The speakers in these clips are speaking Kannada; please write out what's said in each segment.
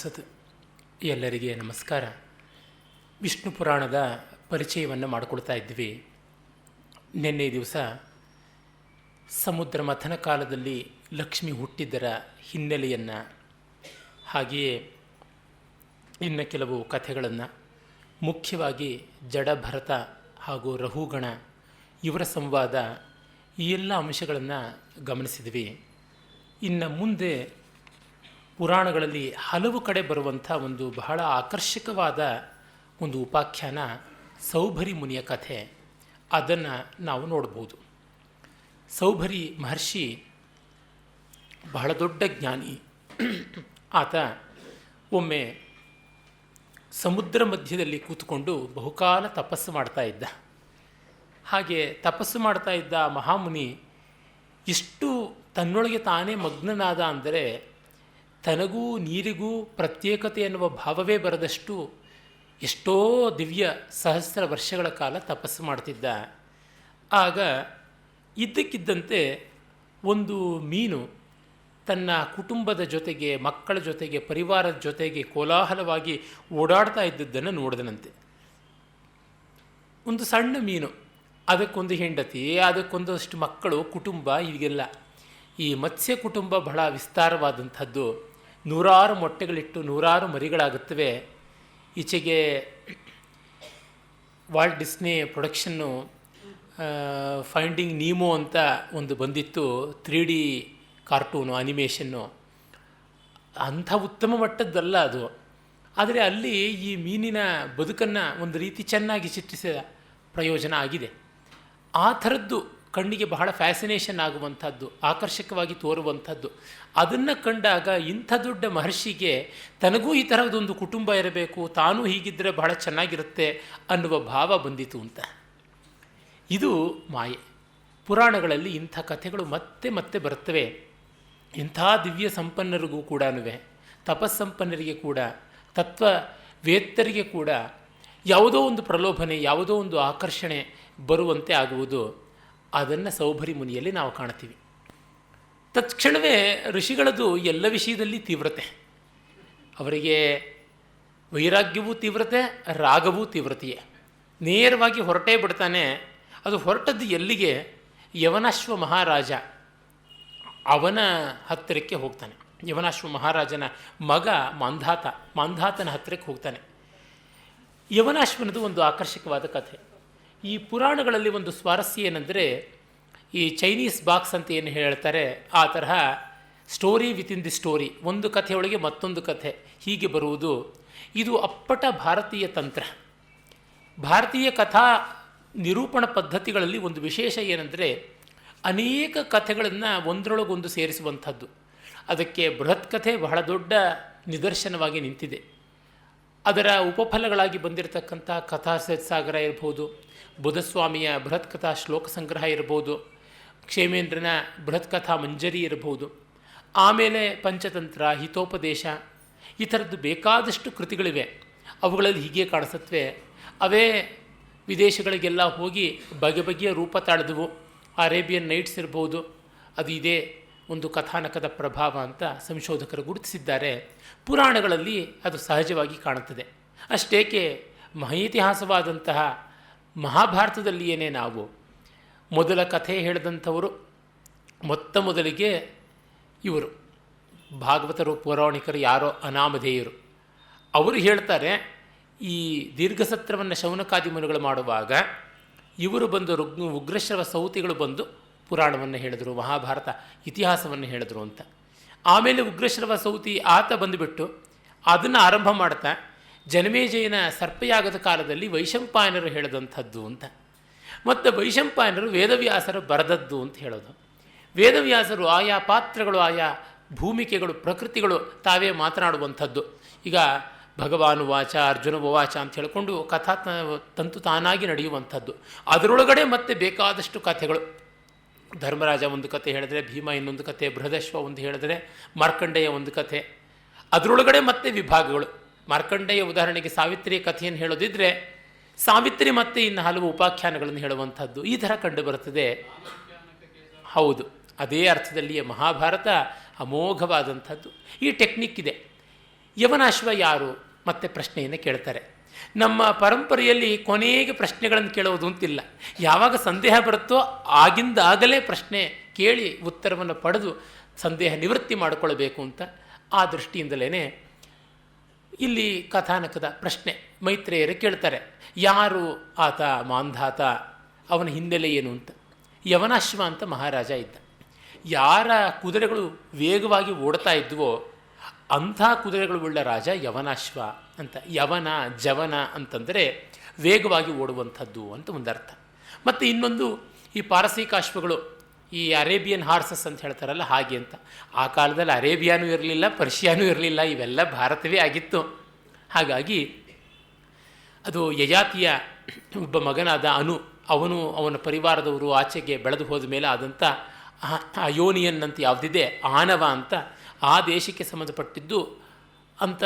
ತತ್ಸತ್. ಎಲ್ಲರಿಗೆ ನಮಸ್ಕಾರ. ವಿಷ್ಣು ಪುರಾಣದ ಪರಿಚಯವನ್ನು ಮಾಡಿಕೊಡ್ತಾ ಇದ್ವಿ. ನಿನ್ನೆ ದಿವಸ ಸಮುದ್ರ ಮಥನ ಕಾಲದಲ್ಲಿ ಲಕ್ಷ್ಮಿ ಹುಟ್ಟಿದ್ದರ ಹಿನ್ನೆಲೆಯನ್ನು, ಹಾಗೆಯೇ ಇನ್ನು ಕೆಲವು ಕಥೆಗಳನ್ನು, ಮುಖ್ಯವಾಗಿ ಜಡಭರತ ಹಾಗೂ ರಹುಗಣ ಇವರ ಸಂವಾದ, ಈ ಎಲ್ಲ ಅಂಶಗಳನ್ನು ಗಮನಿಸಿದ್ವಿ. ಇನ್ನು ಮುಂದೆ ಪುರಾಣಗಳಲ್ಲಿ ಹಲವು ಕಡೆ ಬರುವಂಥ ಒಂದು ಬಹಳ ಆಕರ್ಷಕವಾದ ಒಂದು ಉಪಾಖ್ಯಾನ ಸೌಭರಿ ಮುನಿಯ ಕಥೆ. ಅದನ್ನು ನಾವು ನೋಡ್ಬೋದು. ಸೌಭರಿ ಮಹರ್ಷಿ ಬಹಳ ದೊಡ್ಡ ಜ್ಞಾನಿ. ಆತ ಒಮ್ಮೆ ಸಮುದ್ರ ಮಧ್ಯದಲ್ಲಿ ಕೂತ್ಕೊಂಡು ಬಹುಕಾಲ ತಪಸ್ಸು ಮಾಡ್ತಾ ಇದ್ದ. ಹಾಗೆ ತಪಸ್ಸು ಮಾಡ್ತಾ ಇದ್ದ ಮಹಾಮುನಿ ಎಷ್ಟು ತನ್ನೊಳಗೆ ತಾನೇ ಮಗ್ನನಾದ ಅಂದರೆ, ತನಗೂ ನೀರಿಗೂ ಪ್ರತ್ಯೇಕತೆ ಎನ್ನುವ ಭಾವವೇ ಬರದಷ್ಟು ಎಷ್ಟೋ ದಿವ್ಯ ಸಹಸ್ರ ವರ್ಷಗಳ ಕಾಲ ತಪಸ್ಸು ಮಾಡ್ತಿದ್ದ. ಆಗ ಇದ್ದಕ್ಕಿದ್ದಂತೆ ಒಂದು ಮೀನು ತನ್ನ ಕುಟುಂಬದ ಜೊತೆಗೆ, ಮಕ್ಕಳ ಜೊತೆಗೆ, ಪರಿವಾರದ ಜೊತೆಗೆ ಕೋಲಾಹಲವಾಗಿ ಓಡಾಡ್ತಾ ಇದ್ದದ್ದನ್ನು ನೋಡಿದನಂತೆ. ಒಂದು ಸಣ್ಣ ಮೀನು, ಅದಕ್ಕೊಂದು ಹೆಂಡತಿ, ಅದಕ್ಕೊಂದಷ್ಟು ಮಕ್ಕಳು, ಕುಟುಂಬ, ಹೀಗೆಲ್ಲ. ಈ ಮತ್ಸ್ಯ ಕುಟುಂಬ ಬಹಳ ವಿಸ್ತಾರವಾದಂಥದ್ದು. ನೂರಾರು ಮೊಟ್ಟೆಗಳಿಟ್ಟು ನೂರಾರು ಮರಿಗಳಾಗುತ್ತವೆ. ಈಚೆಗೆ ವಾಲ್ಟ್ ಡಿಸ್ನಿ ಪ್ರೊಡಕ್ಷನ್ನು ಫೈಂಡಿಂಗ್ ನೀಮೋ ಅಂತ ಒಂದು ಬಂದಿತ್ತು, 3D ಕಾರ್ಟೂನು, ಅನಿಮೇಷನ್ನು. ಅಂಥ ಉತ್ತಮ ಮಟ್ಟದ್ದಲ್ಲ ಅದು. ಆದರೆ ಅಲ್ಲಿ ಈ ಮೀನಿನ ಬದುಕನ್ನು ಒಂದು ರೀತಿ ಚೆನ್ನಾಗಿ ಚಿತ್ರಿಸಿದ ಪ್ರಯೋಜನ ಆಗಿದೆ. ಆ ಥರದ್ದು ಕಣ್ಣಿಗೆ ಬಹಳ ಫ್ಯಾಸಿನೇಷನ್ ಆಗುವಂಥದ್ದು, ಆಕರ್ಷಕವಾಗಿ ತೋರುವಂಥದ್ದು. ಅದನ್ನು ಕಂಡಾಗ ಇಂಥ ದೊಡ್ಡ ಮಹರ್ಷಿಗೆ ತನಗೂ ಈ ಥರದೊಂದು ಕುಟುಂಬ ಇರಬೇಕು, ತಾನೂ ಹೀಗಿದ್ದರೆ ಬಹಳ ಚೆನ್ನಾಗಿರುತ್ತೆ ಅನ್ನುವ ಭಾವ ಬಂದಿತು ಅಂತ. ಇದು ಮಾಯೆ. ಪುರಾಣಗಳಲ್ಲಿ ಇಂಥ ಕಥೆಗಳು ಮತ್ತೆ ಮತ್ತೆ ಬರುತ್ತವೆ. ಇಂಥ ದಿವ್ಯ ಸಂಪನ್ನರಿಗೂ ಕೂಡ, ತಪಸ್ಸಂಪನ್ನರಿಗೆ ಕೂಡ, ತತ್ವವೇತ್ತರಿಗೆ ಕೂಡ ಯಾವುದೋ ಒಂದು ಪ್ರಲೋಭನೆ, ಯಾವುದೋ ಒಂದು ಆಕರ್ಷಣೆ ಬರುವಂತೆ ಆಗುವುದು. ಅದನ್ನು ಸೌಭರಿ ಮುನಿಯಲ್ಲಿ ನಾವು ಕಾಣ್ತೀವಿ. ತತ್ಕ್ಷಣವೇ ಋಷಿಗಳದು ಎಲ್ಲ ವಿಷಯದಲ್ಲಿ ತೀವ್ರತೆ. ಅವರಿಗೆ ವೈರಾಗ್ಯವೂ ತೀವ್ರತೆ, ರಾಗವೂ ತೀವ್ರತೆಯೇ. ನೇರವಾಗಿ ಹೊರಟೇ ಬಿಡ್ತಾನೆ. ಅದು ಹೊರಟದ್ದು ಎಲ್ಲಿಗೆ? ಯವನಾಶ್ವ ಮಹಾರಾಜ, ಅವನ ಹತ್ತಿರಕ್ಕೆ ಹೋಗ್ತಾನೆ. ಯವನಾಶ್ವ ಮಹಾರಾಜನ ಮಗ ಮಾಂಧಾತನ ಹತ್ತಿರಕ್ಕೆ ಹೋಗ್ತಾನೆ. ಯವನಾಶ್ವನದು ಒಂದು ಆಕರ್ಷಕವಾದ ಕಥೆ. ಈ ಪುರಾಣಗಳಲ್ಲಿ ಒಂದು ಸ್ವಾರಸ್ಯ ಏನೆಂದರೆ, ಈ ಚೈನೀಸ್ ಬಾಕ್ಸ್ ಅಂತ ಏನು ಹೇಳ್ತಾರೆ, ಆ ತರಹ ಸ್ಟೋರಿ ವಿತಿನ್ ದಿ ಸ್ಟೋರಿ, ಒಂದು ಕಥೆಯೊಳಗೆ ಮತ್ತೊಂದು ಕಥೆ ಹೀಗೆ ಬರುವುದು. ಇದು ಅಪ್ಪಟ ಭಾರತೀಯ ತಂತ್ರ. ಭಾರತೀಯ ಕಥಾ ನಿರೂಪಣ ಪದ್ಧತಿಗಳಲ್ಲಿ ಒಂದು ವಿಶೇಷ ಏನೆಂದರೆ, ಅನೇಕ ಕಥೆಗಳನ್ನು ಒಂದರೊಳಗೊಂದು ಸೇರಿಸುವಂಥದ್ದು. ಅದಕ್ಕೆ ಬೃಹತ್ ಕಥೆ ಬಹಳ ದೊಡ್ಡ ನಿದರ್ಶನವಾಗಿ ನಿಂತಿದೆ. ಅದರ ಉಪಫಲಗಳಾಗಿ ಬಂದಿರತಕ್ಕಂಥ ಕಥಾಸಾಗರ ಇರ್ಬೋದು, ಬುಧಸ್ವಾಮಿಯ ಬೃಹತ್ ಕಥಾ ಶ್ಲೋಕ ಸಂಗ್ರಹ ಇರ್ಬೋದು, ಕ್ಷೇಮೇಂದ್ರನ ಬೃಹತ್ ಕಥಾ ಮಂಜರಿ ಇರಬಹುದು, ಆಮೇಲೆ ಪಂಚತಂತ್ರ, ಹಿತೋಪದೇಶ, ಈ ಥರದ್ದು ಬೇಕಾದಷ್ಟು ಕೃತಿಗಳಿವೆ. ಅವುಗಳಲ್ಲಿ ಹೀಗೆ ಕಾಣಿಸುತ್ತವೆ. ಅವೇ ವಿದೇಶಗಳಿಗೆಲ್ಲ ಹೋಗಿ ಬಗೆ ಬಗೆಯ ರೂಪ ತಾಳಿದವು. ಅರೇಬಿಯನ್ ನೈಟ್ಸ್ ಇರ್ಬೋದು, ಅದು ಇದೇ ಒಂದು ಕಥಾನಕದ ಪ್ರಭಾವ ಅಂತ ಸಂಶೋಧಕರು ಗುರುತಿಸಿದ್ದಾರೆ. ಪುರಾಣಗಳಲ್ಲಿ ಅದು ಸಹಜವಾಗಿ ಕಾಣುತ್ತದೆ. ಅಷ್ಟೇಕೆ ಮಹೇತಿಹಾಸವಾದಂತಹ ಮಹಾಭಾರತದಲ್ಲಿಯೇ ನಾವು ಮೊದಲ ಕಥೆ ಹೇಳಿದಂಥವರು ಮೊತ್ತ ಮೊದಲಿಗೆ ಇವರು ಭಾಗವತರು, ಪೌರಾಣಿಕರು, ಯಾರೋ ಅನಾಮಧೇಯರು. ಅವರು ಹೇಳ್ತಾರೆ, ಈ ದೀರ್ಘಸತ್ರವನ್ನು ಶೌನಕಾದಿ ಮುನಿಗಳು ಮಾಡುವಾಗ ಇವರು ಬಂದು ಉಗ್ರಶ್ರವ ಸೌತಿಗಳು ಬಂದು ಪುರಾಣವನ್ನು ಹೇಳಿದರು, ಮಹಾಭಾರತ ಇತಿಹಾಸವನ್ನು ಹೇಳಿದರು ಅಂತ. ಆಮೇಲೆ ಉಗ್ರಶ್ರವ ಸೌತಿ ಆತ ಬಂದುಬಿಟ್ಟು ಅದನ್ನು ಆರಂಭ ಮಾಡ್ತಾ ಜನಮೇಜಯನ ಸರ್ಪಯಾಗದ ಕಾಲದಲ್ಲಿ ವೈಶಂಪಾಯನರು ಹೇಳಿದಂಥದ್ದು ಅಂತ. ಮತ್ತು ವೈಶಂಪಾಯನರು ವೇದವ್ಯಾಸರು ಬರೆದದ್ದು ಅಂತ ಹೇಳೋದು. ವೇದವ್ಯಾಸರು ಆಯಾ ಪಾತ್ರಗಳು, ಆಯಾ ಭೂಮಿಕೆಗಳು, ಪ್ರಕೃತಿಗಳು ತಾವೇ ಮಾತನಾಡುವಂಥದ್ದು. ಈಗ ಭಗವಾನು ವಾಚ, ಅರ್ಜುನ ವಾಚ ಅಂತ ಹೇಳಿಕೊಂಡು ಕಥಾ ತಂತು ತಾನಾಗಿ ನಡೆಯುವಂಥದ್ದು. ಅದರೊಳಗಡೆ ಮತ್ತೆ ಬೇಕಾದಷ್ಟು ಕಥೆಗಳು. ಧರ್ಮರಾಜ ಒಂದು ಕಥೆ ಹೇಳಿದ್ರೆ, ಭೀಮ ಇನ್ನೊಂದು ಕಥೆ, ಬೃಹದಶ್ವ ಒಂದು ಹೇಳಿದ್ರೆ, ಮಾರ್ಕಂಡೇಯ ಒಂದು ಕಥೆ. ಅದರೊಳಗಡೆ ಮತ್ತೆ ವಿಭಾಗಗಳು. ಮಾರ್ಕಂಡೇಯ ಉದಾಹರಣೆಗೆ ಸಾವಿತ್ರಿಯ ಕಥೆಯನ್ನು ಹೇಳೋದಿದ್ರೆ, ಸಾವಿತ್ರಿ ಮತ್ತೆ ಇನ್ನು ಹಲವು ಉಪಾಖ್ಯಾನಗಳನ್ನು ಹೇಳುವಂಥದ್ದು ಈ ಥರ ಕಂಡು ಬರುತ್ತದೆ. ಹೌದು, ಅದೇ ಅರ್ಥದಲ್ಲಿಯೇ ಮಹಾಭಾರತ ಅಮೋಘವಾದಂಥದ್ದು. ಈ ಟೆಕ್ನಿಕ್ ಇದೆ. ಯವನಾಶ್ವ ಯಾರು ಮತ್ತೆ ಪ್ರಶ್ನೆಯನ್ನು ಕೇಳ್ತಾರೆ. ನಮ್ಮ ಪರಂಪರೆಯಲ್ಲಿ ಕೊನೆಗೆ ಪ್ರಶ್ನೆಗಳನ್ನು ಕೇಳೋದು ಅಂತಿಲ್ಲ. ಯಾವಾಗ ಸಂದೇಹ ಬರುತ್ತೋ ಆಗಿಂದಾಗಲೇ ಪ್ರಶ್ನೆ ಕೇಳಿ ಉತ್ತರವನ್ನು ಪಡೆದು ಸಂದೇಹ ನಿವೃತ್ತಿ ಮಾಡಿಕೊಳ್ಬೇಕು ಅಂತ. ಆ ದೃಷ್ಟಿಯಿಂದಲೇ ಇಲ್ಲಿ ಕಥಾನಕದ ಪ್ರಶ್ನೆ ಮೈತ್ರೇಯರು ಕೇಳ್ತಾರೆ, ಯಾರು ಆತ ಮಾಂಧಾತ, ಅವನ ಹಿನ್ನೆಲೆ ಏನು ಅಂತ. ಯವನಾಶ್ವ ಅಂತ ಮಹಾರಾಜ ಇದ್ದ. ಯಾರ ಕುದುರೆಗಳು ವೇಗವಾಗಿ ಓಡ್ತಾ ಇದ್ವೋ ಅಂಥ ಕುದುರೆಗಳುಳ್ಳ ರಾಜ ಯವನಾಶ್ವ ಅಂತ. ಯವನ ಜವನ ಅಂತಂದರೆ ವೇಗವಾಗಿ ಓಡುವಂಥದ್ದು ಅಂತ ಒಂದರ್ಥ. ಮತ್ತು ಇನ್ನೊಂದು, ಈ ಪಾರಸೀಕಾಶ್ವಗಳು, ಈ ಅರೇಬಿಯನ್ ಹಾರ್ಸಸ್ ಅಂತ ಹೇಳ್ತಾರಲ್ಲ ಹಾಗೆ ಅಂತ. ಆ ಕಾಲದಲ್ಲಿ ಅರೇಬಿಯಾನೂ ಇರಲಿಲ್ಲ, ಪರ್ಷಿಯಾನೂ ಇರಲಿಲ್ಲ, ಇವೆಲ್ಲ ಭಾರತವೇ ಆಗಿತ್ತು. ಹಾಗಾಗಿ ಅದು ಯಯಾತಿಯ ಒಬ್ಬ ಮಗನಾದ ಅವನು ಅವನ ಪರಿವಾರದವರು ಆಚೆಗೆ ಬೆಳೆದು ಹೋದ ಮೇಲೆ ಆದಂಥ ಅಯೋನಿಯನ್ ಅಂತ ಯಾವುದಿದೆ, ಆನವ ಅಂತ, ಆ ದೇಶಕ್ಕೆ ಸಂಬಂಧಪಟ್ಟಿದ್ದು ಅಂತ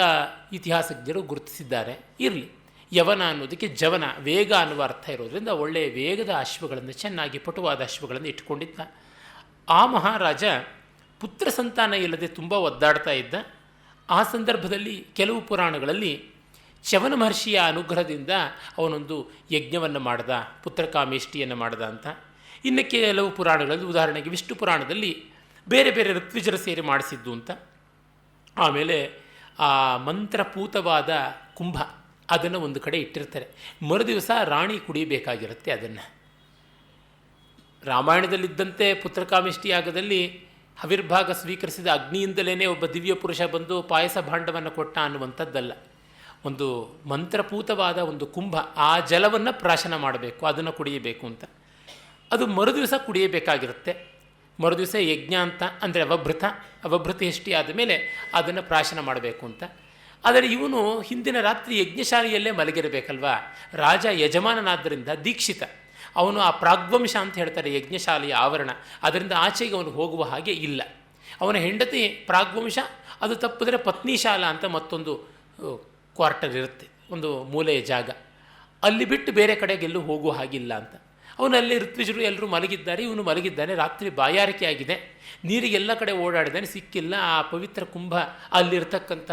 ಇತಿಹಾಸಜ್ಞರು ಗುರುತಿಸಿದ್ದಾರೆ. ಇರಲಿ, ಯವನ ಅನ್ನೋದಕ್ಕೆ ಜವನ, ವೇಗ ಅನ್ನುವ ಅರ್ಥ ಇರೋದರಿಂದ ಒಳ್ಳೆಯ ವೇಗದ ಅಶ್ವಗಳನ್ನು, ಚೆನ್ನಾಗಿ ಪಟುವಾದ ಅಶ್ವಗಳನ್ನು ಇಟ್ಕೊಂಡಿದ್ದ. ಆ ಮಹಾರಾಜ ಪುತ್ರ ಸಂತಾನ ಇಲ್ಲದೆ ತುಂಬ ಒದ್ದಾಡ್ತಾ ಇದ್ದ. ಆ ಸಂದರ್ಭದಲ್ಲಿ ಕೆಲವು ಪುರಾಣಗಳಲ್ಲಿ ಚ್ಯವನ ಮಹರ್ಷಿಯ ಅನುಗ್ರಹದಿಂದ ಅವನೊಂದು ಯಜ್ಞವನ್ನು ಮಾಡ್ದ, ಪುತ್ರಕಾಮೇಷ್ಟಿಯನ್ನು ಮಾಡ್ದ ಅಂತ. ಇನ್ನು ಕೆಲವು ಪುರಾಣಗಳಲ್ಲಿ, ಉದಾಹರಣೆಗೆ ವಿಷ್ಣು ಪುರಾಣದಲ್ಲಿ ಬೇರೆ ಬೇರೆ ಋತ್ವಿಜರು ಸೇರಿ ಮಾಡಿಸಿದ್ದು ಅಂತ. ಆಮೇಲೆ ಆ ಮಂತ್ರಪೂತವಾದ ಕುಂಭ ಅದನ್ನು ಒಂದು ಕಡೆ ಇಟ್ಟಿರ್ತಾರೆ. ಮರುದಿವಸ ರಾಣಿ ಕುಡಿಯಬೇಕಾಗಿರುತ್ತೆ ಅದನ್ನು. ರಾಮಾಯಣದಲ್ಲಿದ್ದಂತೆ ಪುತ್ರಕಾಮೇಷ್ಟಿ ಯಾಗದಲ್ಲಿ ಹವಿರ್ಭಾಗ ಸ್ವೀಕರಿಸಿದ ಅಗ್ನಿಯಿಂದಲೇ ಒಬ್ಬ ದಿವ್ಯ ಪುರುಷ ಬಂದು ಪಾಯಸ ಭಾಂಡವನ್ನು ಕೊಟ್ಟ ಅನ್ನುವಂಥದ್ದಲ್ಲ. ಒಂದು ಮಂತ್ರಪೂತವಾದ ಒಂದು ಕುಂಭ, ಆ ಜಲವನ್ನು ಪ್ರಾಶನ ಮಾಡಬೇಕು, ಅದನ್ನು ಕುಡಿಯಬೇಕು ಅಂತ. ಅದು ಮರುದಿವಸ ಕುಡಿಯಬೇಕಾಗಿರುತ್ತೆ. ಮರುದಿವಸ ಯಜ್ಞ ಅಂತ ಅಂದರೆ ಅವಭೃತೇಷ್ಟಿ ಆದಮೇಲೆ ಅದನ್ನು ಪ್ರಾಶನ ಮಾಡಬೇಕು ಅಂತ. ಆದರೆ ಇವನು ಹಿಂದಿನ ರಾತ್ರಿ ಯಜ್ಞಶಾಲೆಯಲ್ಲೇ ಮಲಗಿರಬೇಕಲ್ವ. ರಾಜ ಯಜಮಾನನಾದ್ದರಿಂದ ದೀಕ್ಷಿತ, ಅವನು ಆ ಪ್ರಾಗ್ವಂಶ ಅಂತ ಹೇಳ್ತಾರೆ ಯಜ್ಞಶಾಲೆಯ ಆವರಣ, ಅದರಿಂದ ಆಚೆಗೆ ಅವನು ಹೋಗುವ ಹಾಗೆ ಇಲ್ಲ. ಅವನ ಹೆಂಡತಿ ಪ್ರಾಗ್ವಂಶ, ಅದು ತಪ್ಪಿದ್ರೆ ಪತ್ನಿಶಾಲಾ ಅಂತ ಮತ್ತೊಂದು ಕ್ವಾರ್ಟರ್ ಇರುತ್ತೆ, ಒಂದು ಮೂಲೆಯ ಜಾಗ, ಅಲ್ಲಿ ಬಿಟ್ಟು ಬೇರೆ ಕಡೆಗೆಲ್ಲೂ ಹೋಗುವ ಹಾಗಿಲ್ಲ ಅಂತ. ಅವನಲ್ಲಿ ಋತ್ವಿಜರು ಎಲ್ಲರೂ ಮಲಗಿದ್ದಾರೆ, ಇವನು ಮಲಗಿದ್ದಾನೆ. ರಾತ್ರಿ ಬಾಯಾರಿಕೆ ಆಗಿದೆ, ನೀರಿಗೆಲ್ಲ ಕಡೆ ಓಡಾಡಿದ್ದಾನೆ, ಸಿಕ್ಕಿಲ್ಲ. ಆ ಪವಿತ್ರ ಕುಂಭ ಅಲ್ಲಿರ್ತಕ್ಕಂಥ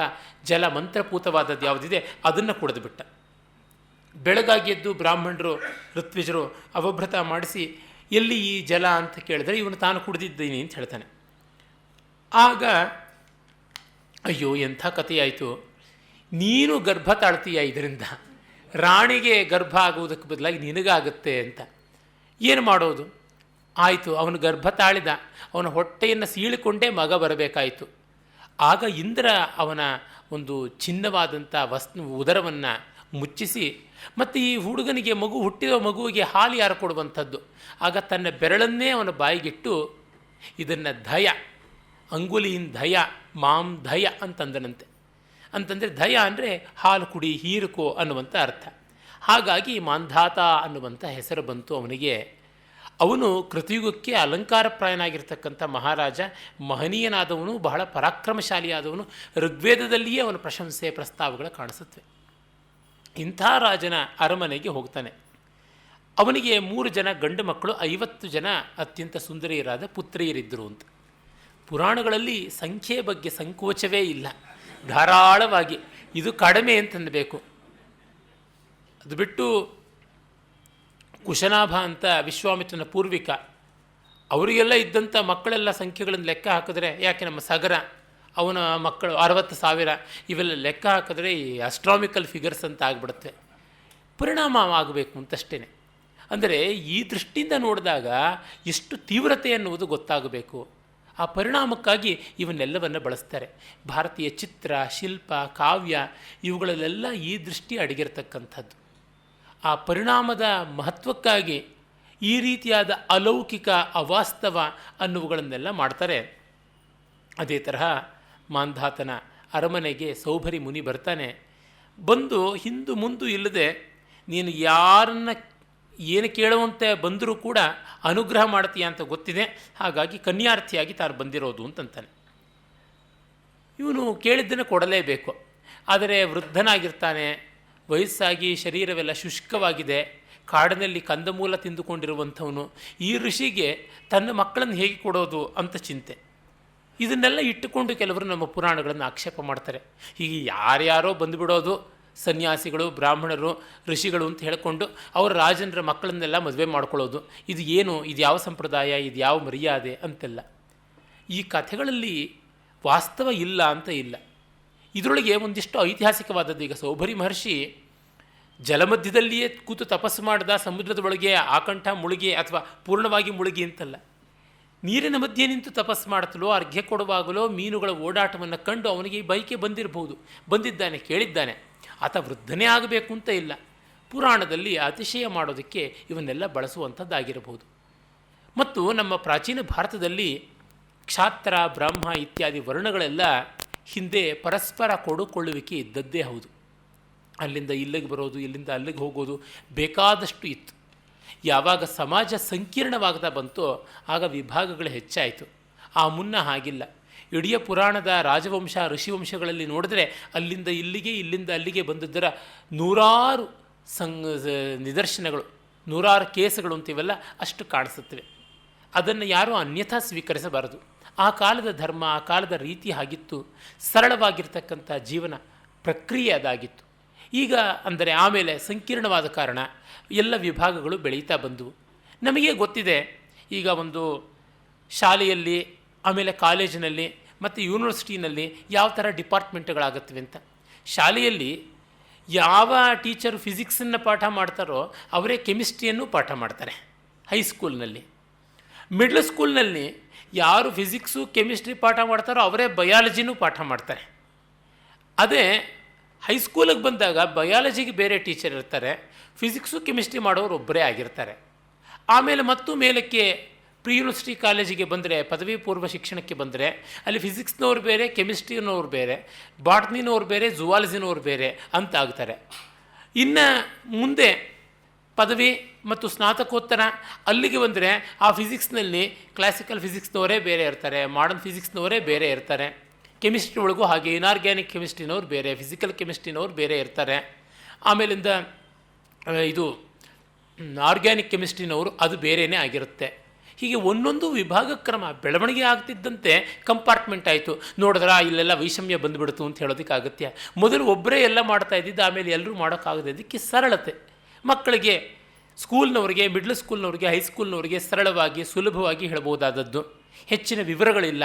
ಜಲ ಮಂತ್ರಪೂತವಾದದ್ದು ಯಾವುದಿದೆ ಅದನ್ನು ಕುಡಿದು ಬಿಟ್ಟ. ಬೆಳಗಾಗಿ ಎದ್ದು ಬ್ರಾಹ್ಮಣರು ಋತ್ವಿಜರು ಅವಭೃತ ಮಾಡಿಸಿ ಎಲ್ಲಿ ಈ ಜಲ ಅಂತ ಕೇಳಿದ್ರೆ ಇವನು ತಾನು ಕುಡಿದಿದ್ದೀನಿ ಅಂತ ಹೇಳ್ತಾನೆ. ಆಗ ಅಯ್ಯೋ ಎಂಥ ಕಥೆಯಾಯಿತು, ನೀನು ಗರ್ಭ ತಾಳ್ತೀಯ, ಇದರಿಂದ ರಾಣಿಗೆ ಗರ್ಭ ಆಗುವುದಕ್ಕೆ ಬದಲಾಗಿ ನಿನಗಾಗುತ್ತೆ ಅಂತ. ಏನು ಮಾಡೋದು? ಆಯಿತು, ಅವನು ಗರ್ಭ ತಾಳಿದ, ಅವನ ಹೊಟ್ಟೆಯನ್ನು ಸೀಳಿಕೊಂಡೇ ಮಗ ಬರಬೇಕಾಯಿತು. ಆಗ ಇಂದ್ರ ಅವನ ಒಂದು ಚಿನ್ನವಾದಂಥ ಉದರವನ್ನು ಮುಚ್ಚಿಸಿ, ಮತ್ತು ಈ ಹುಡುಗನಿಗೆ ಹುಟ್ಟಿದ ಮಗುವಿಗೆ ಹಾಲು ಯಾರು ಕೊಡುವಂಥದ್ದು? ಆಗ ತನ್ನ ಬೆರಳನ್ನೇ ಅವನ ಬಾಯಿಗಿಟ್ಟು ಇದನ್ನು ದಯ, ಅಂಗುಲಿನ್ ದಯ ಮಾಂ ದಯ ಅಂತಂದನಂತೆ. ಅಂತಂದರೆ ದಯ ಅಂದರೆ ಹಾಲು ಕುಡಿ, ಹೀರುಕೋ ಅನ್ನುವಂಥ ಅರ್ಥ. ಹಾಗಾಗಿ ಮಾಂಧಾತ ಅನ್ನುವಂಥ ಹೆಸರು ಬಂತು ಅವನಿಗೆ. ಅವನು ಕೃತಯುಗಕ್ಕೆ ಅಲಂಕಾರಪ್ರಾಯನಾಗಿರ್ತಕ್ಕಂಥ ಮಹಾರಾಜ, ಮಹನೀಯನಾದವನು, ಬಹಳ ಪರಾಕ್ರಮಶಾಲಿಯಾದವನು. ಋಗ್ವೇದದಲ್ಲಿಯೇ ಅವನ ಪ್ರಶಂಸೆ ಪ್ರಸ್ತಾವಗಳು ಕಾಣಿಸುತ್ತವೆ. ಇಂಥ ರಾಜನ ಅರಮನೆಗೆ ಹೋಗ್ತಾನೆ. ಅವನಿಗೆ 3 ಜನ ಗಂಡು ಮಕ್ಕಳು, 50 ಜನ ಅತ್ಯಂತ ಸುಂದರಿಯರಾದ ಪುತ್ರಿಯರಿದ್ದರು ಅಂತ. ಪುರಾಣಗಳಲ್ಲಿ ಸಂಖ್ಯೆಯ ಬಗ್ಗೆ ಸಂಕೋಚವೇ ಇಲ್ಲ, ಧಾರಾಳವಾಗಿ. ಇದು ಕಡಿಮೆ ಅಂತಂದಬೇಕು. ಅದು ಬಿಟ್ಟು ಕುಶನಾಭ ಅಂತ ವಿಶ್ವಾಮಿತ್ರನ ಪೂರ್ವಿಕ, ಅವರಿಗೆಲ್ಲ ಇದ್ದಂಥ ಮಕ್ಕಳೆಲ್ಲ ಸಂಖ್ಯೆಗಳನ್ನು ಲೆಕ್ಕ ಹಾಕಿದ್ರೆ, ಯಾಕೆ ನಮ್ಮ ಸಗರ ಅವನ ಮಕ್ಕಳು 60,000, ಇವೆಲ್ಲ ಲೆಕ್ಕ ಹಾಕಿದ್ರೆ ಈ ಅಸ್ಟ್ರಾಮಿಕಲ್ ಫಿಗರ್ಸ್ ಅಂತ ಆಗಿಬಿಡುತ್ತೆ. ಪರಿಣಾಮ ಆಗಬೇಕು ಅಂತಷ್ಟೇ. ಅಂದರೆ ಈ ದೃಷ್ಟಿಯಿಂದ ನೋಡಿದಾಗ ಎಷ್ಟು ತೀವ್ರತೆ ಅನ್ನುವುದು ಗೊತ್ತಾಗಬೇಕು. ಆ ಪರಿಣಾಮಕ್ಕಾಗಿ ಇವನ್ನೆಲ್ಲವನ್ನು ಬಳಸ್ತಾರೆ. ಭಾರತೀಯ ಚಿತ್ರ, ಶಿಲ್ಪ, ಕಾವ್ಯ ಇವುಗಳಲ್ಲೆಲ್ಲ ಈ ದೃಷ್ಟಿ ಅಡಗಿರ್ತಕ್ಕಂಥದ್ದು. ಆ ಪರಿಣಾಮದ ಮಹತ್ವಕ್ಕಾಗಿ ಈ ರೀತಿಯಾದ ಅಲೌಕಿಕ, ಅವಾಸ್ತವ ಅನ್ನುವುಗಳನ್ನೆಲ್ಲ ಮಾಡ್ತಾರೆ. ಅದೇ ತರಹ ಮಾಂಧಾತನ ಅರಮನೆಗೆ ಸೌಭರಿ ಮುನಿ ಬರ್ತಾನೆ. ಬಂದು ಹಿಂದು ಮುಂದು ಇಲ್ಲದೆ ನೀನು ಯಾರನ್ನ ಏನು ಕೇಳುವಂತೆ ಬಂದರೂ ಕೂಡ ಅನುಗ್ರಹ ಮಾಡ್ತೀಯ ಅಂತ ಗೊತ್ತಿದೆ, ಹಾಗಾಗಿ ಕನ್ಯಾರ್ಥಿಯಾಗಿ ತಾನು ಬಂದಿರೋದು ಅಂತಂತಾನೆ. ಇವನು ಕೇಳಿದ್ದನ್ನು ಕೊಡಲೇಬೇಕು. ಆದರೆ ವೃದ್ಧನಾಗಿರ್ತಾನೆ, ವಯಸ್ಸಾಗಿ ಶರೀರವೆಲ್ಲ ಶುಷ್ಕವಾಗಿದೆ, ಕಾಡಿನಲ್ಲಿ ಕಂದಮೂಲ ತಿಂದುಕೊಂಡಿರುವಂಥವನು. ಈ ಋಷಿಗೆ ತನ್ನ ಮಕ್ಕಳನ್ನು ಹೇಗೆ ಕೊಡೋದು ಅಂತ ಚಿಂತೆ. ಇದನ್ನೆಲ್ಲ ಇಟ್ಟುಕೊಂಡು ಕೆಲವರು ನಮ್ಮ ಪುರಾಣಗಳನ್ನು ಆಕ್ಷೇಪ ಮಾಡ್ತಾರೆ. ಹೀಗೆ ಯಾರ್ಯಾರೋ ಬಂದುಬಿಡೋದು, ಸನ್ಯಾಸಿಗಳು, ಬ್ರಾಹ್ಮಣರು, ಋಷಿಗಳು ಅಂತ ಹೇಳಿಕೊಂಡು ಅವರ ರಾಜನರ ಮಕ್ಕಳನ್ನೆಲ್ಲ ಮದುವೆ ಮಾಡ್ಕೊಳ್ಳೋದು, ಇದು ಏನು, ಇದು ಯಾವ ಸಂಪ್ರದಾಯ, ಇದು ಯಾವ ಮರ್ಯಾದೆ ಅಂತೆಲ್ಲ. ಈ ಕಥೆಗಳಲ್ಲಿ ವಾಸ್ತವ ಇಲ್ಲ ಅಂತ ಇಲ್ಲ. ಇದರೊಳಗೆ ಒಂದಿಷ್ಟು ಐತಿಹಾಸಿಕವಾದದ್ದು. ಈಗ ಸೌಭರಿ ಮಹರ್ಷಿ ಜಲಮಧ್ಯದಲ್ಲಿಯೇ ಕೂತು ತಪಸ್ಸು ಮಾಡಿದ, ಸಮುದ್ರದ ಒಳಗೆ ಆಕಂಠ ಮುಳುಗಿ ಅಥವಾ ಪೂರ್ಣವಾಗಿ ಮುಳುಗಿ ಅಂತಲ್ಲ, ನೀರಿನ ಮಧ್ಯೆ ನಿಂತು ತಪಸ್ಸು ಮಾಡ್ತಲೋ, ಅರ್ಘ್ಯ ಕೊಡುವಾಗಲೋ ಮೀನುಗಳ ಓಡಾಟವನ್ನು ಕಂಡು ಅವನಿಗೆ ಈ ಬೈಕೆ ಬಂದಿರಬಹುದು, ಬಂದಿದ್ದಾನೆ, ಕೇಳಿದ್ದಾನೆ. ಆತ ವೃದ್ಧನೇ ಆಗಬೇಕು ಅಂತ ಇಲ್ಲ. ಪುರಾಣದಲ್ಲಿ ಅತಿಶಯ ಮಾಡೋದಕ್ಕೆ ಇವನ್ನೆಲ್ಲ ಬಳಸುವಂಥದ್ದಾಗಿರಬಹುದು. ಮತ್ತು ನಮ್ಮ ಪ್ರಾಚೀನ ಭಾರತದಲ್ಲಿ ಕ್ಷಾತ್ರ, ಬ್ರಾಹ್ಮ ಇತ್ಯಾದಿ ವರ್ಣಗಳೆಲ್ಲ ಹಿಂದೆ ಪರಸ್ಪರ ಕೊಡುಕೊಳ್ಳುವಿಕೆ ಇದ್ದದ್ದೇ ಹೌದು. ಅಲ್ಲಿಂದ ಇಲ್ಲಿಗೆ ಬರೋದು, ಇಲ್ಲಿಂದ ಅಲ್ಲಿಗೆ ಹೋಗೋದು ಬೇಕಾದಷ್ಟು ಇತ್ತು. ಯಾವಾಗ ಸಮಾಜ ಸಂಕೀರ್ಣವಾಗ್ತಾ ಬಂತೋ ಆಗ ವಿಭಾಗಗಳು ಹೆಚ್ಚಾಯಿತು. ಆ ಮುನ್ನ ಹಾಗಿಲ್ಲ. ಇಡೀ ಪುರಾಣದ ರಾಜವಂಶ, ಋಷಿವಂಶಗಳಲ್ಲಿ ನೋಡಿದ್ರೆ ಅಲ್ಲಿಂದ ಇಲ್ಲಿಗೆ, ಇಲ್ಲಿಂದ ಅಲ್ಲಿಗೆ ಬಂದಿದ್ದರ ನೂರಾರು ನಿದರ್ಶನಗಳು, ನೂರಾರು ಕೇಸುಗಳು ಅಂತಿವೆಲ್ಲ ಅಷ್ಟು ಕಾಣಿಸುತ್ತವೆ. ಅದನ್ನು ಯಾರೂ ಅನ್ಯಥಾ ಸ್ವೀಕರಿಸಬಾರದು. ಆ ಕಾಲದ ಧರ್ಮ, ಆ ಕಾಲದ ರೀತಿ ಆಗಿತ್ತು. ಸರಳವಾಗಿರ್ತಕ್ಕಂಥ ಜೀವನ ಪ್ರಕ್ರಿಯೆ ಅದಾಗಿತ್ತು. ಈಗ ಅಂದರೆ ಆಮೇಲೆ ಸಂಕೀರ್ಣವಾದ ಕಾರಣ ಎಲ್ಲ ವಿಭಾಗಗಳು ಬೆಳೀತಾ ಬಂದವು. ನಮಗೆ ಗೊತ್ತಿದೆ, ಈಗ ಒಂದು ಶಾಲೆಯಲ್ಲಿ, ಆಮೇಲೆ ಕಾಲೇಜಿನಲ್ಲಿ ಮತ್ತು ಯೂನಿವರ್ಸಿಟಿನಲ್ಲಿ ಯಾವ ಥರ ಡಿಪಾರ್ಟ್ಮೆಂಟ್ಗಳಾಗುತ್ತವೆ ಅಂತ. ಶಾಲೆಯಲ್ಲಿ ಯಾವ ಟೀಚರು ಫಿಸಿಕ್ಸನ್ನು ಪಾಠ ಮಾಡ್ತಾರೋ ಅವರೇ ಕೆಮಿಸ್ಟ್ರಿಯನ್ನು ಪಾಠ ಮಾಡ್ತಾರೆ. ಹೈಸ್ಕೂಲ್ನಲ್ಲಿ, ಮಿಡ್ಲ್ ಸ್ಕೂಲ್ನಲ್ಲಿ ಯಾರು ಫಿಸಿಕ್ಸು ಕೆಮಿಸ್ಟ್ರಿ ಪಾಠ ಮಾಡ್ತಾರೋ ಅವರೇ ಬಯಾಲಜಿನೂ ಪಾಠ ಮಾಡ್ತಾರೆ. ಅದೇ ಹೈಸ್ಕೂಲಿಗೆ ಬಂದಾಗ ಬಯಾಲಜಿಗೆ ಬೇರೆ ಟೀಚರ್ ಇರ್ತಾರೆ, ಫಿಸಿಕ್ಸು ಕೆಮಿಸ್ಟ್ರಿ ಮಾಡೋರು ಒಬ್ಬರೇ ಆಗಿರ್ತಾರೆ. ಆಮೇಲೆ ಮತ್ತು ಮೇಲಕ್ಕೆ ಪ್ರಿ ಯೂನಿವರ್ಸಿಟಿ ಕಾಲೇಜಿಗೆ ಬಂದರೆ, ಪದವಿ ಪೂರ್ವ ಶಿಕ್ಷಣಕ್ಕೆ ಬಂದರೆ ಅಲ್ಲಿ ಫಿಸಿಕ್ಸ್ನವ್ರು ಬೇರೆ, ಕೆಮಿಸ್ಟ್ರಿನವ್ರು ಬೇರೆ, ಬಾಟ್ನಿನವ್ರು ಬೇರೆ, ಜುವಾಲಜಿನವ್ರು ಬೇರೆ ಅಂತ ಆಗ್ತಾರೆ. ಇನ್ನು ಮುಂದೆ ಪದವಿ ಮತ್ತು ಸ್ನಾತಕೋತ್ತರ ಅಲ್ಲಿಗೆ ಬಂದರೆ ಆ ಫಿಸಿಕ್ಸ್ನಲ್ಲಿ ಕ್ಲಾಸಿಕಲ್ ಫಿಸಿಕ್ಸ್ನವರೇ ಬೇರೆ ಇರ್ತಾರೆ, ಮಾಡರ್ನ್ ಫಿಸಿಕ್ಸ್ನವರೇ ಬೇರೆ ಇರ್ತಾರೆ. ಕೆಮಿಸ್ಟ್ರಿ ಒಳಗೂ ಹಾಗೆ ಇನಾರ್ಗ್ಯಾನಿಕ್ ಕೆಮಿಸ್ಟ್ರಿನವ್ರು ಬೇರೆ, ಫಿಸಿಕಲ್ ಕೆಮಿಸ್ಟ್ರಿನವ್ರು ಬೇರೆ ಇರ್ತಾರೆ. ಆಮೇಲಿಂದ ಇದು ಆರ್ಗ್ಯಾನಿಕ್ ಕೆಮಿಸ್ಟ್ರಿನವರು ಅದು ಬೇರೆಯೇ ಆಗಿರುತ್ತೆ. ಹೀಗೆ ಒಂದೊಂದು ವಿಭಾಗ ಕ್ರಮ ಬೆಳವಣಿಗೆ ಆಗ್ತಿದ್ದಂತೆ ಕಂಪಾರ್ಟ್ಮೆಂಟ್ ಆಯಿತು. ನೋಡಿದ್ರೆ ಇಲ್ಲೆಲ್ಲ ವೈಷಮ್ಯ ಬಂದುಬಿಡ್ತು ಅಂತ ಹೇಳೋದಕ್ಕೆ ಅಗತ್ಯ. ಮೊದಲು ಒಬ್ಬರೇ ಎಲ್ಲ ಮಾಡ್ತಾ ಇದ್ದಿದ್ದು, ಆಮೇಲೆ ಎಲ್ಲರೂ ಮಾಡೋಕ್ಕಾಗದಿದ್ದಕ್ಕೆ ಸರಳತೆ. ಮಕ್ಕಳಿಗೆ ಸ್ಕೂಲ್ನವರಿಗೆ, ಮಿಡ್ಲ್ ಸ್ಕೂಲ್ನವ್ರಿಗೆ, ಹೈಸ್ಕೂಲ್ನವರಿಗೆ ಸರಳವಾಗಿ ಸುಲಭವಾಗಿ ಹೇಳ್ಬೋದಾದದ್ದು. ಹೆಚ್ಚಿನ ವಿವರಗಳಿಲ್ಲ.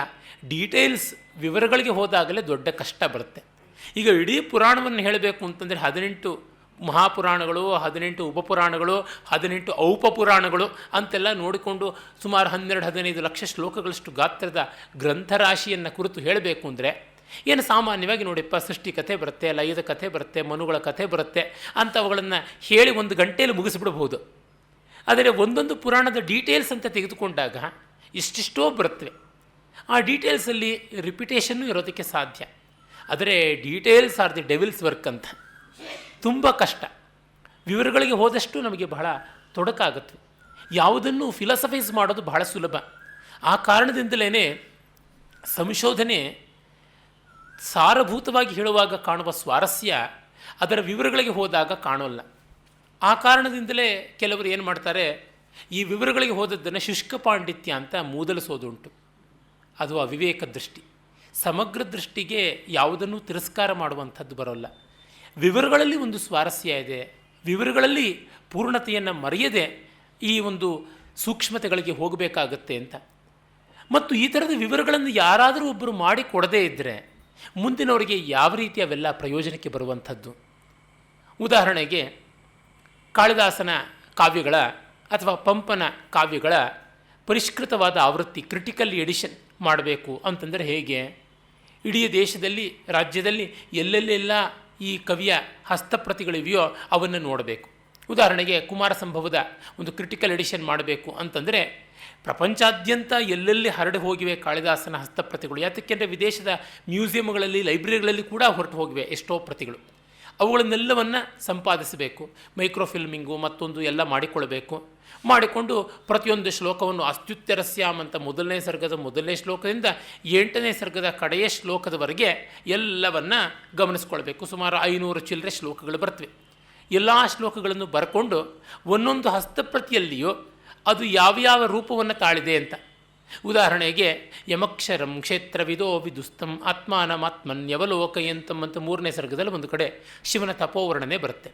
ಡೀಟೇಲ್ಸ್ ವಿವರಗಳಿಗೆ ಹೋದಾಗಲೇ ದೊಡ್ಡ ಕಷ್ಟ ಬರುತ್ತೆ. ಈಗ ಇಡೀ ಪುರಾಣವನ್ನು ಹೇಳಬೇಕು ಅಂತಂದರೆ 18 ಮಹಾಪುರಾಣಗಳು, 18 ಉಪಪುರಾಣಗಳು, 18 ಔಪಪುರಾಣಗಳು ಅಂತೆಲ್ಲ ನೋಡಿಕೊಂಡು ಸುಮಾರು 12-15 ಲಕ್ಷ ಶ್ಲೋಕಗಳಷ್ಟು ಗಾತ್ರದ ಗ್ರಂಥರಾಶಿಯನ್ನು ಕುರಿತು ಹೇಳಬೇಕು ಅಂದರೆ ಏನು ಸಾಮಾನ್ಯವಾಗಿ ನೋಡಿಪ್ಪ, ಸೃಷ್ಟಿ ಕಥೆ ಬರುತ್ತೆ, ಲಯದ ಕಥೆ ಬರುತ್ತೆ, ಮನುಗಳ ಕಥೆ ಬರುತ್ತೆ ಅಂಥವುಗಳನ್ನು ಹೇಳಿ 1 ಗಂಟೆಯಲ್ಲಿ ಮುಗಿಸ್ಬಿಡ್ಬೋದು. ಆದರೆ ಒಂದೊಂದು ಪುರಾಣದ ಡೀಟೇಲ್ಸ್ ಅಂತ ತೆಗೆದುಕೊಂಡಾಗ ಇಷ್ಟಿಷ್ಟೋ ಬರುತ್ತವೆ. ಆ ಡೀಟೇಲ್ಸಲ್ಲಿ ರಿಪಿಟೇಷನ್ನು ಇರೋದಕ್ಕೆ ಸಾಧ್ಯ. ಆದರೆ details R the devils work ಅಂತ, ತುಂಬ ಕಷ್ಟ. ವಿವರಗಳಿಗೆ ಹೋದಷ್ಟು ನಮಗೆ ಬಹಳ ತೊಡಕಾಗುತ್ತೆ. ಯಾವುದನ್ನು ಫಿಲಾಸಫೈಸ್ ಮಾಡೋದು ಬಹಳ ಸುಲಭ. ಆ ಕಾರಣದಿಂದಲೇ ಸಂಶೋಧನೆ ಸಾರಭೂತವಾಗಿ ಹೇಳುವಾಗ ಕಾಣುವ ಸ್ವಾರಸ್ಯ ಅದರ ವಿವರಗಳಿಗೆ ಹೋದಾಗ ಕಾಣೋಲ್ಲ. ಆ ಕಾರಣದಿಂದಲೇ ಕೆಲವರು ಏನು ಮಾಡ್ತಾರೆ, ಈ ವಿವರಗಳಿಗೆ ಹೋದದ್ದನ್ನು ಶುಷ್ಕ ಪಾಂಡಿತ್ಯ ಅಂತ ಮೂದಲಿಸೋದುಂಟು. ಅದು ಅವಿವೇಕ ದೃಷ್ಟಿ. ಸಮಗ್ರ ದೃಷ್ಟಿಗೆ ಯಾವುದನ್ನು ತಿರಸ್ಕಾರ ಮಾಡುವಂಥದ್ದು ಬರೋಲ್ಲ. ವಿವರಗಳಲ್ಲಿ ಒಂದು ಸ್ವಾರಸ್ಯ ಇದೆ. ವಿವರಗಳಲ್ಲಿ ಪೂರ್ಣತೆಯನ್ನು ಮರೆಯದೆ ಈ ಒಂದು ಸೂಕ್ಷ್ಮತೆಗಳಿಗೆ ಹೋಗಬೇಕಾಗತ್ತೆ ಅಂತ. ಮತ್ತು ಈ ಥರದ ವಿವರಗಳನ್ನು ಯಾರಾದರೂ ಒಬ್ಬರು ಮಾಡಿ ಕೊಡದೇ ಇದ್ದರೆ ಮುಂದಿನವರಿಗೆ ಯಾವ ರೀತಿ ಅವೆಲ್ಲ ಪ್ರಯೋಜನಕ್ಕೆ ಬರುವಂಥದ್ದು. ಉದಾಹರಣೆಗೆ ಕಾಳಿದಾಸನ ಕಾವ್ಯಗಳ ಅಥವಾ ಪಂಪನ ಕಾವ್ಯಗಳ ಪರಿಷ್ಕೃತವಾದ ಆವೃತ್ತಿ, ಕ್ರಿಟಿಕಲ್ ಎಡಿಷನ್ ಮಾಡಬೇಕು ಅಂತಂದರೆ ಹೇಗೆ? ಇಡೀ ದೇಶದಲ್ಲಿ, ರಾಜ್ಯದಲ್ಲಿ ಎಲ್ಲೆಲ್ಲೆಲ್ಲ ಈ ಕವಿಯ ಹಸ್ತಪ್ರತಿಗಳಿವೆಯೋ ಅವನ್ನು ನೋಡಬೇಕು. ಉದಾಹರಣೆಗೆ ಕುಮಾರ ಸಂಭವದ ಒಂದು ಕ್ರಿಟಿಕಲ್ ಎಡಿಷನ್ ಮಾಡಬೇಕು ಅಂತಂದರೆ ಪ್ರಪಂಚಾದ್ಯಂತ ಎಲ್ಲೆಲ್ಲಿ ಹರಡಿ ಹೋಗಿವೆ ಕಾಳಿದಾಸನ ಹಸ್ತಪ್ರತಿಗಳು. ಯಾತಕ್ಕೆಂದರೆ ವಿದೇಶದ ಮ್ಯೂಸಿಯಂಗಳಲ್ಲಿ, ಲೈಬ್ರರಿಗಳಲ್ಲಿ ಕೂಡ ಹೊರಟು ಹೋಗಿವೆ ಎಷ್ಟೋ ಪ್ರತಿಗಳು. ಅವುಗಳನ್ನೆಲ್ಲವನ್ನು ಸಂಪಾದಿಸಬೇಕು. ಮೈಕ್ರೋಫಿಲ್ಮಿಂಗು ಮತ್ತೊಂದು ಎಲ್ಲ ಮಾಡಿಕೊಳ್ಳಬೇಕು. ಮಾಡಿಕೊಂಡು ಪ್ರತಿಯೊಂದು ಶ್ಲೋಕವನ್ನು ಅಸ್ತ್ಯುತ್ತರಸ್ಯಾಮ್ ಅಂತ 1ನೇ ಸರ್ಗದ 1ನೇ ಶ್ಲೋಕದಿಂದ 8ನೇ ಸರ್ಗದ ಕಡೆಯ ಶ್ಲೋಕದವರೆಗೆ ಎಲ್ಲವನ್ನು ಗಮನಿಸ್ಕೊಳ್ಬೇಕು. ಸುಮಾರು 500 ಚಿಲ್ಲರೆ ಶ್ಲೋಕಗಳು ಬರ್ತವೆ. ಎಲ್ಲ ಶ್ಲೋಕಗಳನ್ನು ಬರ್ಕೊಂಡು ಒಂದೊಂದು ಹಸ್ತಪ್ರತಿಯಲ್ಲಿಯೂ ಅದು ಯಾವ್ಯಾವ ರೂಪವನ್ನು ತಾಳಿದೆ ಅಂತ, ಉದಾಹರಣೆಗೆ ಯಮಕ್ಷರಂ ಕ್ಷೇತ್ರವಿದೋ ವಿದುಸ್ತಂ ಆತ್ಮಾನಮಾತ್ಮನ್ಯವಲೋಕಯಂತಂ ಅಂತ 3ನೇ ಸರ್ಗದಲ್ಲಿ ಒಂದು ಕಡೆ ಶಿವನ ತಪೋವರ್ಣನೆ ಬರುತ್ತೆ.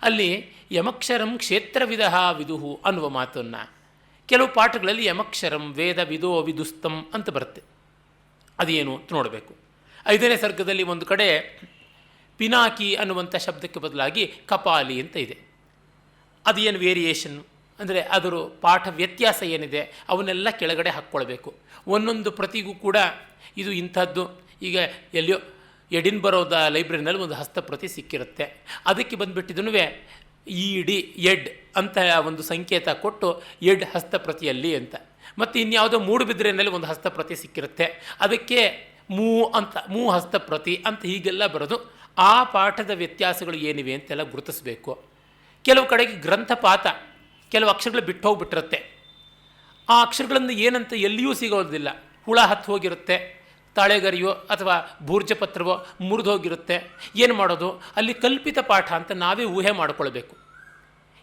ಅಲ್ಲಿ ಯಮಕ್ಷರಂ ಕ್ಷೇತ್ರವಿದ ವಿದುಹು ಅನ್ನುವ ಮಾತನ್ನು ಕೆಲವು ಪಾಠಗಳಲ್ಲಿ ಯಮಕ್ಷರಂ ವೇದ ವಿದೋ ವಿದುಸ್ತಂ ಅಂತ ಬರುತ್ತೆ. ಅದೇನು ಅಂತ ನೋಡಬೇಕು. 5ನೇ ಸರ್ಗದಲ್ಲಿ ಒಂದು ಕಡೆ ಪಿನಾಕಿ ಅನ್ನುವಂಥ ಶಬ್ದಕ್ಕೆ ಬದಲಾಗಿ ಕಪಾಲಿ ಅಂತ ಇದೆ. ಅದೇನು ವೇರಿಯೇಷನ್ನು ಅಂದರೆ ಅದರ ಪಾಠ ವ್ಯತ್ಯಾಸ ಏನಿದೆ ಅವನ್ನೆಲ್ಲ ಕೆಳಗಡೆ ಹಾಕ್ಕೊಳ್ಬೇಕು. ಒಂದೊಂದು ಪ್ರತಿಗೂ ಕೂಡ ಇದು ಇಂಥದ್ದು. ಈಗ ಎಲ್ಲಿಯೋ ಎಡಿನ್ಬರೋದ ಲೈಬ್ರರಿನಲ್ಲಿ ಒಂದು ಹಸ್ತಪ್ರತಿ ಸಿಕ್ಕಿರುತ್ತೆ. ಅದಕ್ಕೆ ಬಂದುಬಿಟ್ಟಿದ್ದನು ಇಡಿ ಎಡ್ ಅಂತ ಒಂದು ಸಂಕೇತ ಕೊಟ್ಟು ಎಡ್ ಹಸ್ತಪ್ರತಿಯಲ್ಲಿ ಅಂತ. ಮತ್ತು ಇನ್ಯಾವುದೋ ಮೂಡುಬಿದ್ರೆಯಲ್ಲಿ ಒಂದು ಹಸ್ತಪ್ರತಿ ಸಿಕ್ಕಿರುತ್ತೆ, ಅದಕ್ಕೆ ಮೂ ಹಸ್ತಪ್ರತಿ ಅಂತ ಹೀಗೆಲ್ಲ ಬರೋದು. ಆ ಪಾಠದ ವ್ಯತ್ಯಾಸಗಳು ಏನಿವೆ ಅಂತೆಲ್ಲ ಗುರುತಿಸಬೇಕು. ಕೆಲವು ಕಡೆಗೆ ಗ್ರಂಥಪಾತ, ಕೆಲವು ಅಕ್ಷರಗಳು ಬಿಟ್ಟು ಹೋಗಿಬಿಟ್ಟಿರುತ್ತೆ. ಆ ಅಕ್ಷರಗಳನ್ನು ಏನಂತ ಎಲ್ಲಿಯೂ ಸಿಗೋದಿಲ್ಲ. ಹುಳ ಹತ್ತು ಹೋಗಿರುತ್ತೆ, ತಾಳೆಗರಿಯೋ ಅಥವಾ ಭೂರ್ಜಪತ್ರವೋ ಮುರಿದು ಹೋಗಿರುತ್ತೆ. ಏನು ಮಾಡೋದು? ಅಲ್ಲಿ ಕಲ್ಪಿತ ಪಾಠ ಅಂತ ನಾವೇ ಊಹೆ ಮಾಡಿಕೊಳ್ಬೇಕು.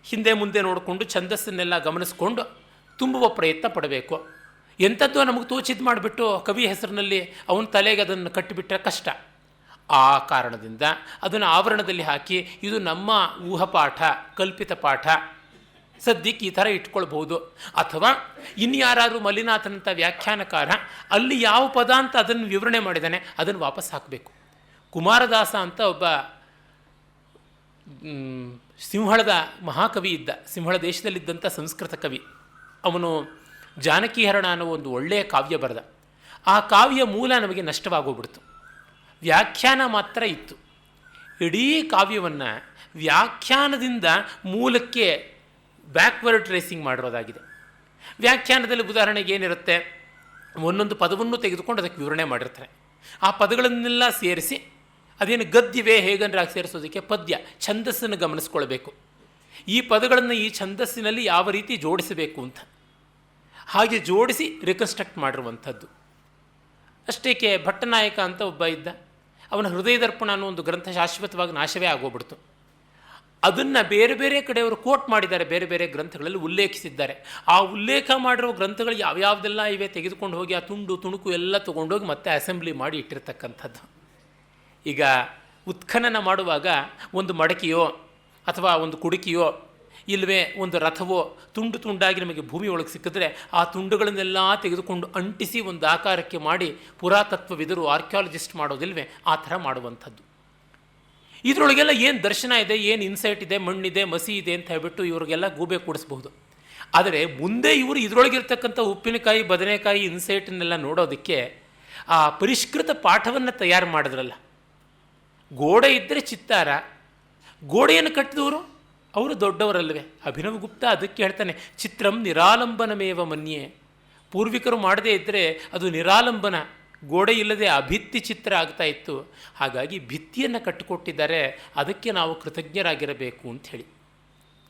ಹಿಂದೆ ಮುಂದೆ ನೋಡಿಕೊಂಡು ಛಂದಸ್ಸನ್ನೆಲ್ಲ ಗಮನಿಸ್ಕೊಂಡು ತುಂಬುವ ಪ್ರಯತ್ನ ಪಡಬೇಕು. ಎಂಥದ್ದು ನಮಗೆ ತೋಚಿದ್ದು ಮಾಡಿಬಿಟ್ಟು ಕವಿ ಹೆಸರಿನಲ್ಲಿ ಅವನ ತಲೆಗೆ ಅದನ್ನು ಕಟ್ಟಿಬಿಟ್ರೆ ಕಷ್ಟ. ಆ ಕಾರಣದಿಂದ ಅದನ್ನು ಆವರಣದಲ್ಲಿ ಹಾಕಿ ಇದು ನಮ್ಮ ಊಹಪಾಠ, ಕಲ್ಪಿತ ಪಾಠ, ಸದ್ಯಕ್ಕೆ ಈ ಥರ ಇಟ್ಕೊಳ್ಬಹುದು. ಅಥವಾ ಇನ್ಯಾರು ಮಲ್ಲಿನಾಥನಂಥ ವ್ಯಾಖ್ಯಾನಕಾರ ಅಲ್ಲಿ ಯಾವ ಪದ ಅಂತ ಅದನ್ನು ವಿವರಣೆ ಮಾಡಿದ್ದಾನೆ ಅದನ್ನು ವಾಪಸ್ ಹಾಕಬೇಕು. ಕುಮಾರದಾಸ ಅಂತ ಒಬ್ಬ ಸಿಂಹಳದ ಮಹಾಕವಿ ಇದ್ದ, ಸಿಂಹಳ ದೇಶದಲ್ಲಿದ್ದಂಥ ಸಂಸ್ಕೃತ ಕವಿ. ಅವನು ಜಾನಕೀಹರಣ ಅನ್ನೋ ಒಂದು ಒಳ್ಳೆಯ ಕಾವ್ಯ ಬರೆದ. ಆ ಕಾವ್ಯ ಮೂಲ ನಮಗೆ ನಷ್ಟವಾಗೋಗ್ಬಿಡ್ತು, ವ್ಯಾಖ್ಯಾನ ಮಾತ್ರ ಇತ್ತು. ಇಡೀ ಕಾವ್ಯವನ್ನು ವ್ಯಾಖ್ಯಾನದಿಂದ ಮೂಲಕ್ಕೆ ಬ್ಯಾಕ್ವರ್ಡ್ ಟ್ರೇಸಿಂಗ್ ಮಾಡಿರೋದಾಗಿದೆ. ವ್ಯಾಖ್ಯಾನದಲ್ಲಿ ಉದಾಹರಣೆಗೆ ಏನಿರುತ್ತೆ, ಒಂದೊಂದು ಪದವನ್ನು ತೆಗೆದುಕೊಂಡು ಅದಕ್ಕೆ ವಿವರಣೆ ಮಾಡಿರ್ತಾರೆ. ಆ ಪದಗಳನ್ನೆಲ್ಲ ಸೇರಿಸಿ ಅದೇನು ಗದ್ಯವೇ ಹೇಗಂದ್ರೆ ಆಗಿ ಸೇರಿಸೋದಕ್ಕೆ ಪದ್ಯ, ಛಂದಸ್ಸನ್ನು ಗಮನಿಸ್ಕೊಳ್ಬೇಕು. ಈ ಪದಗಳನ್ನು ಈ ಛಂದಸ್ಸಿನಲ್ಲಿ ಯಾವ ರೀತಿ ಜೋಡಿಸಬೇಕು ಅಂತ ಹಾಗೆ ಜೋಡಿಸಿ ರಿಕನ್ಸ್ಟ್ರಕ್ಟ್ ಮಾಡಿರುವಂಥದ್ದು. ಅಷ್ಟೇಕೆ ಭಟ್ಟನಾಯಕ ಅಂತ ಒಬ್ಬ ಇದ್ದ, ಅವನ ಹೃದಯದರ್ಪಣ ಅನ್ನೋ ಒಂದು ಗ್ರಂಥ ಶಾಶ್ವತವಾಗಿ ನಾಶವೇ ಆಗೋಗ್ಬಿಡ್ತು. ಅದನ್ನು ಬೇರೆ ಬೇರೆ ಕಡೆಯವರು ಕೋಟ್ ಮಾಡಿದ್ದಾರೆ, ಬೇರೆ ಬೇರೆ ಗ್ರಂಥಗಳಲ್ಲಿ ಉಲ್ಲೇಖಿಸಿದ್ದಾರೆ. ಆ ಉಲ್ಲೇಖ ಮಾಡಿರೋ ಗ್ರಂಥಗಳು ಯಾವ್ಯಾವುದೆಲ್ಲ ಇವೆ ತೆಗೆದುಕೊಂಡು ಹೋಗಿ ಆ ತುಂಡು ತುಣುಕು ಎಲ್ಲ ತೊಗೊಂಡೋಗಿ ಮತ್ತೆ ಅಸೆಂಬ್ಲಿ ಮಾಡಿ ಇಟ್ಟಿರ್ತಕ್ಕಂಥದ್ದು. ಈಗ ಉತ್ಖನನ ಮಾಡುವಾಗ ಒಂದು ಮಡಕೆಯೋ ಅಥವಾ ಒಂದು ಕುಡುಕಿಯೋ ಇಲ್ಲವೇ ಒಂದು ರಥವೋ ತುಂಡು ತುಂಡಾಗಿ ನಮಗೆ ಭೂಮಿ ಒಳಗೆ ಸಿಕ್ಕಿದ್ರೆ ಆ ತುಂಡುಗಳನ್ನೆಲ್ಲ ತೆಗೆದುಕೊಂಡು ಅಂಟಿಸಿ ಒಂದು ಆಕಾರಕ್ಕೆ ಮಾಡಿ ಪುರಾತತ್ವವಿದರು ಆರ್ಕಿಯಾಲಜಿಸ್ಟ್ ಮಾಡೋದಿಲ್ವೇ ಆ ಥರ ಮಾಡುವಂಥದ್ದು. ಇದರೊಳಗೆಲ್ಲ ಏನು ದರ್ಶನ ಇದೆ, ಏನು ಇನ್ಸೈಟ್ ಇದೆ, ಮಣ್ಣಿದೆ, ಮಸಿ ಇದೆ ಅಂತ ಹೇಳ್ಬಿಟ್ಟು ಇವ್ರಿಗೆಲ್ಲ ಗೂಬೆ ಕೂಡಿಸ್ಬಹುದು. ಆದರೆ ಮುಂದೆ ಇವರು ಇದರೊಳಗಿರ್ತಕ್ಕಂಥ ಉಪ್ಪಿನಕಾಯಿ ಬದನೆಕಾಯಿ ಇನ್ಸೈಟನ್ನೆಲ್ಲ ನೋಡೋದಕ್ಕೆ ಆ ಪರಿಷ್ಕೃತ ಪಾಠವನ್ನು ತಯಾರು ಮಾಡಿದ್ರಲ್ಲ. ಗೋಡೆ ಇದ್ದರೆ ಚಿತ್ತಾರ, ಗೋಡೆಯನ್ನು ಕಟ್ಟಿದವರು ಅವರು ದೊಡ್ಡವರಲ್ವೇ. ಅಭಿನವ್ ಗುಪ್ತ ಅದಕ್ಕೆ ಹೇಳ್ತಾನೆ, ಚಿತ್ರಂ ನಿರಾಲಂಬನಮೇವ ಮನ್ಯೆ. ಪೂರ್ವಿಕರು ಮಾಡದೇ ಇದ್ದರೆ ಅದು ನಿರಾಲಂಬನ, ಗೋಡೆ ಇಲ್ಲದೆ ಅಭಿತ್ತಿ ಚಿತ್ರ ಆಗ್ತಾ ಇತ್ತು. ಹಾಗಾಗಿ ಭಿತ್ತಿಯನ್ನು ಕಟ್ಟಿಕೊಟ್ಟಿದ್ದಾರೆ, ಅದಕ್ಕೆ ನಾವು ಕೃತಜ್ಞರಾಗಿರಬೇಕು ಅಂಥೇಳಿ.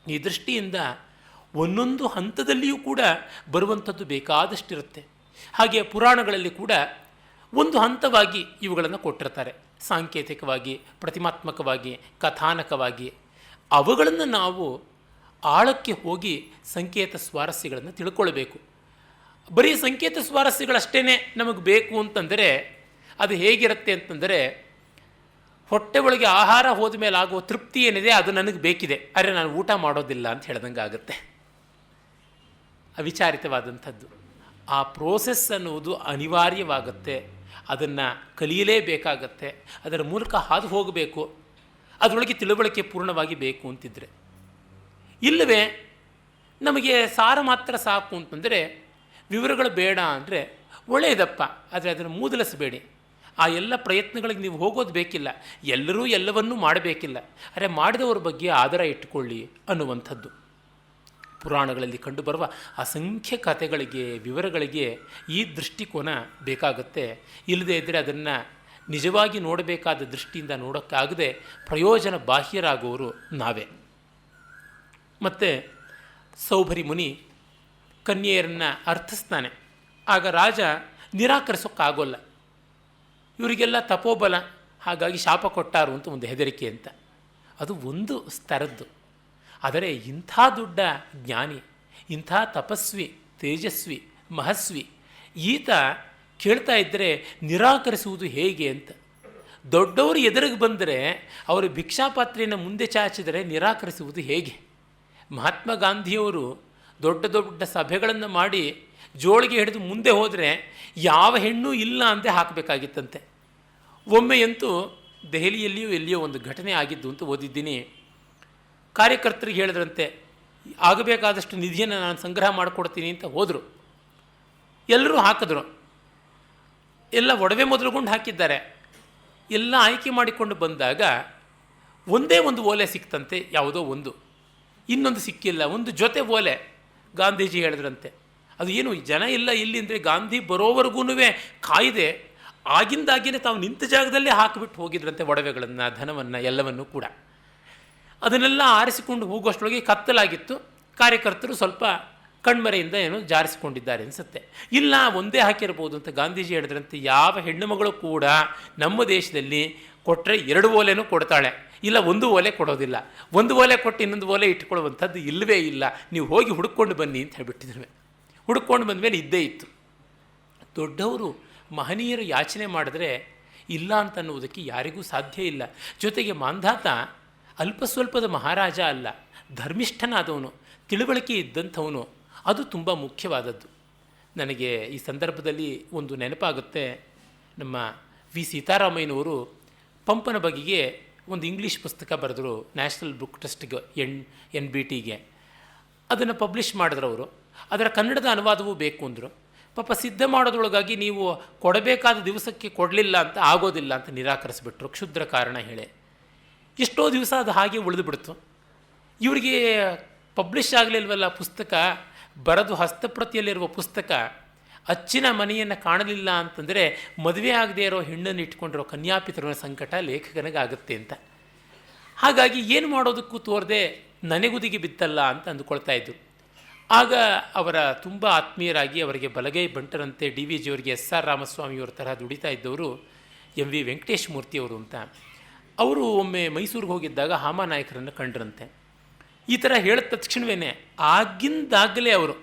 ಈ ದೃಷ್ಟಿಯಿಂದ ಒಂದೊಂದು ಹಂತದಲ್ಲಿಯೂ ಕೂಡ ಬರುವಂಥದ್ದು ಬೇಕಾದಷ್ಟಿರುತ್ತೆ. ಹಾಗೆ ಪುರಾಣಗಳಲ್ಲಿ ಕೂಡ ಒಂದು ಹಂತವಾಗಿ ಇವುಗಳನ್ನು ಕೊಟ್ಟಿರ್ತಾರೆ, ಸಾಂಕೇತಿಕವಾಗಿ, ಪ್ರತಿಮಾತ್ಮಕವಾಗಿ, ಕಥಾನಕವಾಗಿ. ಅವುಗಳನ್ನು ನಾವು ಆಳಕ್ಕೆ ಹೋಗಿ ಸಂಕೇತ ಸ್ವಾರಸ್ಯಗಳನ್ನು ತಿಳ್ಕೊಳ್ಬೇಕು. ಬರೀ ಸಂಕೇತ ಸ್ವಾರಸ್ಯಗಳಷ್ಟೇ ನಮಗೆ ಬೇಕು ಅಂತಂದರೆ ಅದು ಹೇಗಿರುತ್ತೆ ಅಂತಂದರೆ, ಹೊಟ್ಟೆ ಒಳಗೆ ಆಹಾರ ಹೋದ ಮೇಲೆ ಆಗುವ ತೃಪ್ತಿ ಏನಿದೆ ಅದು ನನಗೆ ಬೇಕಿದೆ, ಆದರೆ ನಾನು ಊಟ ಮಾಡೋದಿಲ್ಲ ಅಂತ ಹೇಳ್ದಂಗೆ ಆಗುತ್ತೆ. ಅವಿಚಾರಿತವಾದಂಥದ್ದು. ಆ ಪ್ರೋಸೆಸ್ ಅನ್ನುವುದು ಅನಿವಾರ್ಯವಾಗುತ್ತೆ, ಅದನ್ನು ಕಲಿಯಲೇಬೇಕಾಗತ್ತೆ, ಅದರ ಮೂಲಕ ಹಾದು ಹೋಗಬೇಕು, ಅದರೊಳಗೆ ತಿಳುವಳಿಕೆ ಪೂರ್ಣವಾಗಿ ಬೇಕು ಅಂತಿದ್ರೆ. ಇಲ್ಲವೇ ನಮಗೆ ಸಾರ ಮಾತ್ರ ಸಾಕು ಅಂತಂದರೆ, ವಿವರಗಳು ಬೇಡ ಅಂದರೆ ಒಳ್ಳೆಯದಪ್ಪ, ಆದರೆ ಅದನ್ನು ಮೂದಲಿಸಬೇಡಿ. ಆ ಎಲ್ಲ ಪ್ರಯತ್ನಗಳಿಗೆ ನೀವು ಹೋಗೋದು ಬೇಕಿಲ್ಲ, ಎಲ್ಲರೂ ಎಲ್ಲವನ್ನೂ ಮಾಡಬೇಕಿಲ್ಲ, ಆದರೆ ಮಾಡಿದವರ ಬಗ್ಗೆ ಆದರ ಇಟ್ಟುಕೊಳ್ಳಿ ಅನ್ನುವಂಥದ್ದು. ಪುರಾಣಗಳಲ್ಲಿ ಕಂಡುಬರುವ ಅಸಂಖ್ಯ ಕಥೆಗಳಿಗೆ, ವಿವರಗಳಿಗೆ ಈ ದೃಷ್ಟಿಕೋನ ಬೇಕಾಗುತ್ತೆ. ಇಲ್ಲದೇ ಇದ್ದರೆ ಅದನ್ನು ನಿಜವಾಗಿ ನೋಡಬೇಕಾದ ದೃಷ್ಟಿಯಿಂದ ನೋಡೋಕ್ಕಾಗದೆ ಪ್ರಯೋಜನ ಬಾಹ್ಯರಾಗುವವರು ನಾವೇ. ಮತ್ತು ಸೌಭರಿ ಮುನಿ ಕನ್ಯೆಯರನ್ನು ಅರ್ಥಿಸ್ತಾನೆ. ಆಗ ರಾಜ ನಿರಾಕರಿಸೋಕ್ಕಾಗೋಲ್ಲ, ಇವರಿಗೆಲ್ಲ ತಪೋಬಲ, ಹಾಗಾಗಿ ಶಾಪ ಕೊಟ್ಟಾರು ಅಂತ ಒಂದು ಹೆದರಿಕೆ ಅಂತ. ಅದು ಒಂದು ಸ್ತರದ್ದು. ಆದರೆ ಇಂಥ ದೊಡ್ಡ ಜ್ಞಾನಿ, ಇಂಥ ತಪಸ್ವಿ, ತೇಜಸ್ವಿ, ಮಹಸ್ವಿ ಈತ ಕೇಳ್ತಾ ಇದ್ದರೆ ನಿರಾಕರಿಸುವುದು ಹೇಗೆ ಅಂತ. ದೊಡ್ಡವರು ಎದುರಿಗೆ ಬಂದರೆ ಅವರು ಭಿಕ್ಷಾಪಾತ್ರೆಯನ್ನು ಮುಂದೆ ಚಾಚಿದರೆ ನಿರಾಕರಿಸುವುದು ಹೇಗೆ? ಮಹಾತ್ಮ ಗಾಂಧಿಯವರು ದೊಡ್ಡ ದೊಡ್ಡ ಸಭೆಗಳನ್ನು ಮಾಡಿ ಜೋಳಿಗೆ ಹಿಡಿದು ಮುಂದೆ ಹೋದರೆ ಯಾವ ಹೆಣ್ಣು ಇಲ್ಲ ಅಂತೆ ಹಾಕಬೇಕಾಗಿತ್ತಂತೆ. ಒಮ್ಮೆಯಂತೂ ದೆಹಲಿಯಲ್ಲಿಯೂ ಎಲ್ಲಿಯೋ ಒಂದು ಘಟನೆ ಆಗಿದ್ದು ಅಂತ ಓದಿದ್ದೀನಿ. ಕಾರ್ಯಕರ್ತರಿಗೆ ಹೇಳಿದ್ರಂತೆ, ಆಗಬೇಕಾದಷ್ಟು ನಿಧಿಯನ್ನು ನಾನು ಸಂಗ್ರಹ ಮಾಡಿಕೊಡ್ತೀನಿ ಅಂತ ಹೋದರು. ಎಲ್ಲರೂ ಹಾಕಿದ್ರು. ಎಲ್ಲ ಒಡವೆ ಮೊದಲುಗೊಂಡು ಹಾಕಿದ್ದಾರೆ. ಎಲ್ಲ ಆಯ್ಕೆ ಮಾಡಿಕೊಂಡು ಬಂದಾಗ ಒಂದೇ ಒಂದು ಓಲೆ ಸಿಕ್ತಂತೆ, ಯಾವುದೋ ಒಂದು, ಇನ್ನೊಂದು ಸಿಕ್ಕಿಲ್ಲ. ಒಂದು ಜೊತೆ ಓಲೆ. ಗಾಂಧೀಜಿ ಹೇಳಿದ್ರಂತೆ, ಅದು ಏನು ಜನ ಇಲ್ಲ ಇಲ್ಲಿ ಅಂದರೆ ಗಾಂಧಿ ಬರೋವರೆಗೂ ಕಾಯ್ದೆ ಆಗಿಂದಾಗಿಯೇ ತಾವು ನಿಂತ ಜಾಗದಲ್ಲೇ ಹಾಕಿಬಿಟ್ಟು ಹೋಗಿದ್ರಂತೆ ಒಡವೆಗಳನ್ನು, ಧನವನ್ನು, ಎಲ್ಲವನ್ನೂ ಕೂಡ. ಅದನ್ನೆಲ್ಲ ಆರಿಸಿಕೊಂಡು ಹೋಗುವಷ್ಟರೊಳಗೆ ಕತ್ತಲಾಗಿತ್ತು. ಕಾರ್ಯಕರ್ತರು ಸ್ವಲ್ಪ ಕಣ್ಮರೆಯಿಂದ ಏನೋ ಜಾರಿಸಿಕೊಂಡಿದ್ದಾರೆ ಅನಿಸುತ್ತೆ. ಇಲ್ಲ, ಒಂದೇ ಹಾಕಿರ್ಬೋದು ಅಂತ ಗಾಂಧೀಜಿ ಹೇಳಿದ್ರಂತೆ, ಯಾವ ಹೆಣ್ಣು ಮಗಳು ಕೂಡ ನಮ್ಮ ದೇಶದಲ್ಲಿ ಕೊಟ್ಟರೆ 2 ಓಲೆನೂ ಕೊಡ್ತಾಳೆ, ಇಲ್ಲ 1 ಓಲೆ ಕೊಡೋದಿಲ್ಲ. 1 ಓಲೆ ಕೊಟ್ಟು ಇನ್ನೊಂದು ಓಲೆ ಇಟ್ಕೊಳ್ಳುವಂಥದ್ದು ಇಲ್ಲವೇ ಇಲ್ಲ. ನೀವು ಹೋಗಿ ಹುಡುಕೊಂಡು ಬನ್ನಿ ಅಂತ ಹೇಳಿಬಿಟ್ಟಿದ್ರು. ಹುಡುಕೊಂಡು ಬಂದಮೇಲೆ ಇದ್ದೇ ಇತ್ತು. ದೊಡ್ಡವರು ಮಹನೀಯರು ಯಾಚನೆ ಮಾಡಿದ್ರೆ ಇಲ್ಲ ಅಂತ ಅನ್ನುವುದಕ್ಕೆ ಯಾರಿಗೂ ಸಾಧ್ಯ ಇಲ್ಲ. ಜೊತೆಗೆ ಮಾಂಧಾತ ಅಲ್ಪ ಸ್ವಲ್ಪದ ಮಹಾರಾಜ ಅಲ್ಲ, ಧರ್ಮಿಷ್ಠನಾದವನು, ತಿಳುವಳಿಕೆ ಇದ್ದಂಥವನು. ಅದು ತುಂಬ ಮುಖ್ಯವಾದದ್ದು. ನನಗೆ ಈ ಸಂದರ್ಭದಲ್ಲಿ ಒಂದು ನೆನಪಾಗುತ್ತೆ. ನಮ್ಮ ವಿ ಸೀತಾರಾಮಯ್ಯನವರು ಪಂಪನ ಬಗೆಗೆ ಒಂದು ಇಂಗ್ಲೀಷ್ ಪುಸ್ತಕ ಬರೆದರು, ನ್ಯಾಷನಲ್ ಬುಕ್ ಟ್ರಸ್ಟ್ಗೆ, NBTಗೆ. ಅದನ್ನು ಪಬ್ಲಿಷ್ ಮಾಡಿದ್ರು ಅವರು. ಅದರ ಕನ್ನಡದ ಅನುವಾದವೂ ಬೇಕು ಅಂದರು. ಪಾಪ ಸಿದ್ಧ ಮಾಡೋದ್ರೊಳಗಾಗಿ ನೀವು ಕೊಡಬೇಕಾದ ದಿವಸಕ್ಕೆ ಕೊಡಲಿಲ್ಲ ಅಂತ, ಆಗೋದಿಲ್ಲ ಅಂತ ನಿರಾಕರಿಸಿಬಿಟ್ರು, ಕ್ಷುದ್ರ ಕಾರಣ ಹೇಳಿ. ಎಷ್ಟೋ ದಿವಸ ಅದು ಹಾಗೆ ಉಳಿದು ಬಿಡ್ತು. ಇವರಿಗೆ ಪಬ್ಲಿಷ್ ಆಗಲಿಲ್ವಲ್ಲ ಪುಸ್ತಕ, ಬರೆದು ಹಸ್ತಪ್ರತಿಯಲ್ಲಿರುವ ಪುಸ್ತಕ. ಅಚ್ಚಿನ ಮನೆಯನ್ನು ಕಾಣಲಿಲ್ಲ ಅಂತಂದರೆ ಮದುವೆ ಆಗದೆ ಇರೋ ಹೆಣ್ಣನ್ನು ಇಟ್ಕೊಂಡಿರೋ ಕನ್ಯಾಪಿತರನ ಸಂಕಟ ಲೇಖಕನಿಗಾಗುತ್ತೆ ಅಂತ. ಹಾಗಾಗಿ ಏನು ಮಾಡೋದಕ್ಕೂ ತೋರದೆ ನನೆಗುದಿಗೆ ಬಿತ್ತಲ್ಲ ಅಂತ ಅಂದುಕೊಳ್ತಾ ಇದ್ದರು. ಆಗ ಅವರ ತುಂಬ ಆತ್ಮೀಯರಾಗಿ ಅವರಿಗೆ ಬಲಗೈ ಬಂಟರಂತೆ DVG ಅವರಿಗೆ SR ರಾಮಸ್ವಾಮಿಯವರ ತರಹ ದುಡಿತಾ ಇದ್ದವರು MV ವೆಂಕಟೇಶ ಮೂರ್ತಿಯವರು ಅಂತ. ಅವರು ಒಮ್ಮೆ ಮೈಸೂರಿಗೆ ಹೋಗಿದ್ದಾಗ ಹಾಮಾನಾಯಕರನ್ನು ಕಂಡ್ರಂತೆ. ಈ ಥರ ಹೇಳಿದ ತಕ್ಷಣವೇ ಆಗಿಂದಾಗಲೇ ಅವರು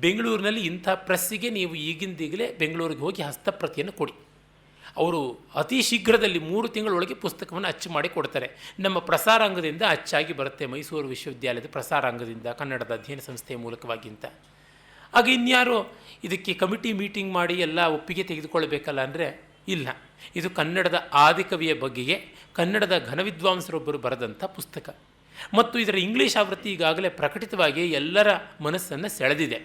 ಬೆಂಗಳೂರಿನಲ್ಲಿ ಇಂಥ ಪ್ರೆಸ್ಸಿಗೆ ನೀವು ಈಗಿಂದೀಗಲೇ ಬೆಂಗಳೂರಿಗೆ ಹೋಗಿ ಹಸ್ತಪ್ರತಿಯನ್ನು ಕೊಡಿ. ಅವರು ಅತಿ ಶೀಘ್ರದಲ್ಲಿ 3 ತಿಂಗಳೊಳಗೆ ಪುಸ್ತಕವನ್ನು ಅಚ್ಚು ಮಾಡಿ ಕೊಡ್ತಾರೆ. ನಮ್ಮ ಪ್ರಸಾರಾಂಗದಿಂದ ಅಚ್ಚಾಗಿ ಬರುತ್ತೆ, ಮೈಸೂರು ವಿಶ್ವವಿದ್ಯಾಲಯದ ಪ್ರಸಾರಾಂಗದಿಂದ, ಕನ್ನಡದ ಅಧ್ಯಯನ ಸಂಸ್ಥೆಯ ಮೂಲಕವಾಗಿ ಅಂತ. ಆಗ ಇನ್ಯಾರೋ ಇದಕ್ಕೆ ಕಮಿಟಿ ಮೀಟಿಂಗ್ ಮಾಡಿ ಎಲ್ಲ ಒಪ್ಪಿಗೆ ತೆಗೆದುಕೊಳ್ಬೇಕಲ್ಲ ಅಂದರೆ ಇಲ್ಲ, ಇದು ಕನ್ನಡದ ಆದಿಕವಿಯ ಬಗೆಗೆ ಕನ್ನಡದ ಘನವಿದ್ವಾಂಸರೊಬ್ಬರು ಬರೆದಂಥ ಪುಸ್ತಕ ಮತ್ತು ಇದರ ಇಂಗ್ಲೀಷ್ ಆವೃತ್ತಿ ಈಗಾಗಲೇ ಪ್ರಕಟಿತವಾಗಿ ಎಲ್ಲರ ಮನಸ್ಸನ್ನು ಸೆಳೆದಿದೆ.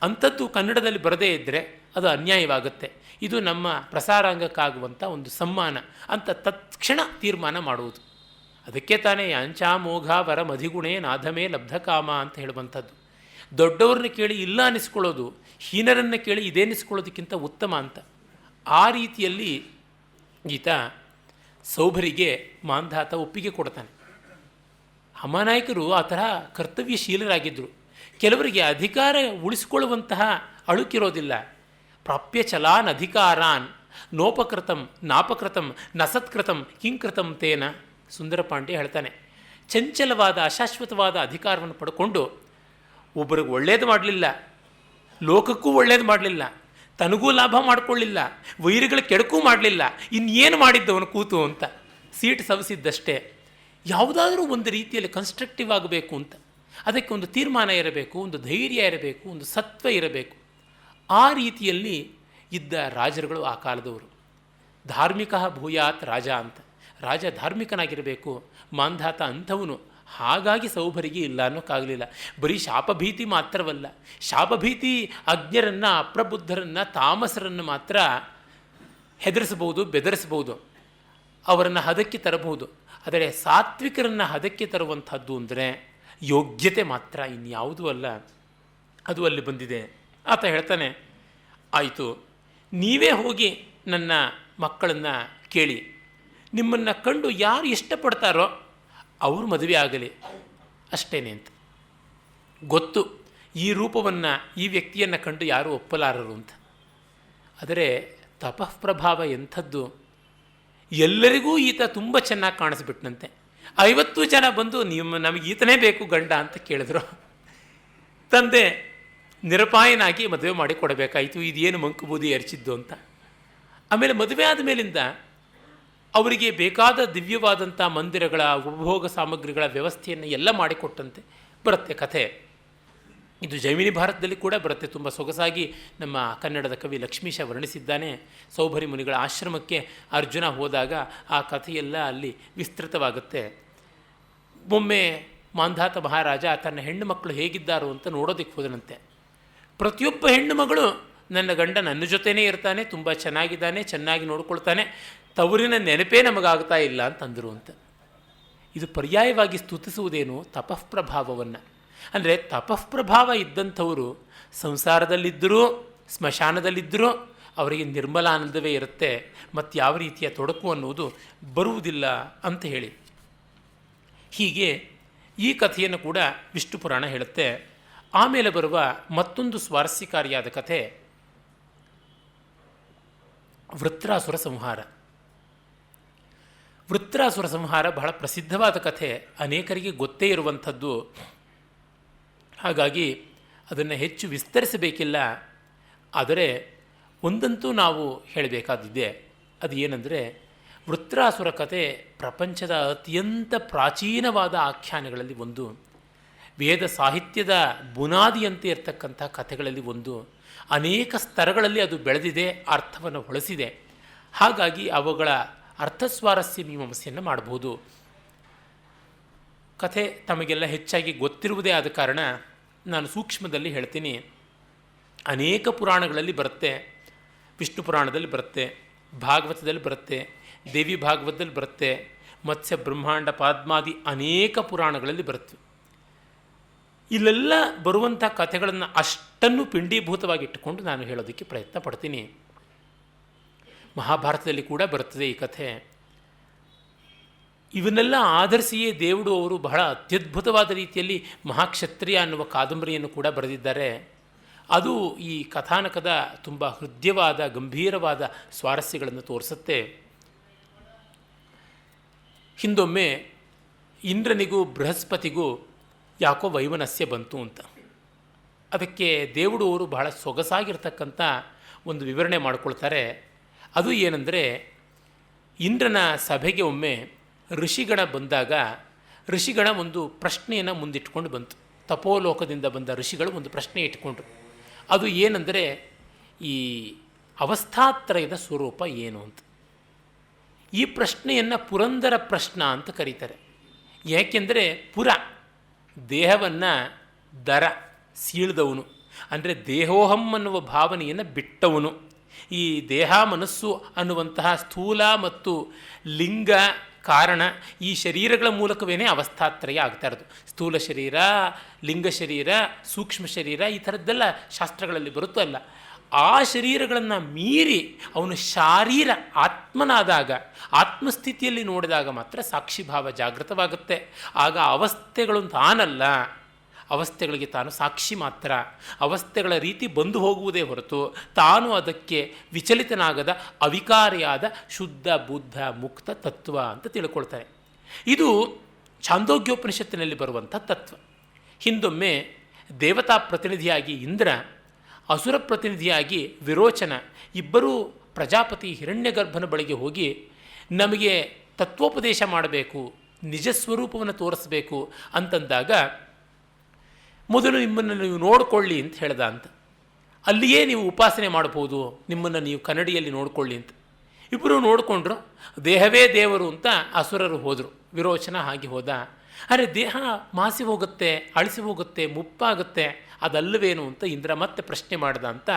ಅಂಥದ್ದು ಕನ್ನಡದಲ್ಲಿ ಬರದೇ ಇದ್ದರೆ ಅದು ಅನ್ಯಾಯವಾಗುತ್ತೆ. ಇದು ನಮ್ಮ ಪ್ರಸಾರಾಂಗಕ್ಕಾಗುವಂಥ ಒಂದು ಸಮ್ಮಾನ ಅಂತ ತತ್ಕ್ಷಣ ತೀರ್ಮಾನ ಮಾಡುವುದು. ಅದಕ್ಕೆ ತಾನೇ ಯಾಂಚಾಮೋಘ ವರ ಮಧಿಗುಣೇ ನಾಧಮೇ ಲಬ್ಧಕಾಮ ಅಂತ ಹೇಳುವಂಥದ್ದು. ದೊಡ್ಡವ್ರನ್ನ ಕೇಳಿ ಇಲ್ಲ ಅನ್ನಿಸ್ಕೊಳ್ಳೋದು ಹೀನರನ್ನು ಕೇಳಿ ಇದೇನಿಸ್ಕೊಳ್ಳೋದಕ್ಕಿಂತ ಉತ್ತಮ ಅಂತ. ಆ ರೀತಿಯಲ್ಲಿ ಈತ ಸೌಭರಿಗೆ ಮಾಂಧಾತ ಒಪ್ಪಿಗೆ ಕೊಡ್ತಾನೆ. ಹಮಾನಾಯಕರು ಆ ತರಹ ಕರ್ತವ್ಯಶೀಲರಾಗಿದ್ದರು. ಕೆಲವರಿಗೆ ಅಧಿಕಾರ ಉಳಿಸಿಕೊಳ್ಳುವಂತಹ ಅಳುಕಿರೋದಿಲ್ಲ. ಪ್ರಾಪ್ಯ ಚಲಾನ್ ಅಧಿಕಾರಾನ್ ನೋಪಕೃತಂ ನಾಪಕೃತಂ ನಸತ್ಕೃತಂ ಕಿಂಕೃತಂ ತೇನ. ಸುಂದರಪಾಂಡೆ ಹೇಳ್ತಾನೆ, ಚಂಚಲವಾದ ಅಶಾಶ್ವತವಾದ ಅಧಿಕಾರವನ್ನು ಪಡ್ಕೊಂಡು ಒಬ್ಬರಿಗೆ ಒಳ್ಳೇದು ಮಾಡಲಿಲ್ಲ, ಲೋಕಕ್ಕೂ ಒಳ್ಳೇದು ಮಾಡಲಿಲ್ಲ, ತನಗೂ ಲಾಭ ಮಾಡಿಕೊಳ್ಳಿಲ್ಲ, ವೈರಿಗಳ ಕೆಡಕೂ ಮಾಡಲಿಲ್ಲ, ಇನ್ನೇನು ಮಾಡಿದ್ದವನು ಕೂತು ಅಂತ ಸೀಟ್ ಸವಿಸಿದ್ದಷ್ಟೇ. ಯಾವುದಾದ್ರೂ ಒಂದು ರೀತಿಯಲ್ಲಿ ಕನ್ಸ್ಟ್ರಕ್ಟಿವ್ ಆಗಬೇಕು ಅಂತ, ಅದಕ್ಕೆ ಒಂದು ತೀರ್ಮಾನ ಇರಬೇಕು, ಒಂದು ಧೈರ್ಯ ಇರಬೇಕು, ಒಂದು ಸತ್ವ ಇರಬೇಕು. ಆ ರೀತಿಯಲ್ಲಿ ಇದ್ದ ರಾಜರುಗಳು ಆ ಕಾಲದವರು. ಧಾರ್ಮಿಕ ಭೂಯಾತ್ ರಾಜ ಅಂತ, ರಾಜ ಧಾರ್ಮಿಕನಾಗಿರಬೇಕು. ಮಾಂಧಾತ ಅಂಥವನು. ಹಾಗಾಗಿ ಸೌಭರಿಗೆ ಇಲ್ಲ ಅನ್ನೋಕ್ಕಾಗಲಿಲ್ಲ. ಬರೀ ಶಾಪಭೀತಿ ಮಾತ್ರವಲ್ಲ, ಶಾಪಭೀತಿ ಅಜ್ಞರನ್ನು, ಅಪ್ರಬುದ್ಧರನ್ನು, ತಾಮಸರನ್ನು ಮಾತ್ರ ಹೆದರಿಸಬಹುದು, ಬೆದರಿಸಬಹುದು, ಅವರನ್ನು ಹದಕ್ಕೆ ತರಬಹುದು. ಆದರೆ ಸಾತ್ವಿಕರನ್ನು ಹದಕ್ಕೆ ತರುವಂಥದ್ದು ಅಂದರೆ ಯೋಗ್ಯತೆ ಮಾತ್ರ, ಇನ್ಯಾವುದೂ ಅಲ್ಲ. ಅದು ಅಲ್ಲಿ ಬಂದಿದೆ. ಆತ ಹೇಳ್ತಾನೆ, ಆಯಿತು, ನೀವೇ ಹೋಗಿ ನನ್ನ ಮಕ್ಕಳನ್ನು ಕೇಳಿ, ನಿಮ್ಮನ್ನು ಕಂಡು ಯಾರು ಇಷ್ಟಪಡ್ತಾರೋ ಅವರು ಮದುವೆ ಆಗಲಿ ಅಷ್ಟೇನೆ ಅಂತ. ಗೊತ್ತು ಈ ರೂಪವನ್ನು, ಈ ವ್ಯಕ್ತಿಯನ್ನು ಕಂಡು ಯಾರೂ ಒಪ್ಪಲಾರರು ಅಂತ. ಆದರೆ ತಪಃಪ್ರಭಾವ ಎಂಥದ್ದು! ಎಲ್ಲರಿಗೂ ಈತ ತುಂಬ ಚೆನ್ನಾಗಿ ಕಾಣಿಸ್ಬಿಟ್ನಂತೆ. 50 ಜನ ಬಂದು ನಮಗೆ ಈತನೇ ಬೇಕು ಗಂಡ ಅಂತ ಕೇಳಿದ್ರು. ತಂದೆ ನಿರಪಾಯನಾಗಿ ಮದುವೆ ಮಾಡಿ ಕೊಡಬೇಕಾಯಿತು. ಇದೇನು ಮಂಕುಬೂದಿ ಎರಚಿದ್ದು ಅಂತ. ಆಮೇಲೆ ಮದುವೆ ಆದ ಮೇಲಿಂದ ಅವರಿಗೆ ಬೇಕಾದ ದಿವ್ಯವಾದಂಥ ಮಂದಿರಗಳ ಉಪಭೋಗ ಸಾಮಗ್ರಿಗಳ ವ್ಯವಸ್ಥೆಯನ್ನು ಎಲ್ಲ ಮಾಡಿಕೊಟ್ಟಂತೆ ಬರುತ್ತೆ ಕಥೆ. ಇದು ಜೈಮಿನಿ ಭಾರತದಲ್ಲಿ ಕೂಡ ಬರುತ್ತೆ. ತುಂಬ ಸೊಗಸಾಗಿ ನಮ್ಮ ಕನ್ನಡದ ಕವಿ ಲಕ್ಷ್ಮೀಶ ವರ್ಣಿಸಿದ್ದಾನೆ. ಸೌಭರಿ ಮುನಿಗಳ ಆಶ್ರಮಕ್ಕೆ ಅರ್ಜುನ ಹೋದಾಗ ಆ ಕಥೆಯೆಲ್ಲ ಅಲ್ಲಿ ವಿಸ್ತೃತವಾಗುತ್ತೆ. ಒಮ್ಮೆ ಮಾಂಧಾತ ಮಹಾರಾಜ ತನ್ನ ಹೆಣ್ಣು ಮಕ್ಕಳು ಹೇಗಿದ್ದಾರೋ ಅಂತ ನೋಡೋದಕ್ಕೆ ಹೋದನಂತೆ. ಪ್ರತಿಯೊಬ್ಬ ಹೆಣ್ಣು ಮಗಳು ನನ್ನ ಗಂಡ ನನ್ನ ಜೊತೆನೇ ಇರ್ತಾನೆ, ತುಂಬ ಚೆನ್ನಾಗಿದ್ದಾನೆ, ಚೆನ್ನಾಗಿ ನೋಡ್ಕೊಳ್ತಾನೆ, ತವರಿನ ನೆನಪೇ ನಮಗಾಗ್ತಾ ಇಲ್ಲ ಅಂತಂದರು ಅಂತ. ಇದು ಪರ್ಯಾಯವಾಗಿ ಸ್ತುತಿಸುವುದೇನು ತಪಃಪ್ರಭಾವವನ್ನು. ಅಂದರೆ ತಪಃಪ್ರಭಾವ ಇದ್ದಂಥವರು ಸಂಸಾರದಲ್ಲಿದ್ದರೂ ಸ್ಮಶಾನದಲ್ಲಿದ್ದರೂ ಅವರಿಗೆ ನಿರ್ಮಲಾನಂದವೇ ಇರುತ್ತೆ, ಮತ್ತು ಯಾವ ರೀತಿಯ ತೊಡಕು ಅನ್ನುವುದು ಬರುವುದಿಲ್ಲ ಅಂತ ಹೇಳಿ. ಹೀಗೆ ಈ ಕಥೆಯನ್ನು ಕೂಡ ವಿಷ್ಣು ಪುರಾಣ ಹೇಳುತ್ತೆ. ಆಮೇಲೆ ಬರುವ ಮತ್ತೊಂದು ಸ್ವಾರಸ್ಯಕಾರಿಯಾದ ಕಥೆ ವೃತ್ರಾಸುರ ಸಂಹಾರ. ವೃತ್ರಾಸುರ ಸಂಹಾರ ಬಹಳ ಪ್ರಸಿದ್ಧವಾದ ಕಥೆ, ಅನೇಕರಿಗೆ ಗೊತ್ತೇ ಇರುವಂಥದ್ದು. ಹಾಗಾಗಿ ಅದನ್ನು ಹೆಚ್ಚು ವಿಸ್ತರಿಸಬೇಕಿಲ್ಲ. ಆದರೆ ಒಂದಂತೂ ನಾವು ಹೇಳಬೇಕಾದಿದೆ. ಅದು ಏನಂದರೆ, ವೃತ್ರಾಸುರ ಕಥೆ ಪ್ರಪಂಚದ ಅತ್ಯಂತ ಪ್ರಾಚೀನವಾದ ಆಖ್ಯಾನಗಳಲ್ಲಿ ಒಂದು, ವೇದ ಸಾಹಿತ್ಯದ ಬುನಾದಿಯಂತೆ ಇರತಕ್ಕಂಥ ಕಥೆಗಳಲ್ಲಿ ಒಂದು. ಅನೇಕ ಸ್ತರಗಳಲ್ಲಿ ಅದು ಬೆಳೆದಿದೆ, ಅರ್ಥವನ್ನು ಹೊಳಿಸಿದೆ. ಹಾಗಾಗಿ ಅವುಗಳ ಅರ್ಥಸ್ವಾರಸ್ಯ ಮೀಮಾಂಸೆಯನ್ನು ಮಾಡಬಹುದು. ಕಥೆ ತಮಗೆಲ್ಲ ಹೆಚ್ಚಾಗಿ ಗೊತ್ತಿರುವುದೇ ಆದ ಕಾರಣ ನಾನು ಸೂಕ್ಷ್ಮದಲ್ಲಿ ಹೇಳ್ತೀನಿ. ಅನೇಕ ಪುರಾಣಗಳಲ್ಲಿ ಬರುತ್ತೆ. ವಿಷ್ಣು ಪುರಾಣದಲ್ಲಿ ಬರುತ್ತೆ, ಭಾಗವತದಲ್ಲಿ ಬರುತ್ತೆ, ದೇವಿ ಭಾಗವತದಲ್ಲಿ ಬರುತ್ತೆ, ಮತ್ಸ್ಯ ಬ್ರಹ್ಮಾಂಡ ಪಾದ್ಮಾದಿ ಅನೇಕ ಪುರಾಣಗಳಲ್ಲಿ ಬರುತ್ತೆ. ಇಲ್ಲೆಲ್ಲ ಬರುವಂಥ ಕಥೆಗಳನ್ನು ಅಷ್ಟನ್ನು ಪಿಂಡೀಭೂತವಾಗಿ ಇಟ್ಟುಕೊಂಡು ನಾನು ಹೇಳೋದಕ್ಕೆ ಪ್ರಯತ್ನ ಪಡ್ತೀನಿ. ಮಹಾಭಾರತದಲ್ಲಿ ಕೂಡ ಬರ್ತದೆ ಈ ಕಥೆ. ಇವನ್ನೆಲ್ಲ ಆಧರಿಸಿಯೇ ದೇವುಡು ಅವರು ಬಹಳ ಅತ್ಯದ್ಭುತವಾದ ರೀತಿಯಲ್ಲಿ ಮಹಾಕ್ಷತ್ರಿಯ ಅನ್ನುವ ಕಾದಂಬರಿಯನ್ನು ಕೂಡ ಬರೆದಿದ್ದಾರೆ. ಅದು ಈ ಕಥಾನಕದ ತುಂಬ ಹೃದಯವಾದ ಗಂಭೀರವಾದ ಸ್ವಾರಸ್ಯಗಳನ್ನು ತೋರಿಸುತ್ತೆ. ಹಿಂದೊಮ್ಮೆ ಇಂದ್ರನಿಗೂ ಬೃಹಸ್ಪತಿಗೂ ಯಾಕೋ ವೈಮನಸ್ಯ ಬಂತು ಅಂತ. ಅದಕ್ಕೆ ದೇವುಡು ಅವರು ಬಹಳ ಸೊಗಸಾಗಿರ್ತಕ್ಕಂಥ ಒಂದು ವಿವರಣೆ ಮಾಡಿಕೊಳ್ತಾರೆ. ಅದು ಏನಂದರೆ, ಇಂದ್ರನ ಸಭೆಗೆ ಒಮ್ಮೆ ಋಷಿಗಣ ಬಂದಾಗ ಋಷಿಗಣ ಒಂದು ಪ್ರಶ್ನೆಯನ್ನು ಮುಂದಿಟ್ಕೊಂಡು ಬಂತು. ತಪೋಲೋಕದಿಂದ ಬಂದ ಋಷಿಗಳು ಒಂದು ಪ್ರಶ್ನೆ ಇಟ್ಕೊಂಡ್ರು. ಅದು ಏನಂದರೆ, ಈ ಅವಸ್ಥಾತ್ರಯದ ಸ್ವರೂಪ ಏನು ಅಂತ. ಈ ಪ್ರಶ್ನೆಯನ್ನು ಪುರಂದರ ಪ್ರಶ್ನ ಅಂತ ಕರೀತಾರೆ. ಯಾಕೆಂದರೆ ಪುರ ದೇಹವನ್ನು ದರ ಸೀಳ್ದವನು, ಅಂದರೆ ದೇಹೋಹಂ ಅನ್ನುವ ಭಾವನೆಯನ್ನು ಬಿಟ್ಟವನು. ಈ ದೇಹ ಮನಸ್ಸು ಅನ್ನುವಂತಹ ಸ್ಥೂಲ ಮತ್ತು ಲಿಂಗ ಕಾರಣ ಈ ಶರೀರಗಳ ಮೂಲಕವೇ ಅವಸ್ಥಾತ್ರಯ ಆಗ್ತಾ ಇರೋದು. ಸ್ಥೂಲ ಶರೀರ, ಲಿಂಗ ಶರೀರ, ಸೂಕ್ಷ್ಮ ಶರೀರ, ಈ ಥರದ್ದೆಲ್ಲ ಶಾಸ್ತ್ರಗಳಲ್ಲಿ ಬರುತ್ತಲ್ಲ. ಆ ಶರೀರಗಳನ್ನು ಮೀರಿ ಅವನು ಶಾರೀರ ಆತ್ಮನಾದಾಗ, ಆತ್ಮಸ್ಥಿತಿಯಲ್ಲಿ ನೋಡಿದಾಗ ಮಾತ್ರ ಸಾಕ್ಷಿಭಾವ ಜಾಗೃತವಾಗುತ್ತೆ. ಆಗ ಅವಸ್ಥೆಗಳು ತಾನಲ್ಲ, ಅವಸ್ಥೆಗಳಿಗೆ ತಾನು ಸಾಕ್ಷಿ ಮಾತ್ರ. ಅವಸ್ಥೆಗಳ ರೀತಿ ಬಂದು ಹೋಗುವುದೇ ಹೊರತು ತಾನು ಅದಕ್ಕೆ ವಿಚಲಿತನಾಗದ ಅವಿಕಾರಿಯಾದ ಶುದ್ಧ ಬುದ್ಧ ಮುಕ್ತ ತತ್ವ ಅಂತ ತಿಳ್ಕೊಳ್ತಾರೆ. ಇದು ಛಾಂದೋಗ್ಯೋಪನಿಷತ್ತಿನಲ್ಲಿ ಬರುವಂಥ ತತ್ವ. ಹಿಂದೊಮ್ಮೆ ದೇವತಾ ಪ್ರತಿನಿಧಿಯಾಗಿ ಇಂದ್ರ, ಅಸುರ ಪ್ರತಿನಿಧಿಯಾಗಿ ವಿರೋಚನ ಇಬ್ಬರೂ ಪ್ರಜಾಪತಿ ಹಿರಣ್ಯಗರ್ಭನ ಬಳಿಗೆ ಹೋಗಿ ನಮಗೆ ತತ್ವೋಪದೇಶ ಮಾಡಬೇಕು, ನಿಜ ಸ್ವರೂಪವನ್ನು ತೋರಿಸಬೇಕು ಅಂತಂದಾಗ, ಮೊದಲು ನಿಮ್ಮನ್ನು ನೀವು ನೋಡಿಕೊಳ್ಳಿ ಅಂತ ಹೇಳ್ದ ಅಂತ. ಅಲ್ಲಿಯೇ ನೀವು ಉಪಾಸನೆ ಮಾಡ್ಬೋದು, ನಿಮ್ಮನ್ನು ನೀವು ಕನ್ನಡಿಯಲ್ಲಿ ನೋಡಿಕೊಳ್ಳಿ ಅಂತ. ಇಬ್ಬರು ನೋಡಿಕೊಂಡ್ರು. ದೇಹವೇ ದೇವರು ಅಂತ ಅಸುರರು ಹೋದರು. ವಿರೋಚನ ಹಾಗೆ ಹೋದ. ಅರೆ, ದೇಹ ಮಾಸಿ ಹೋಗುತ್ತೆ, ಅಳಿಸಿ ಹೋಗುತ್ತೆ, ಮುಪ್ಪಾಗುತ್ತೆ, ಅದಲ್ಲವೇನು ಅಂತ ಇಂದ್ರ ಮತ್ತೆ ಪ್ರಶ್ನೆ ಮಾಡ್ದ ಅಂತ.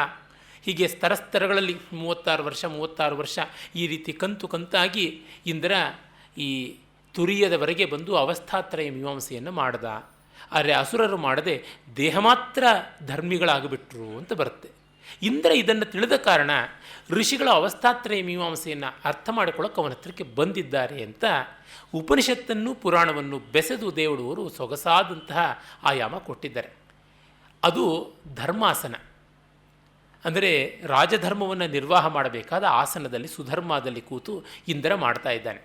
ಹೀಗೆ ಸ್ತರಗಳಲ್ಲಿ 36 ವರ್ಷ ಈ ರೀತಿ ಕಂತಾಗಿ ಇಂದ್ರ ಈ ತುರಿಯದವರೆಗೆ ಬಂದು ಅವಸ್ಥಾತ್ರಯ ಮೀಮಾಂಸೆಯನ್ನು ಮಾಡ್ದ. ಆದರೆ ಅಸುರರು ಮಾಡದೆ ದೇಹ ಮಾತ್ರ ಧರ್ಮಿಗಳಾಗಿಬಿಟ್ರು ಅಂತ ಬರುತ್ತೆ. ಇಂದ್ರ ಇದನ್ನು ತಿಳಿದ ಕಾರಣ ಋಷಿಗಳ ಅವಸ್ಥಾತ್ರಯ ಮೀಮಾಂಸೆಯನ್ನು ಅರ್ಥ ಮಾಡಿಕೊಳ್ಳೋಕೆ ಅವನ ಹತ್ರಕ್ಕೆ ಬಂದಿದ್ದಾರೆ ಅಂತ ಉಪನಿಷತ್ತನ್ನು ಪುರಾಣವನ್ನು ಬೆಸೆದು ದೇವಡವರು ಸೊಗಸಾದಂತಹ ಆಯಾಮ ಕೊಟ್ಟಿದ್ದಾರೆ. ಅದು ಧರ್ಮಾಸನ, ಅಂದರೆ ರಾಜಧರ್ಮವನ್ನು ನಿರ್ವಾಹ ಮಾಡಬೇಕಾದ ಆಸನದಲ್ಲಿ ಸುಧರ್ಮದಲ್ಲಿ ಕೂತು ಇಂದ್ರ ಮಾಡ್ತಾ ಇದ್ದಾನೆ.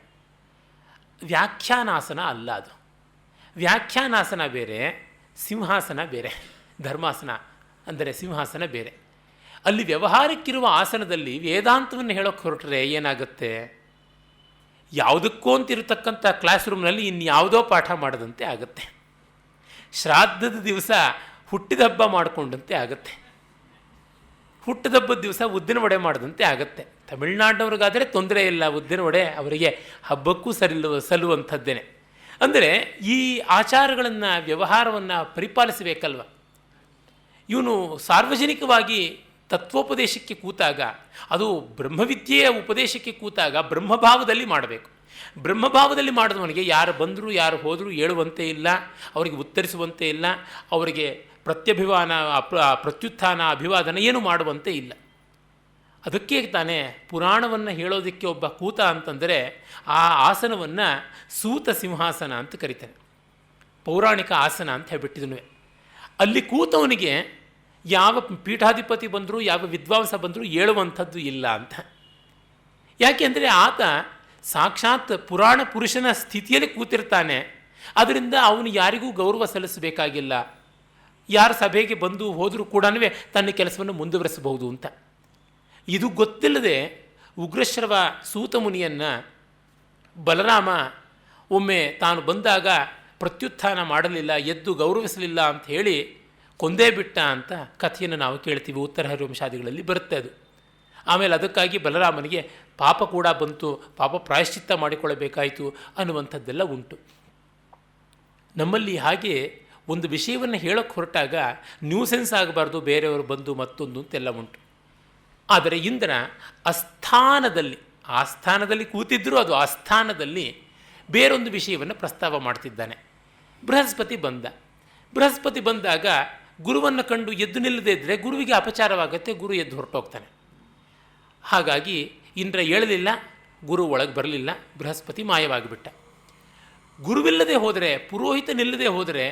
ವ್ಯಾಖ್ಯಾನಾಸನ ಅಲ್ಲ ಅದು. ವ್ಯಾಖ್ಯಾನಾಸನ ಬೇರೆ, ಸಿಂಹಾಸನ ಬೇರೆ. ಧರ್ಮಾಸನ ಅಂದರೆ ಸಿಂಹಾಸನ ಬೇರೆ. ಅಲ್ಲಿ ವ್ಯವಹಾರಕ್ಕಿರುವ ಆಸನದಲ್ಲಿ ವೇದಾಂತವನ್ನು ಹೇಳೋಕ್ಕೆ ಹೊರಟ್ರೆ ಏನಾಗುತ್ತೆ? ಯಾವುದಕ್ಕೋ ಅಂತಿರತಕ್ಕಂಥ ಕ್ಲಾಸ್ ರೂಮ್ನಲ್ಲಿ ಇನ್ಯಾವುದೋ ಪಾಠ ಮಾಡದಂತೆ ಆಗುತ್ತೆ. ಶ್ರಾದ್ದದ ದಿವಸ ಹುಟ್ಟಿದ ಹಬ್ಬ ಮಾಡಿಕೊಂಡಂತೆ ಆಗುತ್ತೆ. ಹುಟ್ಟಿದ ಹಬ್ಬದ ದಿವಸ ಉದ್ದಿನ ವಡೆ ಮಾಡಿದಂತೆ ಆಗುತ್ತೆ. ತಮಿಳುನಾಡಿನವ್ರಿಗಾದರೆ ತೊಂದರೆ ಇಲ್ಲ, ಉದ್ದಿನ ವಡೆ ಅವರಿಗೆ ಹಬ್ಬಕ್ಕೂ ಸಲ್ಲುವಂಥದ್ದೇನೆ. ಅಂದರೆ ಈ ಆಚಾರಗಳನ್ನು, ವ್ಯವಹಾರವನ್ನು ಪರಿಪಾಲಿಸಬೇಕಲ್ವ. ಇವನು ಸಾರ್ವಜನಿಕವಾಗಿ ತತ್ವೋಪದೇಶಕ್ಕೆ ಕೂತಾಗ, ಅದು ಬ್ರಹ್ಮವಿದ್ಯೆಯ ಉಪದೇಶಕ್ಕೆ ಕೂತಾಗ ಬ್ರಹ್ಮಭಾವದಲ್ಲಿ ಮಾಡಬೇಕು. ಬ್ರಹ್ಮಭಾವದಲ್ಲಿ ಮಾಡಿದವನಿಗೆ ಯಾರು ಬಂದರೂ ಯಾರು ಹೋದರೂ ಹೇಳುವಂತೆ ಇಲ್ಲ, ಅವರಿಗೆ ಉತ್ತರಿಸುವಂತೆ ಇಲ್ಲ, ಅವರಿಗೆ ಪ್ರತ್ಯುತ್ಥಾನ ಅಭಿವಾದನ ಏನು ಮಾಡುವಂತೆ ಇಲ್ಲ. ಅದಕ್ಕೆ ತಾನೇ ಪುರಾಣವನ್ನು ಹೇಳೋದಕ್ಕೆ ಒಬ್ಬ ಕೂತ ಅಂತಂದರೆ ಆ ಆಸನವನ್ನು ಸೂತ ಸಿಂಹಾಸನ ಅಂತ ಕರೀತಾನೆ. ಪೌರಾಣಿಕ ಆಸನ ಅಂತ ಹೇಳ್ಬಿಟ್ಟಿದನು. ಅಲ್ಲಿ ಕೂತವನಿಗೆ ಯಾವ ಪೀಠಾಧಿಪತಿ ಬಂದರೂ ಯಾವ ವಿದ್ವಾಂಸ ಬಂದರೂ ಹೇಳುವಂಥದ್ದು ಇಲ್ಲ ಅಂತ. ಯಾಕೆ ಅಂದರೆ ಆತ ಸಾಕ್ಷಾತ್ ಪುರಾಣ ಪುರುಷನ ಸ್ಥಿತಿಯಲ್ಲಿ ಕೂತಿರ್ತಾನೆ. ಅದರಿಂದ ಅವನು ಯಾರಿಗೂ ಗೌರವ ಸಲ್ಲಿಸಬೇಕಾಗಿಲ್ಲ. ಯಾರ ಸಭೆಗೆ ಬಂದು ಹೋದರೂ ಕೂಡ ತನ್ನ ಕೆಲಸವನ್ನು ಮುಂದುವರಿಸಬಹುದು ಅಂತ. ಇದು ಗೊತ್ತಿಲ್ಲದೆ ಉಗ್ರಶ್ರವ ಸೂತ ಮುನಿಯನ್ನು ಬಲರಾಮ ಒಮ್ಮೆ ತಾನು ಬಂದಾಗ ಪ್ರತ್ಯುತ್ಥಾನ ಮಾಡಲಿಲ್ಲ, ಎದ್ದು ಗೌರವಿಸಲಿಲ್ಲ ಅಂತ ಹೇಳಿ ಕೊಂದೇ ಬಿಟ್ಟ ಅಂತ ಕಥೆಯನ್ನು ನಾವು ಕೇಳ್ತೀವಿ. ಉತ್ತರ ಹರಿವಂಶಾದಿಗಳಲ್ಲಿ ಬರುತ್ತೆ ಅದು. ಆಮೇಲೆ ಅದಕ್ಕಾಗಿ ಬಲರಾಮನಿಗೆ ಪಾಪ ಕೂಡ ಬಂತು, ಪಾಪ ಪ್ರಾಯಶ್ಚಿತ್ತ ಮಾಡಿಕೊಳ್ಳಬೇಕಾಯಿತು ಅನ್ನುವಂಥದ್ದೆಲ್ಲ ಉಂಟು. ನಮ್ಮಲ್ಲಿ ಹಾಗೆ ಒಂದು ವಿಷಯವನ್ನು ಹೇಳೋಕ್ಕೆ ಹೊರಟಾಗ ನ್ಯೂಸೆನ್ಸ್ ಆಗಬಾರ್ದು, ಬೇರೆಯವರು ಬಂದು ಮತ್ತೊಂದು ಅಂತೆಲ್ಲ ಉಂಟು. ಆದರೆ ಇಂದ್ರ ಅಸ್ಥಾನದಲ್ಲಿ, ಆಸ್ಥಾನದಲ್ಲಿ ಕೂತಿದ್ದರೂ ಅದು ಆಸ್ಥಾನದಲ್ಲಿ ಬೇರೊಂದು ವಿಷಯವನ್ನು ಪ್ರಸ್ತಾವ ಮಾಡ್ತಿದ್ದಾನೆ. ಬೃಹಸ್ಪತಿ ಬಂದಾಗ ಗುರುವನ್ನು ಕಂಡು ಎದ್ದು ನಿಲ್ಲದೇ ಇದ್ದರೆ ಗುರುವಿಗೆ ಅಪಚಾರವಾಗುತ್ತೆ, ಗುರು ಎದ್ದು ಹೊರಟೋಗ್ತಾನೆ. ಹಾಗಾಗಿ ಇಂದ್ರ ಹೇಳಲಿಲ್ಲ, ಗುರು ಒಳಗೆ ಬರಲಿಲ್ಲ, ಬೃಹಸ್ಪತಿ ಮಾಯವಾಗಿಬಿಟ್ಟ. ಗುರುವಿಲ್ಲದೆ ಹೋದರೆ, ಪುರೋಹಿತನಿಲ್ಲದೆ ಹೋದರೆ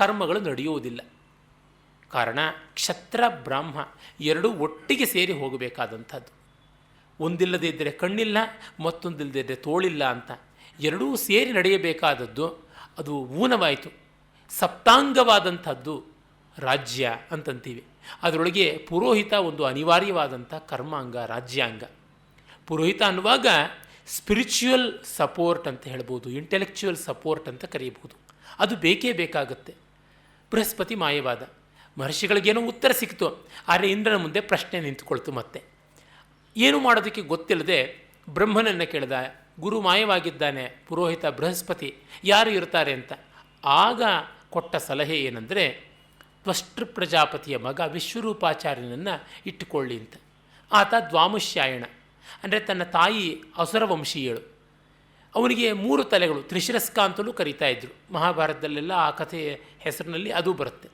ಕರ್ಮಗಳು ನಡೆಯುವುದಿಲ್ಲ. ಕಾರಣ ಕ್ಷತ್ರ ಬ್ರಾಹ್ಮ ಎರಡೂ ಒಟ್ಟಿಗೆ ಸೇರಿ ಹೋಗಬೇಕಾದಂಥದ್ದು. ಒಂದಿಲ್ಲದೇ ಇದ್ದರೆ ಕಣ್ಣಿಲ್ಲ, ಮತ್ತೊಂದಿಲ್ಲದೇ ಇದ್ದರೆ ತೋಳಿಲ್ಲ ಅಂತ ಎರಡೂ ಸೇರಿ ನಡೆಯಬೇಕಾದದ್ದು. ಅದು ಊನವಾಯಿತು. ಸಪ್ತಾಂಗವಾದಂಥದ್ದು ರಾಜ್ಯ ಅಂತಂತೀವಿ. ಅದರೊಳಗೆ ಪುರೋಹಿತ ಒಂದು ಅನಿವಾರ್ಯವಾದಂಥ ಕರ್ಮಾಂಗ, ರಾಜ್ಯಾಂಗ. ಪುರೋಹಿತ ಅನ್ನುವಾಗ ಸ್ಪಿರಿಚುವಲ್ ಸಪೋರ್ಟ್ ಅಂತ ಹೇಳ್ಬೋದು, ಇಂಟೆಲೆಕ್ಚುವಲ್ ಸಪೋರ್ಟ್ ಅಂತ ಕರೀಬಹುದು. ಅದು ಬೇಕೇ ಬೇಕಾಗುತ್ತೆ. ಬೃಹಸ್ಪತಿ ಮಾಯವಾದ. ಮಹರ್ಷಿಗಳಿಗೇನೋ ಉತ್ತರ ಸಿಕ್ತು, ಆದರೆ ಇಂದ್ರನ ಮುಂದೆ ಪ್ರಶ್ನೆ ನಿಂತುಕೊಳ್ತು. ಮತ್ತೆ ಏನು ಮಾಡೋದಕ್ಕೆ ಗೊತ್ತಿಲ್ಲದೆ ಬ್ರಹ್ಮನನ್ನು ಕೇಳಿದ, ಗುರು ಮಾಯವಾಗಿದ್ದಾನೆ, ಪುರೋಹಿತ ಬೃಹಸ್ಪತಿ ಯಾರು ಇರ್ತಾರೆ ಅಂತ. ಆಗ ಕೊಟ್ಟ ಸಲಹೆ ಏನಂದರೆ, ತ್ವಷ್ಟೃ ಪ್ರಜಾಪತಿಯ ಮಗ ವಿಶ್ವರೂಪಾಚಾರ್ಯನನ್ನು ಇಟ್ಟುಕೊಳ್ಳಿ ಅಂತ. ಆತ ದ್ವಾಮುಷ್ಯಾಯಣ, ಅಂದರೆ ತನ್ನ ತಾಯಿ ಅಸುರವಂಶೀಯಳು. ಅವನಿಗೆ 3 ತಲೆಗಳು, ತ್ರಿಶಿರಸ್ಕ ಅಂತಲೂ ಕರೀತಾ ಇದ್ದರು. ಮಹಾಭಾರತದಲ್ಲೆಲ್ಲ ಆ ಕಥೆಯ ಹೆಸರಿನಲ್ಲಿ ಅದು ಬರುತ್ತೆ.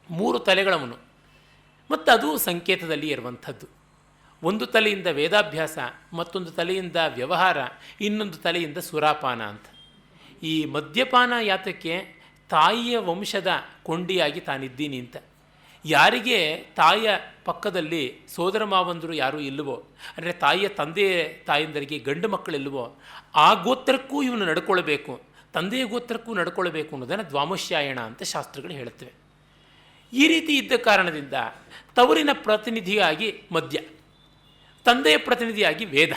3 ತಲೆಗಳವನು. ಮತ್ತು ಅದು ಸಂಕೇತದಲ್ಲಿ ಇರುವಂಥದ್ದು. ಒಂದು ತಲೆಯಿಂದ ವೇದಾಭ್ಯಾಸ, ಮತ್ತೊಂದು ತಲೆಯಿಂದ ವ್ಯವಹಾರ, ಇನ್ನೊಂದು ತಲೆಯಿಂದ ಸುರಾಪಾನ ಅಂತ. ಈ ಮದ್ಯಪಾನ ಯಾತಕ್ಕೆ? ತಾಯಿಯ ವಂಶದ ಕೊಂಡಿಯಾಗಿ ತಾನಿದ್ದೀನಿ ಅಂತ. ಯಾರಿಗೆ ತಾಯಿಯ ಪಕ್ಕದಲ್ಲಿ ಸೋದರ ಮಾವಂದರು ಯಾರೂ ಇಲ್ಲವೋ, ಅಂದರೆ ತಾಯಿಯ ತಾಯಂದರಿಗೆ ಗಂಡು ಮಕ್ಕಳಿಲ್ಲವೋ, ಆ ಗೋತ್ರಕ್ಕೂ ಇವನು ನಡ್ಕೊಳ್ಬೇಕು, ತಂದೆಯ ಗೋತ್ರಕ್ಕೂ ನಡ್ಕೊಳ್ಬೇಕು ಅನ್ನೋದನ್ನು ದ್ವಾಮುಷ್ಯಾಯಣ ಅಂತ ಶಾಸ್ತ್ರಗಳು ಹೇಳುತ್ತವೆ. ಈ ರೀತಿ ಇದ್ದ ಕಾರಣದಿಂದ ತವರಿನ ಪ್ರತಿನಿಧಿಯಾಗಿ ಮದ್ಯ, ತಂದೆಯ ಪ್ರತಿನಿಧಿಯಾಗಿ ವೇದ,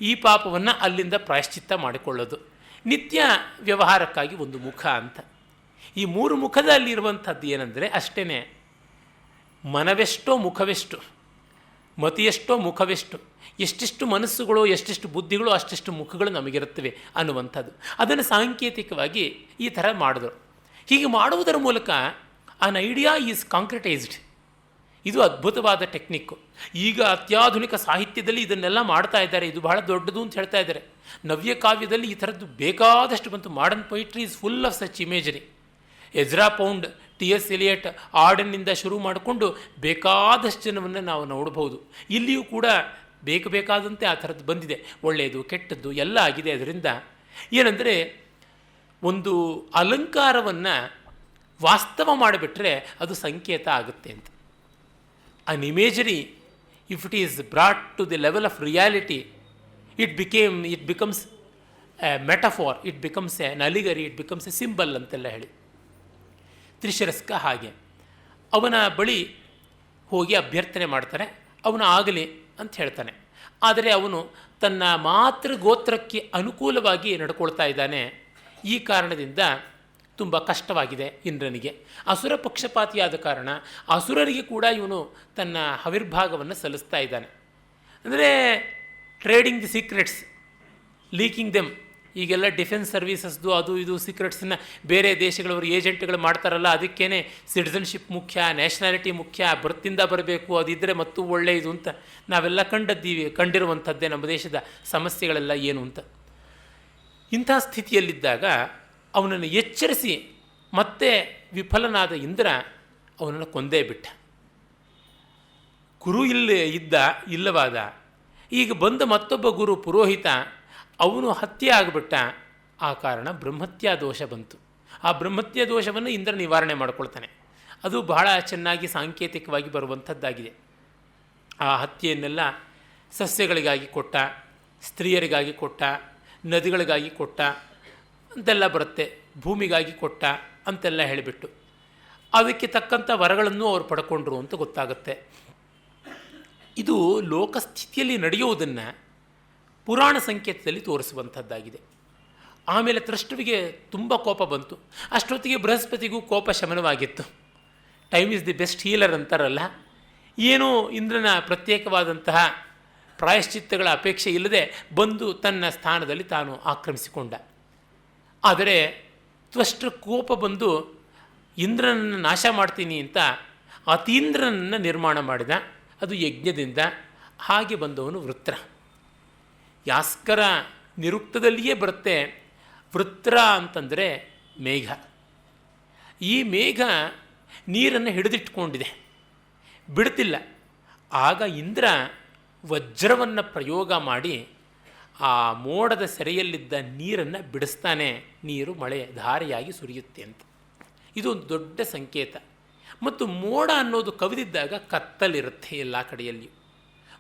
ಈ ಪಾಪವನ್ನು ಅಲ್ಲಿಂದ ಪ್ರಾಯಶ್ಚಿತ್ತ ಮಾಡಿಕೊಳ್ಳೋದು. ನಿತ್ಯ ವ್ಯವಹಾರಕ್ಕಾಗಿ ಒಂದು ಮುಖ ಅಂತ. ಈ 3 ಮುಖದಲ್ಲಿರುವಂಥದ್ದು ಏನಂದರೆ ಅಷ್ಟೇ, ಮನವೆಷ್ಟೋ ಮುಖವೆಷ್ಟು, ಮತಿಯೆಷ್ಟೋ ಮುಖವೆಷ್ಟು, ಎಷ್ಟೆಷ್ಟು ಮನಸ್ಸುಗಳು ಎಷ್ಟೆಷ್ಟು ಬುದ್ಧಿಗಳು ಅಷ್ಟೆಷ್ಟು ಮುಖಗಳು ನಮಗಿರುತ್ತವೆ ಅನ್ನುವಂಥದ್ದು. ಅದನ್ನು ಸಾಂಕೇತಿಕವಾಗಿ ಈ ಥರ ಮಾಡಿದ್ರು. ಹೀಗೆ ಮಾಡುವುದರ ಮೂಲಕ ಆನ್ ಐಡಿಯಾ ಈಸ್ ಕಾಂಕ್ರಿಟೈಸ್ಡ್. ಇದು ಅದ್ಭುತವಾದ ಟೆಕ್ನಿಕ್ಕು. ಈಗ ಅತ್ಯಾಧುನಿಕ ಸಾಹಿತ್ಯದಲ್ಲಿ ಇದನ್ನೆಲ್ಲ ಮಾಡ್ತಾ ಇದ್ದಾರೆ. ಇದು ಬಹಳ ದೊಡ್ಡದು ಅಂತ ಹೇಳ್ತಾ ಇದ್ದಾರೆ. ನವ್ಯ ಕಾವ್ಯದಲ್ಲಿ ಈ ಥರದ್ದು ಬೇಕಾದಷ್ಟು ಬಂತು. Modern poetry is full of such imagery. Ezra Pound, T S. Eliot, ಆರ್ಡನ್ನಿಂದ ಶುರು ಮಾಡಿಕೊಂಡು ಬೇಕಾದಷ್ಟು ಜನವನ್ನು ನಾವು ನೋಡಬಹುದು. ಇಲ್ಲಿಯೂ ಕೂಡ ಬೇಕಾದಂತೆ ಆ ಥರದ್ದು ಬಂದಿದೆ. ಒಳ್ಳೆಯದು ಕೆಟ್ಟದ್ದು ಎಲ್ಲ ಆಗಿದೆ. ಅದರಿಂದ ಏನಂದರೆ, ಒಂದು ಅಲಂಕಾರವನ್ನು ವಾಸ್ತವ ಮಾಡಿಬಿಟ್ರೆ ಅದು ಸಂಕೇತ ಆಗುತ್ತೆ ಅಂತ. An imagery if it is brought to the level of reality, it becomes a metaphor, it becomes a allegory, it becomes a symbol ಅಂತೆಲ್ಲ ಹೇಳಿ. ತ್ರಿಶಿರಸ್ಕ ಹಾಗೆ. ಅವನ ಬಳಿ ಹೋಗಿ ಅಭ್ಯರ್ಥನೆ ಮಾಡ್ತಾರೆ. ಅವನು ಆಗಲಿ ಅಂತ ಹೇಳ್ತಾನೆ. ಆದರೆ ಅವನು ತನ್ನ ಮಾತೃ ಗೋತ್ರಕ್ಕೆ ಅನುಕೂಲವಾಗಿ ನಡ್ಕೊಳ್ತಾ ಇದ್ದಾನೆ. ಈ ಕಾರಣದಿಂದ ತುಂಬ ಕಷ್ಟವಾಗಿದೆ ಇಂದ್ರನಿಗೆ. ಅಸುರ ಪಕ್ಷಪಾತಿಯಾದ ಕಾರಣ ಅಸುರರಿಗೆ ಕೂಡ ಇವನು ತನ್ನ ಆವಿರ್ಭಾಗವನ್ನು ಸಲ್ಲಿಸ್ತಾ ಇದ್ದಾನೆ. ಅಂದರೆ trading the secrets, leaking them. ಈಗೆಲ್ಲ ಡಿಫೆನ್ಸ್ ಸರ್ವೀಸಸ್ದು ಅದು ಇದು ಸೀಕ್ರೆಟ್ಸನ್ನು ಬೇರೆ ದೇಶಗಳವರು ಏಜೆಂಟ್ಗಳು ಮಾಡ್ತಾರಲ್ಲ, ಅದಕ್ಕೇ ಸಿಟಿಸನ್ಶಿಪ್ ಮುಖ್ಯ, ನ್ಯಾಷನಾಲಿಟಿ ಮುಖ್ಯ, ಬರ್ತಿಂದ ಬರಬೇಕು, ಅದಿದ್ದರೆ ಮತ್ತು ಒಳ್ಳೆಯದು ಅಂತ ನಾವೆಲ್ಲ ಕಂಡಿರುವಂಥದ್ದೇ ನಮ್ಮ ದೇಶದ ಸಮಸ್ಯೆಗಳೆಲ್ಲ ಏನು ಅಂತ. ಇಂಥ ಸ್ಥಿತಿಯಲ್ಲಿದ್ದಾಗ ಅವನನ್ನು ಎಚ್ಚರಿಸಿ ಮತ್ತೆ ವಿಫಲನಾದ ಇಂದ್ರ ಅವನನ್ನು ಕೊಂದೇ ಬಿಟ್ಟ. ಗುರು ಇಲ್ಲವಾದ. ಈಗ ಬಂದ ಮತ್ತೊಬ್ಬ ಗುರು ಪುರೋಹಿತ, ಅವನು ಹತ್ಯೆ ಆಗಿಬಿಟ್ಟ. ಆ ಕಾರಣ ಬ್ರಹ್ಮತ್ಯಾ ದೋಷ ಬಂತು. ಆ ಬ್ರಹ್ಮತ್ಯಾ ದೋಷವನ್ನು ಇಂದ್ರ ನಿವಾರಣೆ ಮಾಡಿಕೊಳ್ತಾನೆ. ಅದು ಬಹಳ ಚೆನ್ನಾಗಿ ಸಾಂಕೇತಿಕವಾಗಿ ಬರುವಂಥದ್ದಾಗಿದೆ. ಆ ಹತ್ಯೆಯನ್ನೆಲ್ಲ ಸಸ್ಯಗಳಿಗಾಗಿ ಕೊಟ್ಟ, ಸ್ತ್ರೀಯರಿಗಾಗಿ ಕೊಟ್ಟ, ನದಿಗಳಿಗಾಗಿ ಕೊಟ್ಟ ಅಂತೆಲ್ಲ ಬರುತ್ತೆ, ಭೂಮಿಗಾಗಿ ಕೊಟ್ಟ ಅಂತೆಲ್ಲ ಹೇಳಿಬಿಟ್ಟು ಅದಕ್ಕೆ ತಕ್ಕಂಥ ವರಗಳನ್ನು ಅವರು ಪಡ್ಕೊಂಡ್ರು ಅಂತ ಗೊತ್ತಾಗುತ್ತೆ. ಇದು ಲೋಕಸ್ಥಿತಿಯಲ್ಲಿ ನಡೆಯುವುದನ್ನು ಪುರಾಣ ಸಂಕೇತದಲ್ಲಿ ತೋರಿಸುವಂಥದ್ದಾಗಿದೆ. ಆಮೇಲೆ ತ್ರಾಷ್ಟವಿಗೆ ತುಂಬ ಕೋಪ ಬಂತು. ಅಷ್ಟೊತ್ತಿಗೆ ಬೃಹಸ್ಪತಿಗೂ ಕೋಪ ಶಮನವಾಗಿತ್ತು. Time is the best healer ಅಂತಾರಲ್ಲ, ಏನೂ ಇಂದ್ರನ ಪ್ರತ್ಯೇಕವಾದಂತಹ ಪ್ರಾಯಶ್ಚಿತ್ತಗಳ ಅಪೇಕ್ಷೆ ಇಲ್ಲದೆ ಬಂದು ತನ್ನ ಸ್ಥಾನದಲ್ಲಿ ತಾನು ಆಕ್ರಮಿಸಿಕೊಂಡ. ಆದರೆ ತ್ವಷ್ಟರ ಕೋಪ ಬಂದು ಇಂದ್ರನನ್ನು ನಾಶ ಮಾಡ್ತೀನಿ ಅಂತ ಅತೀಂದ್ರನನ್ನು ನಿರ್ಮಾಣ ಮಾಡಿದ. ಅದು ಯಜ್ಞದಿಂದ. ಹಾಗೆ ಬಂದವನು ವೃತ್ರ. ಯಾಸ್ಕರ ನಿರುಕ್ತದಲ್ಲಿಯೇ ಬರುತ್ತೆ. ವೃತ್ರ ಅಂತಂದರೆ ಮೇಘ. ಈ ಮೇಘ ನೀರನ್ನು ಹಿಡಿದಿಟ್ಕೊಂಡಿದೆ, ಬಿಡ್ತಿಲ್ಲ. ಆಗ ಇಂದ್ರ ವಜ್ರವನ್ನು ಪ್ರಯೋಗ ಮಾಡಿ ಆ ಮೋಡದ ಸೆರೆಯಲ್ಲಿದ್ದ ನೀರನ್ನು ಬಿಡಿಸ್ತಾನೆ. ನೀರು ಮಳೆ ಧಾರೆಯಾಗಿ ಸುರಿಯುತ್ತೆ ಅಂತ. ಇದು ಒಂದು ದೊಡ್ಡ ಸಂಕೇತ. ಮತ್ತು ಮೋಡ ಅನ್ನೋದು ಕವಿದಿದ್ದಾಗ ಕತ್ತಲಿರುತ್ತೆ ಎಲ್ಲ ಕಡೆಯಲ್ಲಿಯೂ.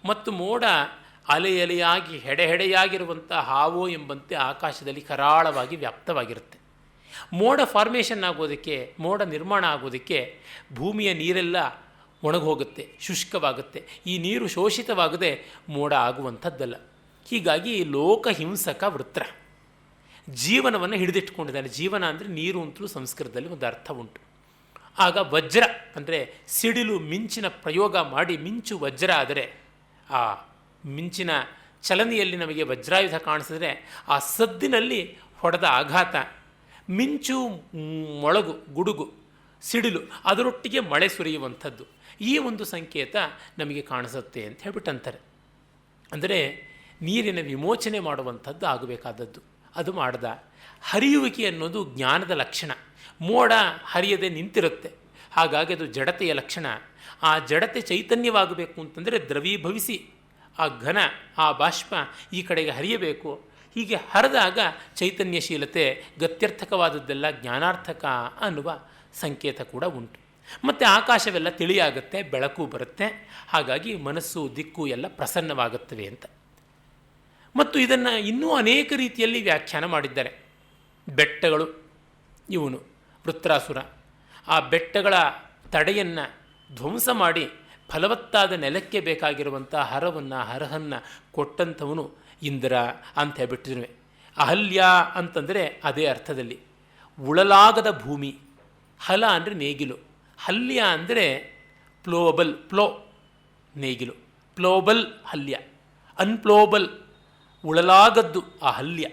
ಮತ್ತು ಮೋಡ ಅಲೆ ಅಲೆಯಾಗಿ ಹೆಡೆಯಾಗಿರುವಂಥ ಹಾವೋ ಎಂಬಂತೆ ಆಕಾಶದಲ್ಲಿ ಕರಾಳವಾಗಿ ವ್ಯಾಪ್ತವಾಗಿರುತ್ತೆ. ಮೋಡ ಫಾರ್ಮೇಷನ್ ಆಗೋದಕ್ಕೆ, ಮೋಡ ನಿರ್ಮಾಣ ಆಗೋದಕ್ಕೆ ಭೂಮಿಯ ನೀರೆಲ್ಲ ಒಣಗೋಗುತ್ತೆ, ಶುಷ್ಕವಾಗುತ್ತೆ. ಈ ನೀರು ಶೋಷಿತವಾಗದೆ ಮೋಡ ಆಗುವಂಥದ್ದಲ್ಲ. ಹೀಗಾಗಿ ಲೋಕಹಿಂಸಕ ವೃತ್ರ ಜೀವನವನ್ನು ಹಿಡಿದಿಟ್ಕೊಂಡಿದ್ದಾನೆ. ಜೀವನ ಅಂದರೆ ನೀರು ಅಂತಲೂ ಸಂಸ್ಕೃತದಲ್ಲಿ ಒಂದು ಅರ್ಥ ಉಂಟು. ಆಗ ವಜ್ರ ಅಂದರೆ ಸಿಡಿಲು, ಮಿಂಚಿನ ಪ್ರಯೋಗ ಮಾಡಿ ಮಿಂಚು ವಜ್ರ ಆದರೆ, ಆ ಮಿಂಚಿನ ಚಲನೆಯಲ್ಲಿ ನಮಗೆ ವಜ್ರಾಯುಧ ಕಾಣಿಸಿದ್ರೆ ಆ ಸದ್ದಿನಲ್ಲಿ ಹೊಡೆದ ಆಘಾತ, ಮಿಂಚು, ಮೊಳಗು, ಗುಡುಗು, ಸಿಡಿಲು, ಅದರೊಟ್ಟಿಗೆ ಮಳೆ ಸುರಿಯುವಂಥದ್ದು, ಈ ಒಂದು ಸಂಕೇತ ನಮಗೆ ಕಾಣಿಸುತ್ತೆ ಅಂತ ಹೇಳ್ಬಿಟ್ಟಂತಾರೆ. ಅಂದರೆ ನೀರಿನ ವಿಮೋಚನೆ ಮಾಡುವಂಥದ್ದು ಆಗಬೇಕಾದದ್ದು. ಅದು ಮಾಡ್ದ. ಹರಿಯುವಿಕೆ ಅನ್ನೋದು ಜ್ಞಾನದ ಲಕ್ಷಣ. ಮೋಡ ಹರಿಯದೆ ನಿಂತಿರುತ್ತೆ, ಹಾಗಾಗಿ ಅದು ಜಡತೆಯ ಲಕ್ಷಣ. ಆ ಜಡತೆ ಚೈತನ್ಯವಾಗಬೇಕು ಅಂತಂದರೆ ದ್ರವೀಭವಿಸಿ ಆ ಘನ, ಆ ಬಾಷ್ಪ ಈ ಕಡೆಗೆ ಹರಿಯಬೇಕು. ಹೀಗೆ ಹರಿದಾಗ ಚೈತನ್ಯಶೀಲತೆ, ಗತ್ಯರ್ಥಕವಾದದ್ದೆಲ್ಲ ಜ್ಞಾನಾರ್ಥಕ ಅನ್ನುವ ಸಂಕೇತ ಕೂಡ ಉಂಟು. ಮತ್ತು ಆಕಾಶವೆಲ್ಲ ತಿಳಿಯಾಗುತ್ತೆ, ಬೆಳಕು ಬರುತ್ತೆ, ಹಾಗಾಗಿ ಮನಸ್ಸು, ದಿಕ್ಕು ಎಲ್ಲ ಪ್ರಸನ್ನವಾಗುತ್ತವೆ ಅಂತ. ಮತ್ತು ಇದನ್ನು ಇನ್ನೂ ಅನೇಕ ರೀತಿಯಲ್ಲಿ ವ್ಯಾಖ್ಯಾನ ಮಾಡಿದ್ದಾರೆ. ಬೆಟ್ಟಗಳು, ಇವನು ವೃತ್ರಾಸುರ ಆ ಬೆಟ್ಟಗಳ ತಡೆಯನ್ನು ಧ್ವಂಸ ಮಾಡಿ ಫಲವತ್ತಾದ ನೆಲಕ್ಕೆ ಬೇಕಾಗಿರುವಂಥ ಹರಹನ್ನು ಕೊಟ್ಟಂಥವನು ಇಂದ್ರ ಅಂತ ಹೇಳ್ಬಿಟ್ಟಿದ್ವಿ. ಅಹಲ್ಯ ಅಂತಂದರೆ ಅದೇ ಅರ್ಥದಲ್ಲಿ ಉಳಲಾಗದ ಭೂಮಿ. ಹಲ ಅಂದರೆ ನೇಗಿಲು, ಹಲ್ಯ ಅಂದರೆ ಪ್ಲೋಬಲ್, ನೇಗಿಲು, ಪ್ಲೋಬಲ್ ಹಲ್ಯ, ಅನ್ಪ್ಲೋಬಲ್ ಉಳಲಾಗದ್ದು ಅಹಲ್ಯ.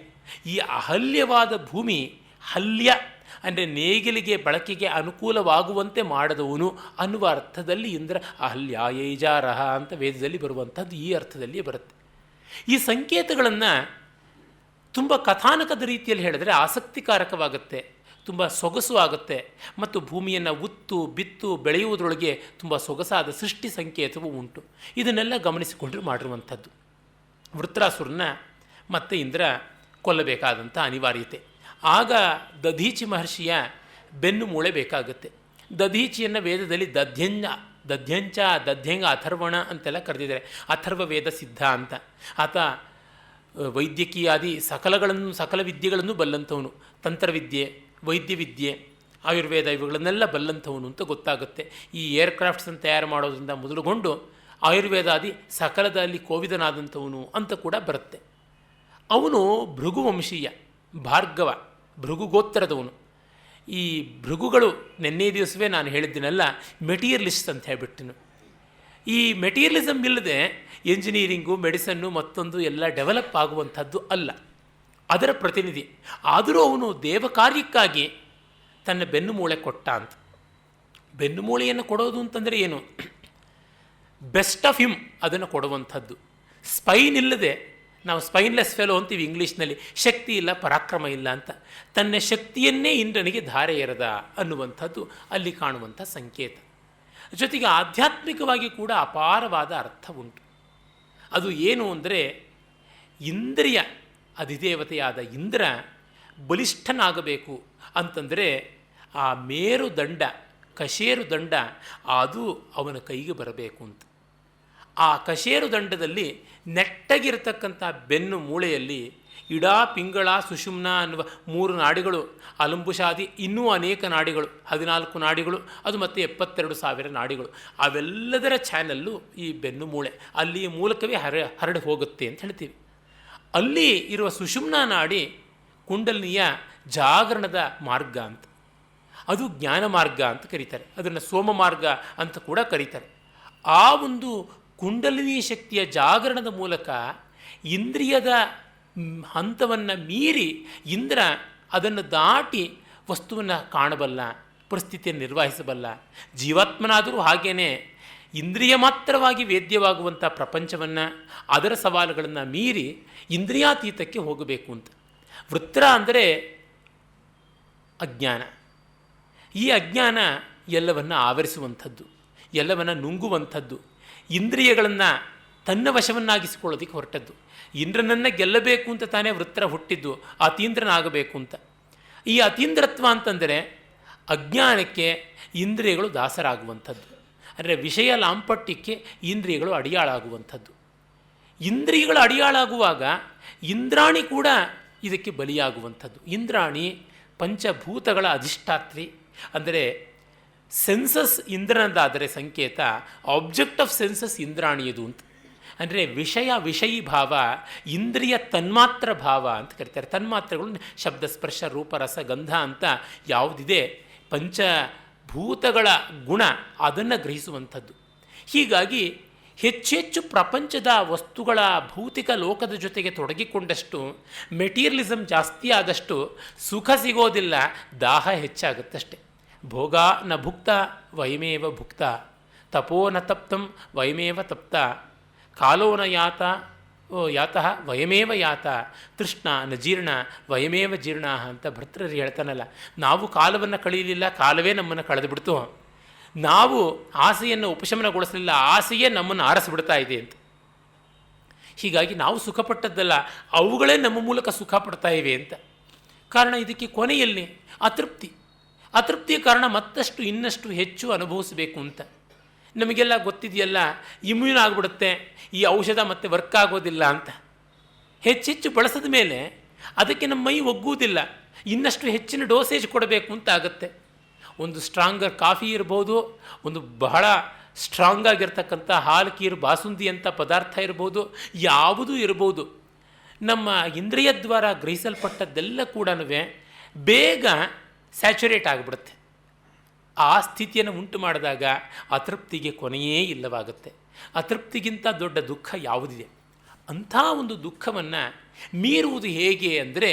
ಈ ಅಹಲ್ಯವಾದ ಭೂಮಿ ಹಲ್ಯ ಅಂದರೆ ನೇಗಿಲಿಗೆ ಬಳಕೆಗೆ ಅನುಕೂಲವಾಗುವಂತೆ ಮಾಡಿದವನು ಅನ್ನುವ ಅರ್ಥದಲ್ಲಿ ಇಂದ್ರ ಅಹಲ್ಯಾಯೈಜಾರಹ ಅಂತ ವೇದದಲ್ಲಿ ಬರುವಂಥದ್ದು ಈ ಅರ್ಥದಲ್ಲಿ ಬರುತ್ತೆ. ಈ ಸಂಕೇತಗಳನ್ನು ತುಂಬ ಕಥಾನಕದ ರೀತಿಯಲ್ಲಿ ಹೇಳಿದ್ರೆ ಆಸಕ್ತಿಕಾರಕವಾಗುತ್ತೆ, ತುಂಬ ಸೊಗಸು ಆಗುತ್ತೆ. ಮತ್ತು ಭೂಮಿಯನ್ನು ಉತ್ತು ಬಿತ್ತು ಬೆಳೆಯುವುದರೊಳಗೆ ತುಂಬ ಸೊಗಸಾದ ಸೃಷ್ಟಿ ಸಂಕೇತವೂ ಉಂಟು. ಇದನ್ನೆಲ್ಲ ಗಮನಿಸಿಕೊಂಡ್ರೆ ಮಾಡಿರುವಂಥದ್ದು. ವೃತ್ರಾಸುರನ ಮತ್ತೆ ಇಂದ್ರ ಕೊಲ್ಲಬೇಕಾದಂಥ ಅನಿವಾರ್ಯತೆ. ಆಗ ದಧೀಚಿ ಮಹರ್ಷಿಯ ಬೆನ್ನು ಮೂಳೆ ಬೇಕಾಗುತ್ತೆ. ದಧೀಚಿಯನ್ನು ವೇದದಲ್ಲಿ ದಧ್ಯಂಗ ಅಥರ್ವಣ ಅಂತೆಲ್ಲ ಕರೆದಿದ್ದಾರೆ. ಅಥರ್ವ ವೇದ ಸಿದ್ಧ ಅಂತ. ಆತ ವೈದ್ಯಕೀಯಾದಿ ಸಕಲ ವಿದ್ಯೆಗಳನ್ನು ಬಲ್ಲಂಥವನು. ತಂತ್ರವಿದ್ಯೆ, ವೈದ್ಯವಿದ್ಯೆ, ಆಯುರ್ವೇದ ಇವುಗಳನ್ನೆಲ್ಲ ಬಲ್ಲಂಥವನು ಅಂತ ಗೊತ್ತಾಗುತ್ತೆ. ಈ ಏರ್ಕ್ರಾಫ್ಟ್ಸನ್ನು ತಯಾರು ಮಾಡೋದ್ರಿಂದ ಮೊದಲುಗೊಂಡು ಆಯುರ್ವೇದಾದಿ ಸಕಲದಲ್ಲಿ ಕೋವಿದನಾದಂಥವನು ಅಂತ ಕೂಡ ಬರುತ್ತೆ. ಅವನು ಭೃಗುವಂಶೀಯ, ಭಾರ್ಗವ ಭೃಗುಗೋತ್ರದವನು. ಈ ಭೃಗುಗಳು ನಿನ್ನೆ ದಿವಸವೇ ನಾನು ಹೇಳಿದ್ದೀನಲ್ಲ, ಮೆಟೀರಿಯಲಿಸ್ಟ್ ಅಂತ ಹೇಳ್ಬಿಟ್ಟಿನು. ಈ ಮೆಟೀರಿಯಲಿಸಮ್ ಇಲ್ಲದೆ ಎಂಜಿನಿಯರಿಂಗು, ಮೆಡಿಸನ್ನು ಮತ್ತೊಂದು ಎಲ್ಲ ಡೆವಲಪ್ ಆಗುವಂಥದ್ದು ಅಲ್ಲ, ಅದರ ಪ್ರತಿನಿಧಿ. ಆದರೂ ಅವನು ದೇವ ಕಾರ್ಯಕ್ಕಾಗಿ ತನ್ನ ಬೆನ್ನು ಮೂಳೆ ಕೊಟ್ಟ ಅಂತ. ಬೆನ್ನು ಮೂಳೆಯನ್ನು ಕೊಡೋದು ಅಂತಂದರೆ ಏನು? ಬೆಸ್ಟ್ ಆಫ್ ಹಿಮ್ ಅದನ್ನು ಕೊಡುವಂಥದ್ದು. ಸ್ಪೈನ್ ಇಲ್ಲದೆ, ನಾವು ಸ್ಪೈನ್ಲೆಸ್ ಫೆಲೋ ಅಂತೀವಿ ಇಂಗ್ಲೀಷ್ನಲ್ಲಿ, ಶಕ್ತಿ ಇಲ್ಲ, ಪರಾಕ್ರಮ ಇಲ್ಲ ಅಂತ. ತನ್ನ ಶಕ್ತಿಯನ್ನೇ ಇಂದ್ರನಿಗೆ ಧಾರೆ ಎರೆದ ಅನ್ನುವಂಥದ್ದು ಅಲ್ಲಿ ಕಾಣುವಂಥ ಸಂಕೇತ. ಜೊತೆಗೆ ಆಧ್ಯಾತ್ಮಿಕವಾಗಿ ಕೂಡ ಅಪಾರವಾದ ಅರ್ಥ ಉಂಟು. ಅದು ಏನು ಅಂದರೆ, ಇಂದ್ರಿಯ ಅಧಿದೇವತೆಯಾದ ಇಂದ್ರ ಬಲಿಷ್ಠನಾಗಬೇಕು ಅಂತಂದರೆ ಆ ಮೇರುದಂಡ, ಕಶೇರು ದಂಡ ಅದು ಅವನ ಕೈಗೆ ಬರಬೇಕು ಅಂತ. ಆ ಕಶೇರು ದಂಡದಲ್ಲಿ ನೆಟ್ಟಗಿರತಕ್ಕಂಥ ಬೆನ್ನು ಮೂಳೆಯಲ್ಲಿ ಇಡಾ, ಪಿಂಗಳ, ಸುಷುಮ್ನ ಅನ್ನುವ 3 ನಾಡಿಗಳು, ಅಲಂಬುಷಾದಿ ಇನ್ನೂ ಅನೇಕ ನಾಡಿಗಳು, 14 ನಾಡಿಗಳು, ಅದು ಮತ್ತು 72,000 ನಾಡಿಗಳು, ಅವೆಲ್ಲದರ ಚಾನಲ್ಲು ಈ ಬೆನ್ನು ಮೂಳೆ, ಅಲ್ಲಿಯ ಮೂಲಕವೇ ಹರಡಿ ಹೋಗುತ್ತೆ ಅಂತ ಹೇಳ್ತೀವಿ. ಅಲ್ಲಿ ಇರುವ ಸುಷುಮ್ನ ನಾಡಿ ಕುಂಡಲಿನಿಯ ಜಾಗರಣದ ಮಾರ್ಗ ಅಂತ, ಅದು ಜ್ಞಾನ ಮಾರ್ಗ ಅಂತ ಕರೀತಾರೆ. ಅದನ್ನು ಸೋಮ ಮಾರ್ಗ ಅಂತ ಕೂಡ ಕರೀತಾರೆ. ಆ ಒಂದು ಕುಂಡಲಿನಿ ಶಕ್ತಿಯ ಜಾಗರಣದ ಮೂಲಕ ಇಂದ್ರಿಯದ ಹಂತವನ್ನು ಮೀರಿ ಇಂದ್ರ ಅದನ್ನು ದಾಟಿ ವಸ್ತುವನ್ನು ಕಾಣಬಲ್ಲ, ಪರಿಸ್ಥಿತಿಯನ್ನು ನಿರ್ವಹಿಸಬಲ್ಲ. ಜೀವಾತ್ಮನಾದರೂ ಹಾಗೇನೆ ಇಂದ್ರಿಯ ಮಾತ್ರವಾಗಿ ವೇದ್ಯವಾಗುವಂಥ ಪ್ರಪಂಚವನ್ನು, ಅದರ ಸವಾಲುಗಳನ್ನು ಮೀರಿ ಇಂದ್ರಿಯಾತೀತಕ್ಕೆ ಹೋಗಬೇಕು ಅಂತ. ವೃತ್ರ ಅಂದರೆ ಅಜ್ಞಾನ. ಈ ಅಜ್ಞಾನ ಎಲ್ಲವನ್ನು ಆವರಿಸುವಂಥದ್ದು, ಎಲ್ಲವನ್ನು ನುಂಗುವಂಥದ್ದು, ಇಂದ್ರಿಯಗಳನ್ನು ತನ್ನ ವಶವನ್ನಾಗಿಸಿಕೊಳ್ಳೋದಕ್ಕೆ ಹೊರಟದ್ದು. ಇಂದ್ರನನ್ನು ಗೆಲ್ಲಬೇಕು ಅಂತ ತಾನೇ ವೃತ್ರ ಹುಟ್ಟಿದ್ದು, ಅತೀಂದ್ರನಾಗಬೇಕು ಅಂತ. ಈ ಅತೀಂದ್ರತ್ವ ಅಂತಂದರೆ ಅಜ್ಞಾನಕ್ಕೆ ಇಂದ್ರಿಯಗಳು ದಾಸರಾಗುವಂಥದ್ದು, ಅಂದರೆ ವಿಷಯ ಲಾಂಪಟ್ಯಕ್ಕೆ ಇಂದ್ರಿಯಗಳು ಅಡಿಯಾಳಾಗುವಂಥದ್ದು. ಇಂದ್ರಿಯಗಳು ಅಡಿಯಾಳಾಗುವಾಗ ಇಂದ್ರಾಣಿ ಕೂಡ ಇದಕ್ಕೆ ಬಲಿಯಾಗುವಂಥದ್ದು. ಇಂದ್ರಾಣಿ ಪಂಚಭೂತಗಳ ಅಧಿಷ್ಠಾತ್ರಿ, ಅಂದರೆ ಸೆನ್ಸಸ್ ಇಂದ್ರನದಾದರೆ ಸಂಕೇತ, ಆಬ್ಜೆಕ್ಟ್ ಆಫ್ ಸೆನ್ಸಸ್ ಇಂದ್ರಾಣಿಯದು ಅಂತ. ಅಂದರೆ ವಿಷಯಿ ಭಾವ, ಇಂದ್ರಿಯ ತನ್ಮಾತ್ರ ಭಾವ ಅಂತ ಕರೀತಾರೆ. ತನ್ಮಾತ್ರಗಳು ಶಬ್ದ, ಸ್ಪರ್ಶ, ರೂಪ, ರಸ, ಗಂಧ ಅಂತ ಯಾವುದಿದೆ ಪಂಚಭೂತಗಳ ಗುಣ, ಅದನ್ನು ಗ್ರಹಿಸುವಂಥದ್ದು. ಹೀಗಾಗಿ ಹೆಚ್ಚೆಚ್ಚು ಪ್ರಪಂಚದ ವಸ್ತುಗಳ ಭೌತಿಕ ಲೋಕದ ಜೊತೆಗೆ ತೊಡಗಿಕೊಂಡಷ್ಟು, ಮೆಟೀರಿಯಲಿಸಮ್ ಜಾಸ್ತಿ ಆದಷ್ಟು ಸುಖ ಸಿಗೋದಿಲ್ಲ, ದಾಹ ಹೆಚ್ಚಾಗುತ್ತಷ್ಟೆ. ಭೋಗ ನ ಭುಕ್ತ ವಯಮೇವ ಭುಕ್ತ, ತಪೋ ನ ತಪ್ತಂ ವಯಮೇವ ತಪ್ತ, ಕಾಲೋ ನ ಯಾತಃ ವಯಮೇವ ಯಾತ, ತೃಷ್ಣ ನ ಜೀರ್ಣ ವಯಮೇವ ಜೀರ್ಣ ಅಂತ ಭರ್ತೃರು ಹೇಳ್ತಾನಲ್ಲ. ನಾವು ಕಾಲವನ್ನು ಕಳೆಯಲಿಲ್ಲ, ಕಾಲವೇ ನಮ್ಮನ್ನು ಕಳೆದು ಬಿಡ್ತು. ನಾವು ಆಸೆಯನ್ನು ಉಪಶಮನಗೊಳಿಸಲಿಲ್ಲ, ಆಸೆಯೇ ನಮ್ಮನ್ನು ಆರಿಸಿಬಿಡ್ತಾ ಇದೆ ಅಂತ. ಹೀಗಾಗಿ ನಾವು ಸುಖಪಟ್ಟದ್ದಲ್ಲ, ಅವುಗಳೇ ನಮ್ಮ ಮೂಲಕ ಸುಖ ಪಡ್ತಾ ಇವೆ ಅಂತ. ಕಾರಣ ಇದಕ್ಕೆ ಕೊನೆಯಲ್ಲಿ ಅತೃಪ್ತಿ. ಅತೃಪ್ತಿಯ ಕಾರಣ ಮತ್ತಷ್ಟು ಇನ್ನಷ್ಟು ಹೆಚ್ಚು ಅನುಭವಿಸಬೇಕು ಅಂತ. ನಮಗೆಲ್ಲ ಗೊತ್ತಿದೆಯಲ್ಲ, ಇಮ್ಯೂನ್ ಆಗಿಬಿಡುತ್ತೆ, ಈ ಔಷಧ ಮತ್ತೆ ವರ್ಕ್ ಆಗೋದಿಲ್ಲ ಅಂತ. ಹೆಚ್ಚೆಚ್ಚು ಬಳಸಿದ ಮೇಲೆ ಅದಕ್ಕೆ ನಮ್ಮ ಮೈ ಒಗ್ಗುವುದಿಲ್ಲ, ಇನ್ನಷ್ಟು ಹೆಚ್ಚಿನ ಡೋಸೇಜ್ ಕೊಡಬೇಕು ಅಂತ ಆಗುತ್ತೆ. ಒಂದು ಸ್ಟ್ರಾಂಗರ್ ಕಾಫಿ ಇರ್ಬೋದು, ಒಂದು ಬಹಳ ಸ್ಟ್ರಾಂಗ್ ಆಗಿರ್ತಕ್ಕಂಥ ಹಾಲು, ಕೀರು, ಬಾಸುಂದಿ ಅಂತ ಪದಾರ್ಥ ಇರ್ಬೋದು, ಯಾವುದೂ ಇರ್ಬೋದು. ನಮ್ಮ ಇಂದ್ರಿಯ ದ್ವಾರ ಗ್ರಹಿಸಲ್ಪಟ್ಟದ್ದೆಲ್ಲ ಕೂಡ ಬೇಗ ಸ್ಯಾಚುರೇಟ್ ಆಗಿಬಿಡುತ್ತೆ. ಆ ಸ್ಥಿತಿಯನ್ನು ಉಂಟು ಮಾಡಿದಾಗ ಅತೃಪ್ತಿಗೆ ಕೊನೆಯೇ ಇಲ್ಲವಾಗುತ್ತೆ. ಅತೃಪ್ತಿಗಿಂತ ದೊಡ್ಡ ದುಃಖ ಯಾವುದಿದೆ? ಅಂಥ ಒಂದು ದುಃಖವನ್ನು ಮೀರುವುದು ಹೇಗೆ ಅಂದರೆ,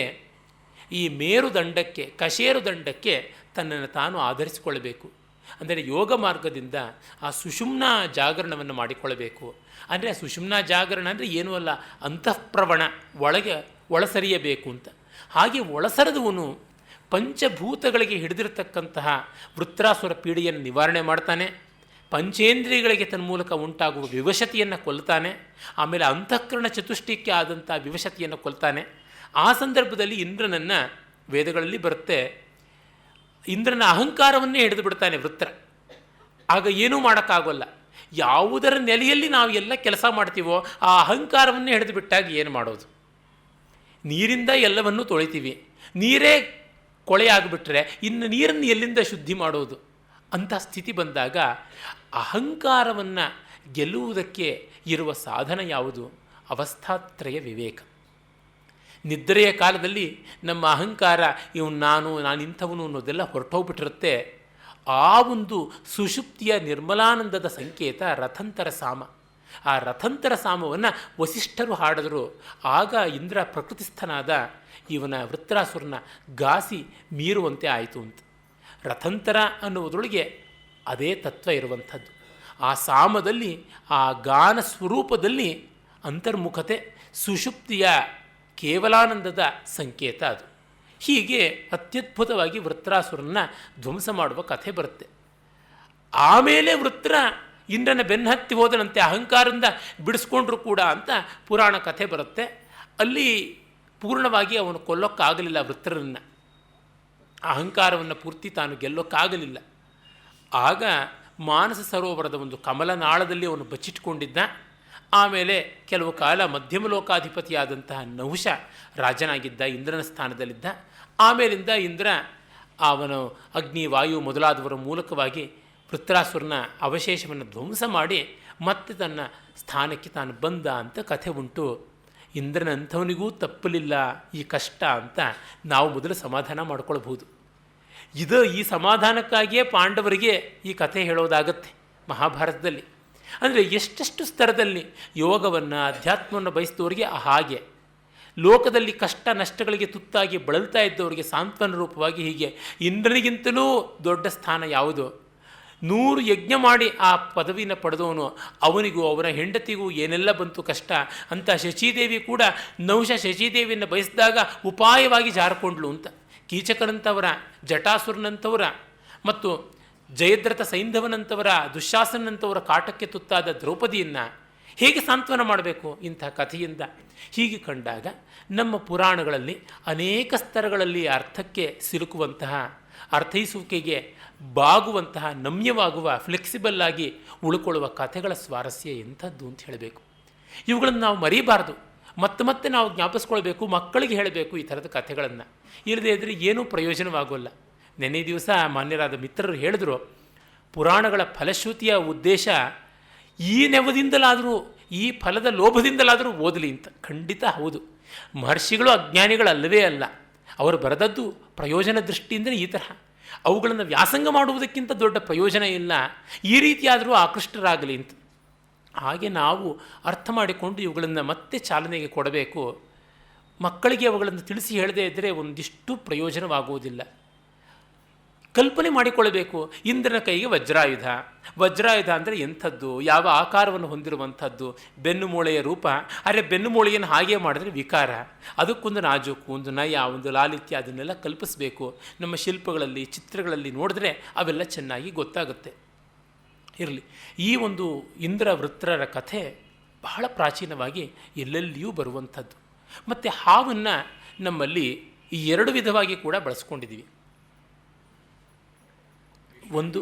ಈ ಮೇರುದಂಡಕ್ಕೆ, ಕಶೇರು ದಂಡಕ್ಕೆ ತನ್ನನ್ನು ತಾನು ಆಧರಿಸಿಕೊಳ್ಳಬೇಕು. ಅಂದರೆ ಯೋಗ ಮಾರ್ಗದಿಂದ ಆ ಸುಷುಮ್ನ ಜಾಗರಣವನ್ನು ಮಾಡಿಕೊಳ್ಳಬೇಕು. ಅಂದರೆ ಆ ಸುಷುಮ್ನ ಜಾಗರಣ ಅಂದರೆ ಏನೂ ಅಲ್ಲ, ಅಂತಃಪ್ರವಣ, ಒಳಸರಿಯಬೇಕು ಅಂತ. ಹಾಗೆ ಒಳಸರಿದವನು ಪಂಚಭೂತಗಳಿಗೆ ಹಿಡಿದಿರತಕ್ಕಂತಹ ವೃತ್ರಾಸುರ ಪೀಡೆಯನ್ನು ನಿವಾರಣೆ ಮಾಡ್ತಾನೆ, ಪಂಚೇಂದ್ರಿಯಗಳಿಗೆ ತನ್ನ ಮೂಲಕ ಉಂಟಾಗುವ ವಿವಶತೆಯನ್ನು ಕೊಲ್ತಾನೆ, ಆಮೇಲೆ ಅಂತಃಕರಣ ಚತುಷ್ಟಯಕ್ಕೆ ಆದಂಥ ವಿವಶತೆಯನ್ನು ಕೊಲ್ತಾನೆ. ಆ ಸಂದರ್ಭದಲ್ಲಿ ಇಂದ್ರನನ್ನು, ವೇದಗಳಲ್ಲಿ ಬರುತ್ತೆ, ಇಂದ್ರನ ಅಹಂಕಾರವನ್ನೇ ಹಿಡಿದು ಬಿಡ್ತಾನೆ ವೃತ್ರ. ಆಗ ಏನೂ ಮಾಡೋಕ್ಕಾಗೋಲ್ಲ. ಯಾವುದರ ನೆಲೆಯಲ್ಲಿ ನಾವು ಎಲ್ಲ ಕೆಲಸ ಮಾಡ್ತೀವೋ ಆ ಅಹಂಕಾರವನ್ನೇ ಹಿಡಿದು ಬಿಟ್ಟಾಗ ಏನು ಮಾಡೋದು? ನೀರಿಂದ ಎಲ್ಲವನ್ನೂ ತೊಳಿತೀವಿ, ನೀರೇ ಕೊಳೆಯಾಗಿಬಿಟ್ರೆ ಇನ್ನು ನೀರನ್ನು ಎಲ್ಲಿಂದ ಶುದ್ಧಿ ಮಾಡೋದು ಅಂಥ ಸ್ಥಿತಿ ಬಂದಾಗ ಅಹಂಕಾರವನ್ನು ಗೆಲ್ಲುವುದಕ್ಕೆ ಇರುವ ಸಾಧನ ಯಾವುದು? ಅವಸ್ಥಾತ್ರಯ ವಿವೇಕ. ನಿದ್ರೆಯ ಕಾಲದಲ್ಲಿ ನಮ್ಮ ಅಹಂಕಾರ ನಾನಿಂಥವನು ಅನ್ನೋದೆಲ್ಲ ಹೊರಟೋಗ್ಬಿಟ್ಟಿರುತ್ತೆ. ಆ ಒಂದು ಸುಷುಪ್ತಿಯ ನಿರ್ಮಲಾನಂದದ ಸಂಕೇತ ರಥಂತರ ಸಾಮ. ಆ ರಥಂತರ ಸಾಮವನ್ನು ವಸಿಷ್ಠರು ಹಾಡಿದ್ರು. ಆಗ ಇಂದ್ರ ಪ್ರಕೃತಿಸ್ಥನಾದ ಇವನ ವೃತ್ರಾಸುರನ ಗಾಸಿ ಮೀರುವಂತೆ ಆಯಿತು ಅಂತ. ರಥಂತರ ಅನ್ನುವುದರೊಳಗೆ ಅದೇ ತತ್ವ ಇರುವಂಥದ್ದು. ಆ ಸಾಮದಲ್ಲಿ, ಆ ಗಾನ ಸ್ವರೂಪದಲ್ಲಿ ಅಂತರ್ಮುಖತೆ, ಸುಷುಪ್ತಿಯ ಕೇವಲಾನಂದದ ಸಂಕೇತ ಅದು. ಹೀಗೆ ಅತ್ಯದ್ಭುತವಾಗಿ ವೃತ್ರಾಸುರನ್ನ ಧ್ವಂಸ ಮಾಡುವ ಕಥೆ ಬರುತ್ತೆ. ಆಮೇಲೆ ವೃತ್ರ ಇಂದ್ರನ ಬೆನ್ನತ್ತಿ ಹೋದನಂತೆ, ಅಹಂಕಾರದಿಂದ ಬಿಡಿಸ್ಕೊಂಡ್ರು ಕೂಡ ಅಂತ ಪುರಾಣ ಕಥೆ ಬರುತ್ತೆ. ಅಲ್ಲಿ ಪೂರ್ಣವಾಗಿ ಅವನು ಕೊಲ್ಲೋಕ್ಕಾಗಲಿಲ್ಲ ವೃತ್ರರನ್ನು, ಅಹಂಕಾರವನ್ನು ಪೂರ್ತಿ ತಾನು ಗೆಲ್ಲೋಕ್ಕಾಗಲಿಲ್ಲ. ಆಗ ಮಾನಸ ಸರೋವರದ ಒಂದು ಕಮಲನಾಳದಲ್ಲಿ ಅವನು ಬಚ್ಚಿಟ್ಕೊಂಡಿದ್ದ. ಆಮೇಲೆ ಕೆಲವು ಕಾಲ ಮಧ್ಯಮ ಲೋಕಾಧಿಪತಿಯಾದಂತಹ ನಹುಷ ರಾಜನಾಗಿದ್ದ, ಇಂದ್ರನ ಸ್ಥಾನದಲ್ಲಿದ್ದ. ಆಮೇಲಿಂದ ಇಂದ್ರ ಅವನು ಅಗ್ನಿ, ವಾಯು ಮೊದಲಾದವರ ಮೂಲಕವಾಗಿ ವೃತ್ರಾಸುರನ ಅವಶೇಷವನ್ನು ಧ್ವಂಸ ಮಾಡಿ ಮತ್ತೆ ತನ್ನ ಸ್ಥಾನಕ್ಕೆ ತಾನು ಬಂದ ಅಂತ ಕಥೆ ಉಂಟು. ಇಂದ್ರನಂಥವನಿಗೂ ತಪ್ಪಲಿಲ್ಲ ಈ ಕಷ್ಟ ಅಂತ ನಾವು ಮೊದಲು ಸಮಾಧಾನ ಮಾಡ್ಕೊಳ್ಬಹುದು. ಈ ಸಮಾಧಾನಕ್ಕಾಗಿಯೇ ಪಾಂಡವರಿಗೆ ಈ ಕಥೆ ಹೇಳೋದಾಗತ್ತೆ ಮಹಾಭಾರತದಲ್ಲಿ. ಅಂದರೆ ಎಷ್ಟೆಷ್ಟು ಸ್ತರದಲ್ಲಿ ಯೋಗವನ್ನು, ಅಧ್ಯಾತ್ಮವನ್ನು ಬಯಸಿದವರಿಗೆ ಹಾಗೆ, ಲೋಕದಲ್ಲಿ ಕಷ್ಟ ನಷ್ಟಗಳಿಗೆ ತುತ್ತಾಗಿ ಬಳಲ್ತಾ ಇದ್ದವರಿಗೆ ಸಾಂತ್ವನ ರೂಪವಾಗಿ ಹೀಗೆ. ಇಂದ್ರನಿಗಿಂತಲೂ ದೊಡ್ಡ ಸ್ಥಾನ ಯಾವುದು? 100 ಯಜ್ಞ ಮಾಡಿ ಆ ಪದವಿನ ಪಡೆದವನು, ಅವನಿಗೂ ಅವನ ಹೆಂಡತಿಗೂ ಏನೆಲ್ಲ ಬಂತು ಕಷ್ಟ ಅಂತ. ಶಚೀದೇವಿ ಕೂಡ ನಹುಷ ಶಚೀದೇವಿಯನ್ನು ಬಯಸಿದಾಗ ಉಪಾಯವಾಗಿ ಜಾರಿಕೊಂಡ್ಲು ಅಂತ. ಕೀಚಕನಂಥವರ, ಜಟಾಸುರನಂಥವರ ಮತ್ತು ಜಯದ್ರಥ ಸೈಂಧವನಂಥವರ, ದುಶ್ಯಾಸನಂಥವರ ಕಾಟಕ್ಕೆ ತುತ್ತಾದ ದ್ರೌಪದಿಯನ್ನು ಹೇಗೆ ಸಾಂತ್ವನ ಮಾಡಬೇಕು ಇಂಥ ಕಥೆಯಿಂದ? ಹೀಗೆ ಕಂಡಾಗ ನಮ್ಮ ಪುರಾಣಗಳಲ್ಲಿ ಅನೇಕ ಸ್ತರಗಳಲ್ಲಿ ಅರ್ಥಕ್ಕೆ ಸಿಲುಕುವಂತಹ, ಅರ್ಥೈಸುವಿಕೆಗೆ ಬಾಗುವಂತಹ, ನಮ್ಯವಾಗುವ, ಫ್ಲೆಕ್ಸಿಬಲ್ ಆಗಿ ಉಳ್ಕೊಳ್ಳುವ ಕಥೆಗಳ ಸ್ವಾರಸ್ಯ ಎಂಥದ್ದು ಅಂತ ಹೇಳಬೇಕು. ಇವುಗಳನ್ನು ನಾವು ಮರೀಬಾರ್ದು. ಮತ್ತೆ ನಾವು ಜ್ಞಾಪಿಸ್ಕೊಳ್ಬೇಕು, ಮಕ್ಕಳಿಗೆ ಹೇಳಬೇಕು ಈ ಥರದ ಕಥೆಗಳನ್ನು. ಇಲ್ಲದೇ ಇದ್ದರೆ ಏನೂ ಪ್ರಯೋಜನವಾಗೋಲ್ಲ. ನೆನ್ನೆ ದಿವಸ ಮಾನ್ಯರಾದ ಮಿತ್ರರು ಹೇಳಿದ್ರು, ಪುರಾಣಗಳ ಫಲಶ್ರುತಿಯ ಉದ್ದೇಶ ಈ ನೆವದಿಂದಲಾದರೂ, ಈ ಫಲದ ಲೋಭದಿಂದಲಾದರೂ ಓದಲಿ ಅಂತ. ಖಂಡಿತ ಹೌದು. ಮಹರ್ಷಿಗಳು ಅಜ್ಞಾನಿಗಳಲ್ಲವೇ ಅಲ್ಲ. ಅವರು ಬರೆದದ್ದು ಪ್ರಯೋಜನ ದೃಷ್ಟಿಯಿಂದಲೇ ಈ ತರಹ. ಅವುಗಳನ್ನು ವ್ಯಾಸಂಗ ಮಾಡುವುದಕ್ಕಿಂತ ದೊಡ್ಡ ಪ್ರಯೋಜನ ಇಲ್ಲ. ಈ ರೀತಿಯಾದರೂ ಆಕೃಷ್ಟರಾಗಲಿ ಅಂತ. ಹಾಗೆ ನಾವು ಅರ್ಥ ಮಾಡಿಕೊಂಡು ಇವುಗಳನ್ನು ಮತ್ತೆ ಚಾಲನೆಗೆ ಕೊಡಬೇಕು. ಮಕ್ಕಳಿಗೆ ಅವುಗಳನ್ನು ತಿಳಿಸಿ ಹೇಳದೇ ಇದ್ದರೆ ಒಂದಿಷ್ಟು ಪ್ರಯೋಜನವಾಗುವುದಿಲ್ಲ. ಕಲ್ಪನೆ ಮಾಡಿಕೊಳ್ಳಬೇಕು. ಇಂದ್ರನ ಕೈಗೆ ವಜ್ರಾಯುಧ. ವಜ್ರಾಯುಧ ಅಂದರೆ ಎಂಥದ್ದು, ಯಾವ ಆಕಾರವನ್ನು ಹೊಂದಿರುವಂಥದ್ದು, ಬೆನ್ನು ಮೂಳೆಯ ರೂಪ. ಆದರೆ ಬೆನ್ನು ಮೂಳೆಯನ್ನು ಹಾಗೆ ಮಾಡಿದ್ರೆ ವಿಕಾರ. ಅದಕ್ಕೊಂದು ನಾಜೂಕು, ಒಂದು ನಯ, ಒಂದು ಲಾಲಿತ್ಯ, ಅದನ್ನೆಲ್ಲ ಕಲ್ಪಿಸಬೇಕು. ನಮ್ಮ ಶಿಲ್ಪಗಳಲ್ಲಿ, ಚಿತ್ರಗಳಲ್ಲಿ ನೋಡಿದ್ರೆ ಅವೆಲ್ಲ ಚೆನ್ನಾಗಿ ಗೊತ್ತಾಗುತ್ತೆ. ಇರಲಿ, ಈ ಒಂದು ಇಂದ್ರ ವೃತ್ರರ ಕಥೆ ಬಹಳ ಪ್ರಾಚೀನವಾಗಿ ಎಲ್ಲೆಲ್ಲಿಯೂ ಬರುವಂಥದ್ದು. ಮತ್ತು ಹಾವನ್ನು ನಮ್ಮಲ್ಲಿ ಈ 2 ವಿಧವಾಗಿ ಕೂಡ ಬಳಸ್ಕೊಂಡಿದ್ದೀವಿ. ಒಂದು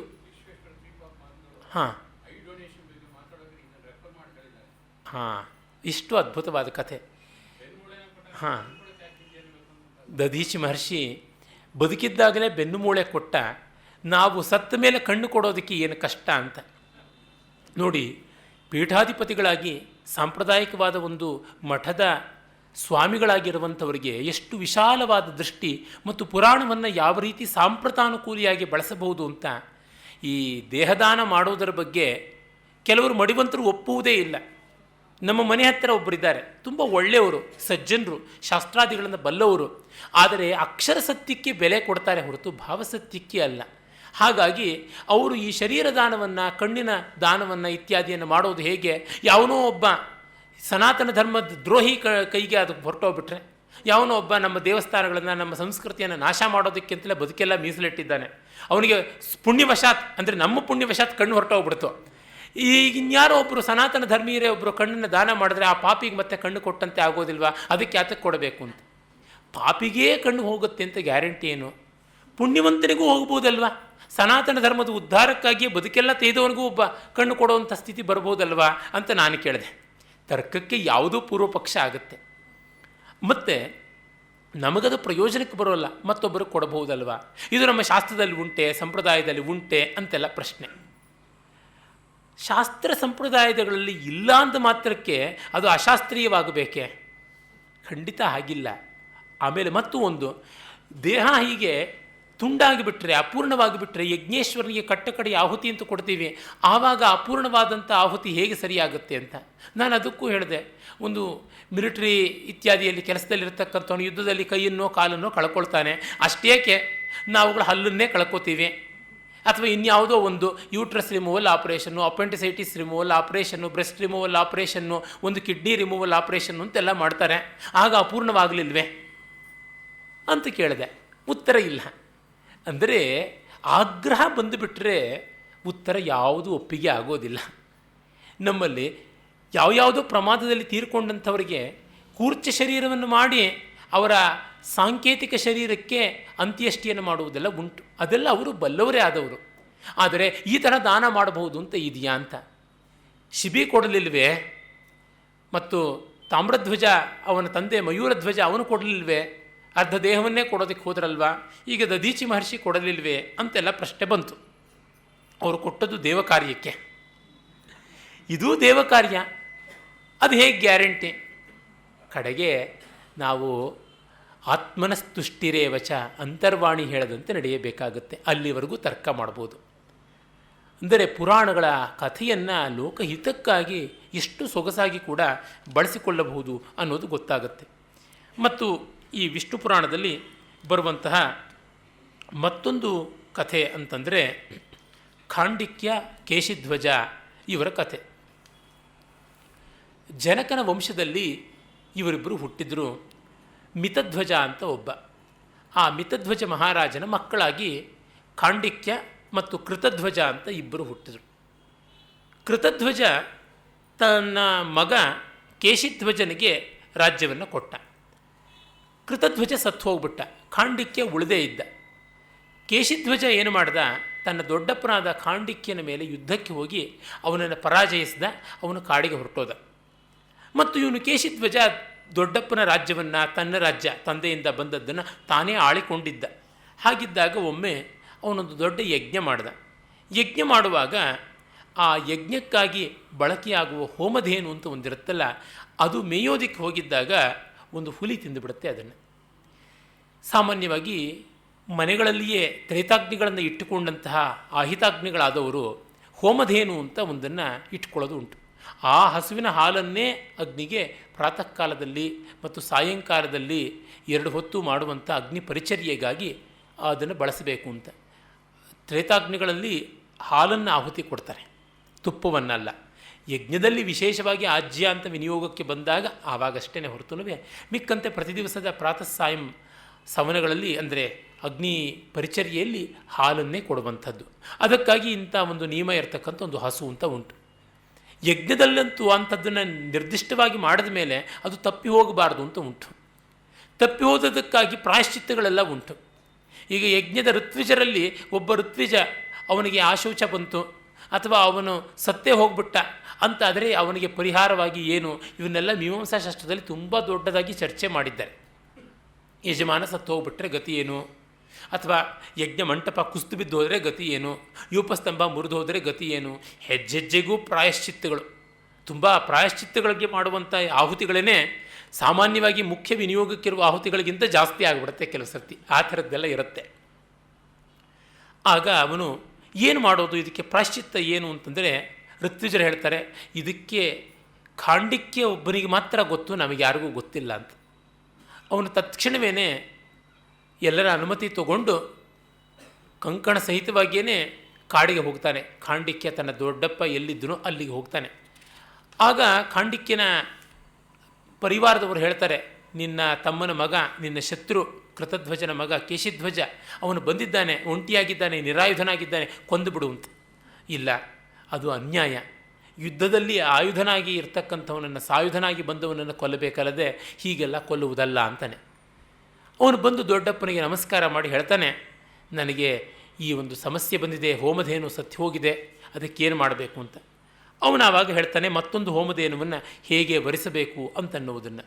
ಇಷ್ಟು ಅದ್ಭುತವಾದ ಕಥೆ. ದಧೀಚಿ ಮಹರ್ಷಿ ಬದುಕಿದ್ದಾಗಲೇ ಬೆನ್ನು ಮೂಳೆ ಕೊಟ್ಟ, ನಾವು ಸತ್ತ ಮೇಲೆ ಕಣ್ಣು ಕೊಡೋದಕ್ಕೆ ಏನು ಕಷ್ಟ ಅಂತ ನೋಡಿ. ಪೀಠಾಧಿಪತಿಗಳಾಗಿ ಸಾಂಪ್ರದಾಯಿಕವಾದ ಒಂದು ಮಠದ ಸ್ವಾಮಿಗಳಾಗಿರುವಂಥವರಿಗೆ ಎಷ್ಟು ವಿಶಾಲವಾದ ದೃಷ್ಟಿ ಮತ್ತು ಪುರಾಣವನ್ನು ಯಾವ ರೀತಿ ಸಾಂಪ್ರದಾನುಕೂಲಿಯಾಗಿ ಬಳಸಬಹುದು ಅಂತ. ಈ ದೇಹದಾನ ಮಾಡೋದರ ಬಗ್ಗೆ ಕೆಲವರು ಮಡಿವಂತರು ಒಪ್ಪುವುದೇ ಇಲ್ಲ. ನಮ್ಮ ಮನೆ ಹತ್ತಿರ ಒಬ್ಬರಿದ್ದಾರೆ, ತುಂಬ ಒಳ್ಳೆಯವರು, ಸಜ್ಜನರು, ಶಾಸ್ತ್ರಾದಿಗಳನ್ನು ಬಲ್ಲವರು. ಆದರೆ ಅಕ್ಷರ ಸತ್ಯಕ್ಕೆ ಬೆಲೆ ಕೊಡ್ತಾರೆ ಹೊರತು ಭಾವಸತ್ಯಕ್ಕೆ ಅಲ್ಲ. ಹಾಗಾಗಿ ಅವರು ಈ ಶರೀರ ದಾನವನ್ನು, ಕಣ್ಣಿನ ದಾನವನ್ನು ಇತ್ಯಾದಿಯನ್ನು ಮಾಡೋದು ಹೇಗೆ? ಯಾವನೋ ಒಬ್ಬ ಸನಾತನ ಧರ್ಮದ ದ್ರೋಹಿ ಕೈಗೆ ಅದು ಹೊರಟೋಗ್ಬಿಟ್ರೆ, ಯಾವನೋ ಒಬ್ಬ ನಮ್ಮ ದೇವಸ್ಥಾನಗಳನ್ನು, ನಮ್ಮ ಸಂಸ್ಕೃತಿಯನ್ನು ನಾಶ ಮಾಡೋದಕ್ಕಿಂತಲೇ ಬದುಕೆಲ್ಲ ಮೀಸಲಿಟ್ಟಿದ್ದಾನೆ, ಅವನಿಗೆ ಪುಣ್ಯವಶಾತ್ ಅಂದರೆ ನಮ್ಮ ಪುಣ್ಯವಶಾತ್ ಕಣ್ಣು ಹೊರಟೋಗ್ಬಿಡ್ತು. ಈಗ ಇನ್ಯಾರೋ ಒಬ್ಬರು ಸನಾತನ ಧರ್ಮೀಯರೇ ಒಬ್ಬರು ಕಣ್ಣನ್ನು ದಾನ ಮಾಡಿದ್ರೆ ಆ ಪಾಪಿಗೆ ಮತ್ತೆ ಕಣ್ಣು ಕೊಟ್ಟಂತೆ ಆಗೋದಿಲ್ವಾ? ಅದಕ್ಕೆ ಯಾತಕ್ಕೆ ಕೊಡಬೇಕು ಅಂತ. ಪಾಪಿಗೇ ಕಣ್ಣು ಹೋಗುತ್ತೆ ಅಂತ ಗ್ಯಾರಂಟಿ ಏನು? ಪುಣ್ಯವಂತನಿಗೂ ಹೋಗ್ಬೋದಲ್ವಾ? ಸನಾತನ ಧರ್ಮದ ಉದ್ಧಾರಕ್ಕಾಗಿಯೇ ಬದುಕೆಲ್ಲ ತೆಗೆದವನಿಗೂ ಒಬ್ಬ ಕಣ್ಣು ಕೊಡುವಂಥ ಸ್ಥಿತಿ ಬರ್ಬೋದಲ್ವಾ ಅಂತ ನಾನು ಕೇಳಿದೆ. ತರ್ಕಕ್ಕೆ ಯಾವುದೂ ಪೂರ್ವ ಪಕ್ಷ ಆಗುತ್ತೆ. ಮತ್ತು ನಮಗದು ಪ್ರಯೋಜನಕ್ಕೆ ಬರೋಲ್ಲ, ಮತ್ತೊಬ್ಬರು ಕೊಡಬಹುದಲ್ವ, ಇದು ನಮ್ಮ ಶಾಸ್ತ್ರದಲ್ಲಿ ಉಂಟೆ, ಸಂಪ್ರದಾಯದಲ್ಲಿ ಉಂಟೆ ಅಂತೆಲ್ಲ ಪ್ರಶ್ನೆ. ಶಾಸ್ತ್ರ ಸಂಪ್ರದಾಯಗಳಲ್ಲಿ ಇಲ್ಲ ಅಂದ ಮಾತ್ರಕ್ಕೆ ಅದು ಅಶಾಸ್ತ್ರೀಯವಾಗಬೇಕೇ? ಖಂಡಿತ ಹಾಗಿಲ್ಲ. ಆಮೇಲೆ ಮತ್ತು ಒಂದು, ದೇಹ ಹೀಗೆ ತುಂಡಾಗಿಬಿಟ್ರೆ, ಅಪೂರ್ಣವಾಗಿಬಿಟ್ರೆ, ಯಜ್ಞೇಶ್ವರನಿಗೆ ಕಟ್ಟಕಡೆ ಆಹುತಿ ಅಂತ ಕೊಡ್ತೀವಿ, ಆವಾಗ ಅಪೂರ್ಣವಾದಂಥ ಆಹುತಿ ಹೇಗೆ ಸರಿಯಾಗುತ್ತೆ ಅಂತ ನಾನು ಅದಕ್ಕೂ ಹೇಳಿದೆ. ಒಂದು ಮಿಲಿಟರಿ ಇತ್ಯಾದಿಯಲ್ಲಿ ಕೆಲಸದಲ್ಲಿರ್ತಕ್ಕಂಥವನು ಯುದ್ಧದಲ್ಲಿ ಕೈಯನ್ನೋ ಕಾಲನ್ನೋ ಕಳ್ಕೊಳ್ತಾನೆ, ಅಷ್ಟೇಕೆ ನಾವುಗಳ ಹಲ್ಲನ್ನೇ ಕಳ್ಕೊತೀವಿ, ಅಥವಾ ಇನ್ಯಾವುದೋ ಒಂದು uterus removal operation, appendicitis removal operation, breast removal operation, ಒಂದು ಕಿಡ್ನಿ ರಿಮೂವಲ್ ಆಪರೇಷನ್ನು ಅಂತೆಲ್ಲ ಮಾಡ್ತಾರೆ, ಆಗ ಅಪೂರ್ಣವಾಗಲಿಲ್ವೇ ಅಂತ ಕೇಳಿದೆ. ಉತ್ತರ ಇಲ್ಲ. ಅಂದರೆ ಆಗ್ರಹ ಬಂದುಬಿಟ್ರೆ ಉತ್ತರ ಯಾವುದೂ ಒಪ್ಪಿಗೆ ಆಗೋದಿಲ್ಲ. ನಮ್ಮಲ್ಲಿ ಯಾವ್ಯಾವುದೋ ಪ್ರಮಾದದಲ್ಲಿ ತೀರ್ಕೊಂಡಂಥವರಿಗೆ ಕೂರ್ಚ ಶರೀರವನ್ನು ಮಾಡಿ ಅವರ ಸಾಂಕೇತಿಕ ಶರೀರಕ್ಕೆ ಅಂತ್ಯಷ್ಟಿಯನ್ನು ಮಾಡುವುದೆಲ್ಲ ಉಂಟು. ಅದೆಲ್ಲ ಅವರು ಬಲ್ಲವರೇ ಆದವರು. ಆದರೆ ಈ ಥರ ದಾನ ಮಾಡಬಹುದು ಅಂತ ಇದೆಯಾ ಅಂತ. ಶಿಬಿ ಕೊಡಲಿಲ್ವೇ? ಮತ್ತು ತಾಮ್ರಧ್ವಜ ಅವನ ತಂದೆ ಮಯೂರಧ್ವಜ ಅವನು ಕೊಡಲಿಲ್ವೇ? ಅರ್ಧ ದೇಹವನ್ನೇ ಕೊಡೋದಕ್ಕೆ ಹೋದ್ರಲ್ವ? ಈಗ ದದೀಚಿ ಮಹರ್ಷಿ ಕೊಡಲಿಲ್ವೇ ಅಂತೆಲ್ಲ ಪ್ರಶ್ನೆ ಬಂತು. ಅವರು ಕೊಟ್ಟದ್ದು ದೇವಕಾರ್ಯಕ್ಕೆ, ಇದೂ ದೇವಕಾರ್ಯ, ಅದು ಹೇಗೆ ಗ್ಯಾರಂಟಿ? ಕಡೆಗೆ ನಾವು ಆತ್ಮನಸ್ತುಷ್ಟಿರೇವಚ ಅಂತರ್ವಾಣಿ ಹೇಳದಂತೆ ನಡೆಯಬೇಕಾಗುತ್ತೆ. ಅಲ್ಲಿವರೆಗೂ ತರ್ಕ ಮಾಡ್ಬೋದು. ಅಂದರೆ ಪುರಾಣಗಳ ಕಥೆಯನ್ನು ಲೋಕಹಿತಕ್ಕಾಗಿ ಎಷ್ಟು ಸೊಗಸಾಗಿ ಕೂಡ ಬಳಸಿಕೊಳ್ಳಬಹುದು ಅನ್ನೋದು ಗೊತ್ತಾಗುತ್ತೆ. ಮತ್ತು ಈ ವಿಷ್ಣು ಪುರಾಣದಲ್ಲಿ ಬರುವಂತಹ ಮತ್ತೊಂದು ಕಥೆ ಅಂತಂದರೆ ಖಾಂಡಿಕ್ಯ ಕೇಶಿಧ್ವಜ ಇವರ ಕಥೆ. ಜನಕನ ವಂಶದಲ್ಲಿ ಇವರಿಬ್ಬರು ಹುಟ್ಟಿದ್ರು. ಮಿತಧ್ವಜ ಅಂತ ಒಬ್ಬ. ಆ ಮಿತಧ್ವಜ ಮಹಾರಾಜನ ಮಕ್ಕಳಾಗಿ ಖಾಂಡಿಕ್ಯ ಮತ್ತು ಕೃತಧ್ವಜ ಅಂತ ಇಬ್ಬರು ಹುಟ್ಟಿದ್ರು. ಕೃತಧ್ವಜ ತನ್ನ ಮಗ ಕೇಶಿಧ್ವಜನಿಗೆ ರಾಜ್ಯವನ್ನು ಕೊಟ್ಟ. ಕೃತಧ್ವಜ ಸತ್ತು ಹೋಗ್ಬಿಟ್ಟ, ಖಾಂಡಿಕ್ಯ ಉಳಿದೇ ಇದ್ದ. ಕೇಶಿಧ್ವಜ ಏನು ಮಾಡ್ದ? ತನ್ನ ದೊಡ್ಡಪ್ಪನಾದ ಖಾಂಡಿಕ್ಯನ ಮೇಲೆ ಯುದ್ಧಕ್ಕೆ ಹೋಗಿ ಅವನನ್ನು ಪರಾಜಯಿಸಿದ. ಅವನು ಕಾಡಿಗೆ ಹೊರಟೋದ. ಮತ್ತು ಇವನು ಕೇಶಿಧ್ವಜ ದೊಡ್ಡಪ್ಪನ ರಾಜ್ಯವನ್ನು, ತನ್ನ ರಾಜ್ಯ ತಂದೆಯಿಂದ ಬಂದದ್ದನ್ನು ತಾನೇ ಆಳಿಕೊಂಡಿದ್ದ. ಹಾಗಿದ್ದಾಗ ಒಮ್ಮೆ ಅವನೊಂದು ದೊಡ್ಡ ಯಜ್ಞ ಮಾಡ್ದ. ಯಜ್ಞ ಮಾಡುವಾಗ ಆ ಯಜ್ಞಕ್ಕಾಗಿ ಬಳಕೆಯಾಗುವ ಹೋಮಧೇನು ಅಂತ ಒಂದಿರುತ್ತಲ್ಲ, ಅದು ಮೇಯೋದಿಕ್ಕೆ ಹೋಗಿದ್ದಾಗ ಒಂದು ಹುಲಿ ತಿಂದುಬಿಡುತ್ತೆ ಅದನ್ನು. ಸಾಮಾನ್ಯವಾಗಿ ಮನೆಗಳಲ್ಲಿಯೇ ತ್ರೇತಾಗ್ನಿಗಳನ್ನು ಇಟ್ಟುಕೊಂಡಂತಹ ಆಹಿತಾಗ್ನಿಗಳಾದವರು ಹೋಮಧೇನು ಅಂತ ಒಂದನ್ನು ಇಟ್ಕೊಳ್ಳೋದು ಉಂಟು. ಆ ಹಸುವಿನ ಹಾಲನ್ನೇ ಅಗ್ನಿಗೆ ಪ್ರಾತಃ ಕಾಲದಲ್ಲಿ ಮತ್ತು ಸಾಯಂಕಾಲದಲ್ಲಿ 2 ಹೊತ್ತು ಮಾಡುವಂಥ ಅಗ್ನಿ ಪರಿಚರ್ಯೆಗಾಗಿ ಅದನ್ನು ಬಳಸಬೇಕು ಅಂತ. ತ್ರೇತಾಗ್ನಿಗಳಲ್ಲಿ ಹಾಲನ್ನು ಆಹುತಿ ಕೊಡ್ತಾರೆ, ತುಪ್ಪವನ್ನಲ್ಲ. ಯಜ್ಞದಲ್ಲಿ ವಿಶೇಷವಾಗಿ ಆಜ್ಯ ಅಂತ ವಿನಿಯೋಗಕ್ಕೆ ಬಂದಾಗ ಆವಾಗಷ್ಟೇ ಹೊರತುನುವೆ ಮಿಕ್ಕಂತೆ ಪ್ರತಿ ದಿವಸದ ಪ್ರಾತಃ ಸಾಯಂ ಸವನಗಳಲ್ಲಿ ಅಂದರೆ ಅಗ್ನಿ ಪರಿಚರ್ಯೆಯಲ್ಲಿ ಹಾಲನ್ನೇ ಕೊಡುವಂಥದ್ದು. ಅದಕ್ಕಾಗಿ ಇಂಥ ಒಂದು ನಿಯಮ ಇರತಕ್ಕಂಥ ಒಂದು ಹಸು ಅಂತ ಉಂಟು. ಯಜ್ಞದಲ್ಲಂತೂ ಅಂಥದ್ದನ್ನು ನಿರ್ದಿಷ್ಟವಾಗಿ ಮಾಡಿದ ಮೇಲೆ ಅದು ತಪ್ಪಿ ಹೋಗಬಾರ್ದು ಅಂತ ಉಂಟು. ತಪ್ಪಿ ಹೋದದಕ್ಕಾಗಿ ಪ್ರಾಯಶ್ಚಿತ್ತಗಳೆಲ್ಲ ಉಂಟು. ಈಗ ಯಜ್ಞದ ಋತ್ವಿಜರಲ್ಲಿ ಒಬ್ಬ ಋತ್ವಿಜ ಅವನಿಗೆ ಆಶೌಚ ಬಂತು ಅಥವಾ ಅವನು ಸತ್ತೇ ಹೋಗ್ಬಿಟ್ಟ ಅಂತಾದರೆ ಅವನಿಗೆ ಪರಿಹಾರವಾಗಿ ಏನು, ಇವನ್ನೆಲ್ಲ ಮೀಮಾಂಸಾ ಶಾಸ್ತ್ರದಲ್ಲಿ ತುಂಬ ದೊಡ್ಡದಾಗಿ ಚರ್ಚೆ ಮಾಡಿದ್ದಾರೆ. ಯಜಮಾನ ಸತ್ತು ಹೋಗ್ಬಿಟ್ರೆ ಗತಿ ಏನು, ಅಥವಾ ಯಜ್ಞ ಮಂಟಪ ಕುಸಿದು ಬಿದ್ದು ಹೋದರೆ ಗತಿ ಏನು, ಯೂಪಸ್ತಂಭ ಮುರಿದು ಹೋದರೆ ಗತಿ ಏನು, ಹೆಜ್ಜೆಜ್ಜೆಗೂ ಪ್ರಾಯಶ್ಚಿತ್ತಗಳು. ತುಂಬ ಪ್ರಾಯಶ್ಚಿತ್ತಗಳಿಗೆ ಮಾಡುವಂಥ ಆಹುತಿಗಳೇ ಸಾಮಾನ್ಯವಾಗಿ ಮುಖ್ಯ ವಿನಿಯೋಗಕ್ಕಿರುವ ಆಹುತಿಗಳಿಗಿಂತ ಜಾಸ್ತಿ ಆಗಿಬಿಡುತ್ತೆ ಕೆಲವು ಸರ್ತಿ. ಆ ಥರದ್ದೆಲ್ಲ ಇರುತ್ತೆ. ಆಗ ಅವನು ಏನು ಮಾಡೋದು, ಇದಕ್ಕೆ ಪ್ರಾಯಶ್ಚಿತ್ತ ಏನು ಅಂತಂದರೆ ಋತ್ವಿಜರು ಹೇಳ್ತಾರೆ, ಇದಕ್ಕೆ ಖಾಂಡಿಕ್ಯ ಒಬ್ಬನಿಗೆ ಮಾತ್ರ ಗೊತ್ತು, ನಮಗೆ ಯಾರಿಗೂ ಗೊತ್ತಿಲ್ಲ ಅಂತ. ಅವನು ತತ್ಕ್ಷಣವೇ ಎಲ್ಲರ ಅನುಮತಿ ತಗೊಂಡು ಕಂಕಣ ಸಹಿತವಾಗಿಯೇ ಕಾಡಿಗೆ ಹೋಗ್ತಾನೆ. ಖಾಂಡಿಕ್ಯ ತನ್ನ ದೊಡ್ಡಪ್ಪ ಎಲ್ಲಿದ್ದನೋ ಅಲ್ಲಿಗೆ ಹೋಗ್ತಾನೆ. ಆಗ ಖಾಂಡಿಕ್ಯನ ಪರಿವಾರದವರು ಹೇಳ್ತಾರೆ, ನಿನ್ನ ತಮ್ಮನ ಮಗ, ನಿನ್ನ ಶತ್ರು ಕೃತಧ್ವಜನ ಮಗ ಕೇಶಿಧ್ವಜ ಅವನು ಬಂದಿದ್ದಾನೆ, ಒಂಟಿಯಾಗಿದ್ದಾನೆ, ನಿರಾಯುಧನಾಗಿದ್ದಾನೆ, ಕೊಂದುಬಿಡು ಅಂತ. ಇಲ್ಲ, ಅದು ಅನ್ಯಾಯ. ಯುದ್ಧದಲ್ಲಿ ಆಯುಧನಾಗಿ ಇರ್ತಕ್ಕಂಥವನನ್ನು, ಸಾಯುಧನಾಗಿ ಬಂದವನನ್ನು ಕೊಲ್ಲಬೇಕಲ್ಲದೆ ಹೀಗೆಲ್ಲ ಕೊಲ್ಲುವುದಲ್ಲ ಅಂತಾನೆ. ಅವನು ಬಂದು ದೊಡ್ಡಪ್ಪನಿಗೆ ನಮಸ್ಕಾರ ಮಾಡಿ ಹೇಳ್ತಾನೆ, ನನಗೆ ಈ ಒಂದು ಸಮಸ್ಯೆ ಬಂದಿದೆ, ಹೋಮಧೇನು ಸತ್ಯ ಹೋಗಿದೆ, ಅದಕ್ಕೇನು ಮಾಡಬೇಕು ಅಂತ. ಅವನು ಆವಾಗ ಹೇಳ್ತಾನೆ ಮತ್ತೊಂದು ಹೋಮಧೇನುವನ್ನು ಹೇಗೆ ವರಿಸಬೇಕು ಅಂತನ್ನುವುದನ್ನು.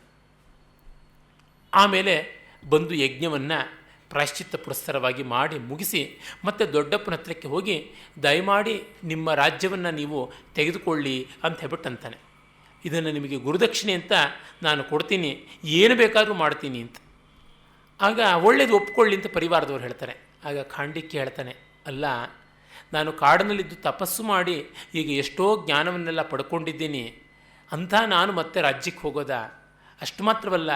ಆಮೇಲೆ ಬಂದು ಯಜ್ಞವನ್ನು ಪ್ರಾಯಶ್ಚಿತ್ತ ಪುರಸ್ಸರವಾಗಿ ಮಾಡಿ ಮುಗಿಸಿ ಮತ್ತೆ ದೊಡ್ಡಪ್ಪನ ಹತ್ರಕ್ಕೆ ಹೋಗಿ ದಯಮಾಡಿ ನಿಮ್ಮ ರಾಜ್ಯವನ್ನು ನೀವು ತೆಗೆದುಕೊಳ್ಳಿ ಅಂತ ಹೇಳ್ಬಿಟ್ಟಂತಾನೆ. ಇದನ್ನು ನಿಮಗೆ ಗುರುದಕ್ಷಿಣೆ ಅಂತ ನಾನು ಕೊಡ್ತೀನಿ, ಏನು ಬೇಕಾದರೂ ಮಾಡ್ತೀನಿ ಅಂತ. ಆಗ ಒಳ್ಳೇದು ಒಪ್ಕೊಳ್ಳಿ ಅಂತ ಪರಿವಾರದವ್ರು ಹೇಳ್ತಾರೆ. ಆಗ ಖಾಂಡಿಕ್ಯ ಹೇಳ್ತಾನೆ, ಅಲ್ಲ, ನಾನು ಕಾಡಿನಲ್ಲಿದ್ದು ತಪಸ್ಸು ಮಾಡಿ ಈಗ ಎಷ್ಟೋ ಜ್ಞಾನವನ್ನೆಲ್ಲ ಪಡ್ಕೊಂಡಿದ್ದೀನಿ, ಅಂಥ ನಾನು ಮತ್ತೆ ರಾಜ್ಯಕ್ಕೆ ಹೋಗೋದಾ? ಅಷ್ಟು ಮಾತ್ರವಲ್ಲ,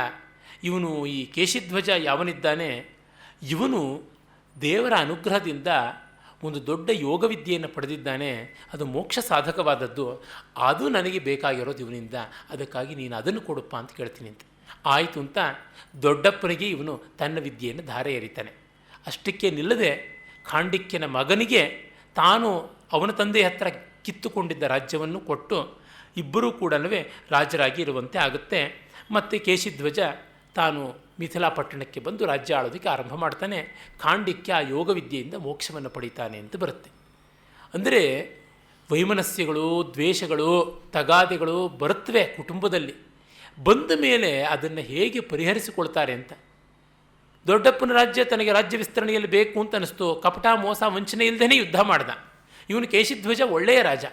ಇವನು ಈ ಕೇಶಿಧ್ವಜ ಯಾವನಿದ್ದಾನೆ, ಇವನು ದೇವರ ಅನುಗ್ರಹದಿಂದ ಒಂದು ದೊಡ್ಡ ಯೋಗವಿದ್ಯೆಯನ್ನು ಪಡೆದಿದ್ದಾನೆ, ಅದು ಮೋಕ್ಷ ಸಾಧಕವಾದದ್ದು, ಅದು ನನಗೆ ಬೇಕಾಗಿರೋದು ಇವನಿಂದ, ಅದಕ್ಕಾಗಿ ನೀನು ಅದನ್ನು ಕೊಡಪ್ಪ ಅಂತ ಕೇಳ್ತೀನಿ ಅಂತ. ಆಯಿತು ಅಂತ ದೊಡ್ಡಪ್ಪನಿಗೆ ಇವನು ತನ್ನ ವಿದ್ಯೆಯನ್ನು ಧಾರೆ ಎರಿತಾನೆ. ಅಷ್ಟಕ್ಕೆ ನಿಲ್ಲದೆ ಖಾಂಡಿಕ್ಯನ ಮಗನಿಗೆ ತಾನು ಅವನ ತಂದೆಯ ಹತ್ರ ಕಿತ್ತುಕೊಂಡಿದ್ದ ರಾಜ್ಯವನ್ನು ಕೊಟ್ಟು ಇಬ್ಬರೂ ಕೂಡ ರಾಜರಾಗಿ ಇರುವಂತೆ ಆಗುತ್ತೆ. ಮತ್ತು ಕೇಶಿಧ್ವಜ ತಾನು ಮಿಥಿಲಾ ಪಟ್ಟಣಕ್ಕೆ ಬಂದು ರಾಜ್ಯ ಆಳೋದಕ್ಕೆ ಆರಂಭ ಮಾಡ್ತಾನೆ. ಖಾಂಡಿಕ್ಯ ಆ ಯೋಗವಿದ್ಯೆಯಿಂದ ಮೋಕ್ಷವನ್ನು ಪಡೀತಾನೆ ಅಂತ ಬರುತ್ತೆ. ಅಂದರೆ ವೈಮನಸ್ಯಗಳು, ದ್ವೇಷಗಳು, ತಗಾದೆಗಳು ಬರುತ್ತವೆ ಕುಟುಂಬದಲ್ಲಿ. ಬಂದ ಮೇಲೆ ಅದನ್ನು ಹೇಗೆ ಪರಿಹರಿಸಿಕೊಳ್ತಾರೆ ಅಂತ. ದೊಡ್ಡಪ್ಪನ ರಾಜ್ಯ ತನಗೆ ರಾಜ್ಯ ವಿಸ್ತರಣೆಯಲ್ಲಿ ಬೇಕು ಅಂತ ಅನ್ನಿಸ್ತು, ಕಪಟ ಮೋಸ ವಂಚನೆ ಇಲ್ಲದೇ ಯುದ್ಧ ಮಾಡ್ದ. ಇವನು ಕೇಶಿಧ್ವಜ ಒಳ್ಳೆಯ ರಾಜ,